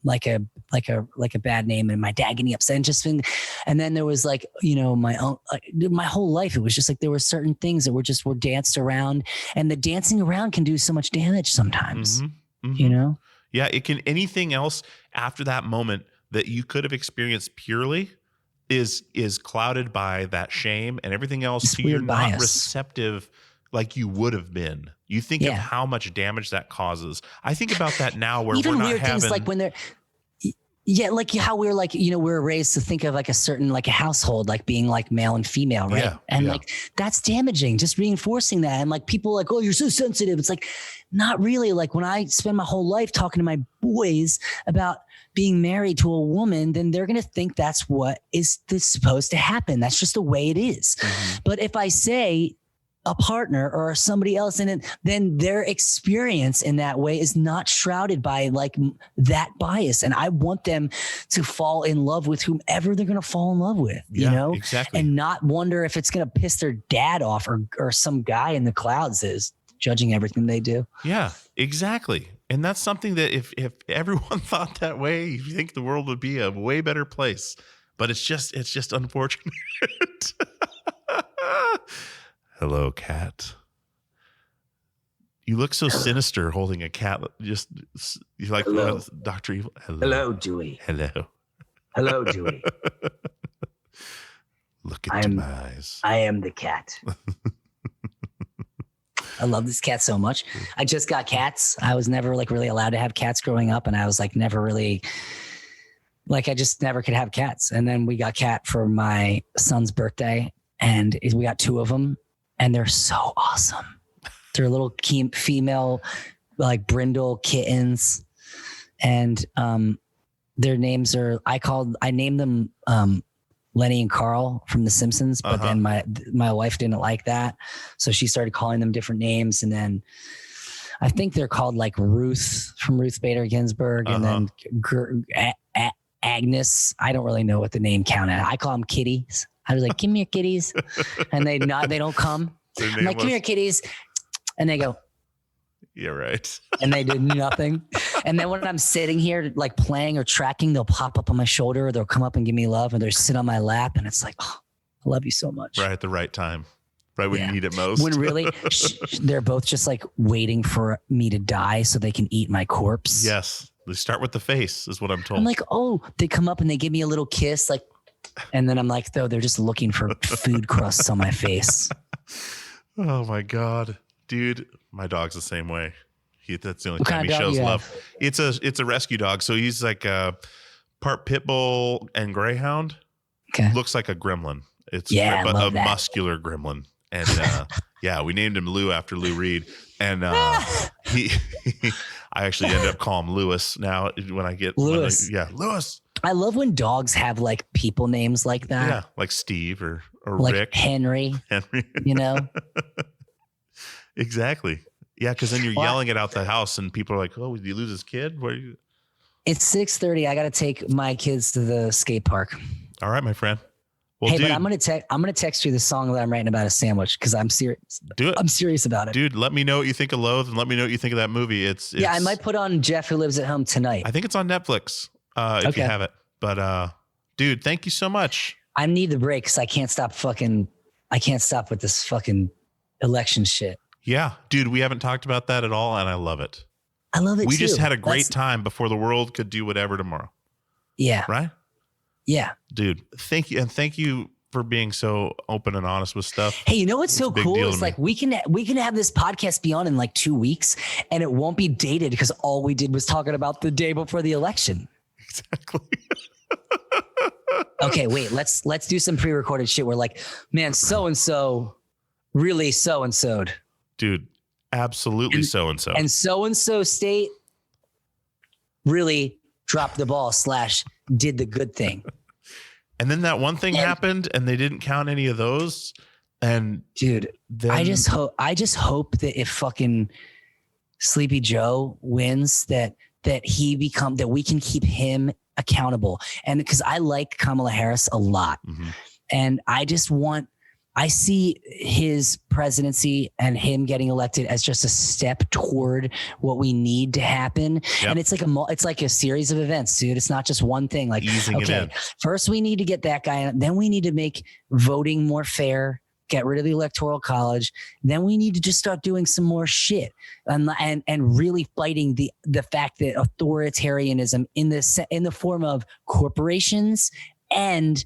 like a bad name, and my dad getting upset, and then there was like, my own, my whole life, it was just like, there were certain things that were danced around, and the dancing around can do so much damage sometimes, Yeah. It can, anything else after that moment that you could have experienced purely is clouded by that shame and everything else. This So you're weird not bias. receptive like you would have been. You think of Yeah. how much damage that causes. I think about that now where Even we're not weird having things like when they're yeah, like how we're like, you know, we're raised to think of like a certain like a household like being like male and female, right? Yeah, and yeah. like that's damaging, just reinforcing that. And like people like, oh, you're so sensitive. It's like not really. Like when I spend my whole life talking to my boys about being married to a woman, then they're gonna think that's what is supposed to happen. That's just the way it is. Mhm. But if I say a partner or somebody else in it, then their experience in that way is not shrouded by like that bias. And I want them to fall in love with whomever they're going to fall in love with, you Yeah, know, exactly. and not wonder if it's going to piss their dad off or some guy in the clouds is judging everything they do. Yeah, exactly. And that's something that if everyone thought that way, you think the world would be a way better place. But it's just unfortunate. Hello, cat. You look so sinister holding a cat. Just you're like Hello. Dr. Evil. Hello, Dewey. Hello. Hello, Dewey. Look into my eyes. I am the cat. I love this cat so much. I just got cats. I was never like really allowed to have cats growing up. And I was like, never really like, I just never could have cats. And then we got cat for my son's birthday and we got 2 of them and they're so awesome. They're little female, like brindle kittens. And, their names are, I named them, Lenny and Carl from The Simpsons, but then my wife didn't like that. So she started calling them different names. And then I think they're called like Ruth from Ruth Bader Ginsburg and then Agnes. I don't really know what the name counted. I call them kitties. I was like, give me your kitties. And they don't come. I'm like, give me your kitties. And they go, yeah, right. and they did nothing. And then when I'm sitting here like playing or tracking, they'll pop up on my shoulder or they'll come up and give me love and they'll sit on my lap. And it's like, oh, I love you so much. Right at the right time. Right when you need it most. When really they're both just like waiting for me to die so they can eat my corpse. Yes. They start with the face is what I'm told. I'm like, oh, they come up and they give me a little kiss. Like, and then I'm like, though, they're just looking for food crusts on my face. Oh my God. Dude, my dog's the same way. That's the only What time kind he of dog shows you love. It's a rescue dog. So he's like a part pit bull and greyhound. Okay. Looks like a gremlin. It's Yeah, but love a that. muscular gremlin. And yeah, we named him Lou after Lou Reed. And he I actually ended up calling him Lewis now when I get Lewis. Lewis. I love when dogs have like people names like that. Yeah, like Steve or Like Rick. Henry, Henry. you know? Exactly. Yeah, because then you're Well, yelling it out the house and people are like, oh, did you lose his kid? Where are you? It's 6:30. I got to take my kids to the skate park. All right, my friend. Well, Hey, dude, but I'm gonna text you the song that I'm writing about a sandwich because I'm serious. do it. I'm serious about it. Dude, let me know what you think of Loathe and let me know what you think of that movie. It's Yeah, I might put on Jeff Who Lives at Home tonight. I think it's on Netflix if Okay. you have it. But dude, thank you so much. I need the break because I can't stop with this fucking election shit. Yeah, dude, we haven't talked about that at all, and I love it. I love it. We too. just had a great That's- time before the world could do whatever tomorrow, Yeah, right? yeah. Dude, thank you, and thank you for being so open and honest with stuff. Hey, you know what's It's so a big cool? deal It's to me. like we can have this podcast be on in like 2 weeks, and it won't be dated because all we did was talking about the day before the election. Exactly. Okay, wait. Let's do some pre-recorded shit. Where like, man, so and so really so and so'd. Dude, absolutely so and so. And so state really dropped the ball / did the good thing. And then that one thing And- happened and they didn't count any of those. And Dude, then I just hope that if fucking Sleepy Joe wins that we can keep him accountable. And because I like Kamala Harris a lot. Mhm. And I see his presidency and him getting elected as just a step toward what we need to happen. Yep. And it's like a series of events, dude. It's not just one thing. Like, Easing it in. okay, first we need to get that guy in. Then we need to make voting more fair, get rid of the electoral college. Then we need to just start doing some more shit and really fighting the fact that authoritarianism in the form of corporations and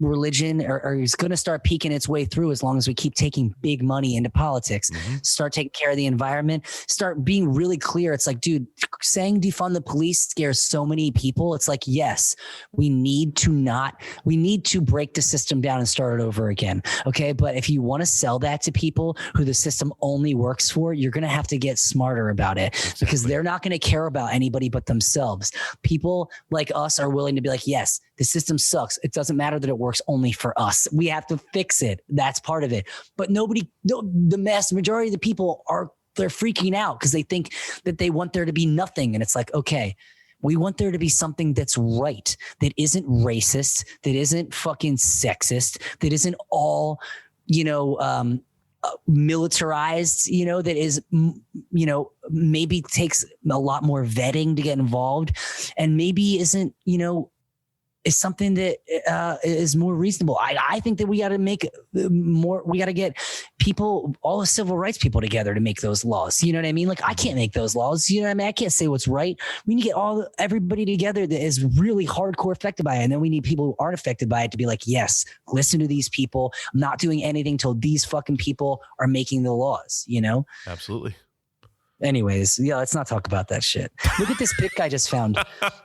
religion or is going to start peeking its way through as long as we keep taking big money into politics, start taking care of the environment, start being really clear. It's like, dude, saying defund the police scares so many people. It's like, yes, we need to break the system down and start it over again. Okay. But if you want to sell that to people who the system only works for, you're going to have to get smarter about it because they're not going to care about anybody but themselves. People like us are willing to be like, yes, the system sucks. It doesn't matter that it works only for us. We have to fix it. That's part of it. But the mass majority of the people they're freaking out because they think that they want there to be nothing. And it's like, okay, we want there to be something that's right, that isn't racist, that isn't fucking sexist, that isn't all, militarized, that is, maybe takes a lot more vetting to get involved and maybe isn't, is something that is more reasonable. I think that we got to make we got to get people, all the civil rights people together to make those laws. You know what I mean? Like I can't make those laws. You know what I mean? I can't say what's right. We need to get everybody together that is really hardcore affected by it. And then we need people who aren't affected by it to be like, yes, listen to these people. I'm not doing anything till these fucking people are making the laws, Absolutely. Anyways, let's not talk about that shit. Look at this pic I just found.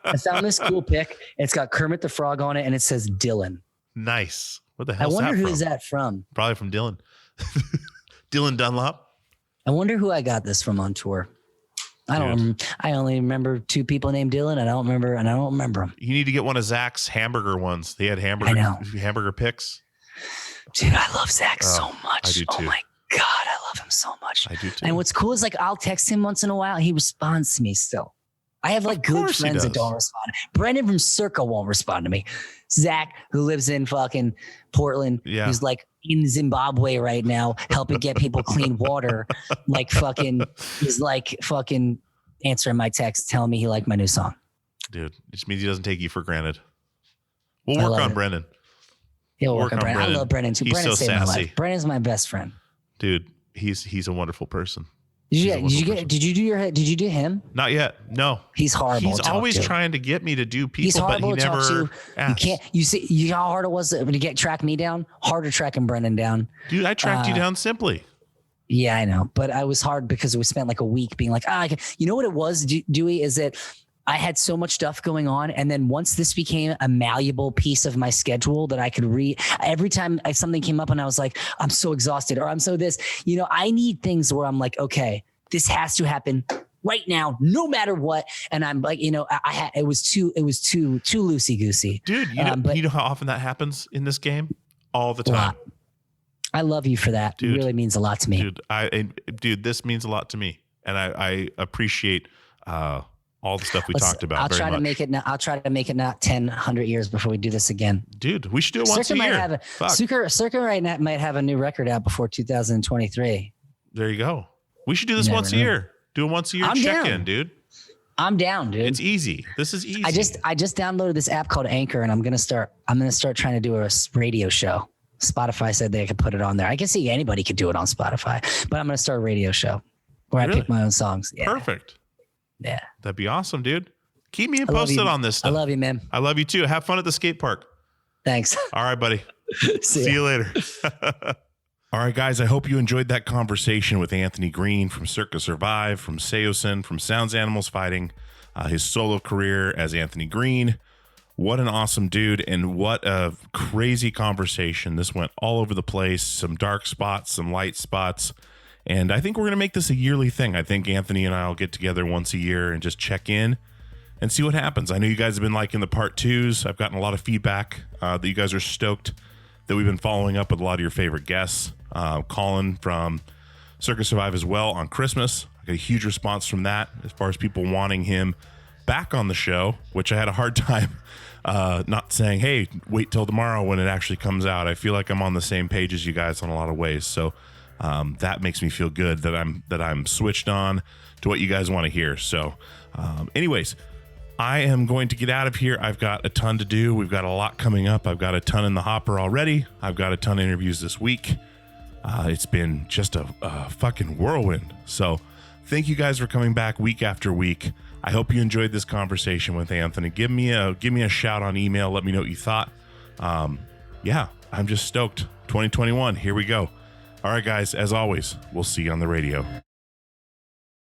I found this cool pic. It's got Kermit the Frog on it, and it says Dylan. Nice. What the hell? I wonder who is that from? Probably from Dylan. Dylan Dunlop. I wonder who I got this from on tour. I only remember two people named Dylan. I don't remember them. You need to get one of Zach's hamburger ones. They had hamburger pics. Dude, I love Zach so much. I do too. Oh my God, I love him so much. I do too. And what's cool is like I'll text him once in a while. He responds to me still. I have like good friends that don't respond. Brendan from Circa won't respond to me. Zach, who lives in fucking Portland, who's like in Zimbabwe right now, helping get people clean water. He's like fucking answering my text, telling me he liked my new song. Dude, it just means he doesn't take you for granted. We'll work on Brendan. He'll work on Brendan. I love Brendan too. He's Brendan so saved my sassy. life. Brendan's my best friend. Dude, he's a wonderful person. Did you do him? Not yet. No. He's horrible. He's always trying to get me to do people, he's horrible but he never to asks. You can't. You how hard it was to track me down? Harder tracking Brendan down. Dude, I tracked you down simply. Yeah, I know, but I was hard because we spent like a week being like, you know what it was, Dewey, is that I had so much stuff going on. And then once this became a malleable piece of my schedule that I could read every time something came up and I was like, I'm so exhausted or I'm so this, I need things where I'm like, okay, this has to happen right now, no matter what. And I'm like, it was too loosey goosey. Dude, you know how often that happens in this game? All the time. I love you for that. Dude, it really means a lot to me. Dude, this means a lot to me. And I appreciate, all the stuff we talked about. I'll try to make it not 10, 100 years before we do this again. Dude, we should do it once a year. Circa right now might have a new record out before 2023. There you go. We should do this once a year. Do a once a year check-in, dude. I'm down, dude. It's easy. This is easy. I just downloaded this app called Anchor, and I'm gonna start trying to do a radio show. Spotify said they could put it on there. I can see anybody could do it on Spotify, but I'm gonna start a radio show where I pick my own songs. Yeah. Perfect. Yeah. That'd be awesome, dude. Keep me posted on this stuff. I love you, man. I love you too. Have fun at the skate park. Thanks. All right, buddy. See you later. All right, guys. I hope you enjoyed that conversation with Anthony Green from Circa Survive, from Seosin, from Sounds Animals Fighting, his solo career as Anthony Green. What an awesome dude, and what a crazy conversation. This went all over the place, some dark spots, some light spots. And I think we're going to make this a yearly thing. I think Anthony and I will get together once a year and just check in and see what happens. I know you guys have been liking the part twos. I've gotten a lot of feedback that you guys are stoked that we've been following up with a lot of your favorite guests. Colin from Circa Survive as well on Christmas. I got a huge response from that as far as people wanting him back on the show, which I had a hard time not saying, hey, wait till tomorrow when it actually comes out. I feel like I'm on the same page as you guys on a lot of ways. So that makes me feel good that I'm switched on to what you guys want to hear. So anyways, I am going to get out of here. I've got a ton to do. We've got a lot coming up. I've got a ton in the hopper already. I've got a ton of interviews this week. It's been just a fucking whirlwind. So thank you guys for coming back week after week. I hope you enjoyed this conversation with Anthony. Give me a shout on email. Let me know what you thought. Yeah, I'm just stoked. 2021, here we go. All right, guys, as always, we'll see you on the radio.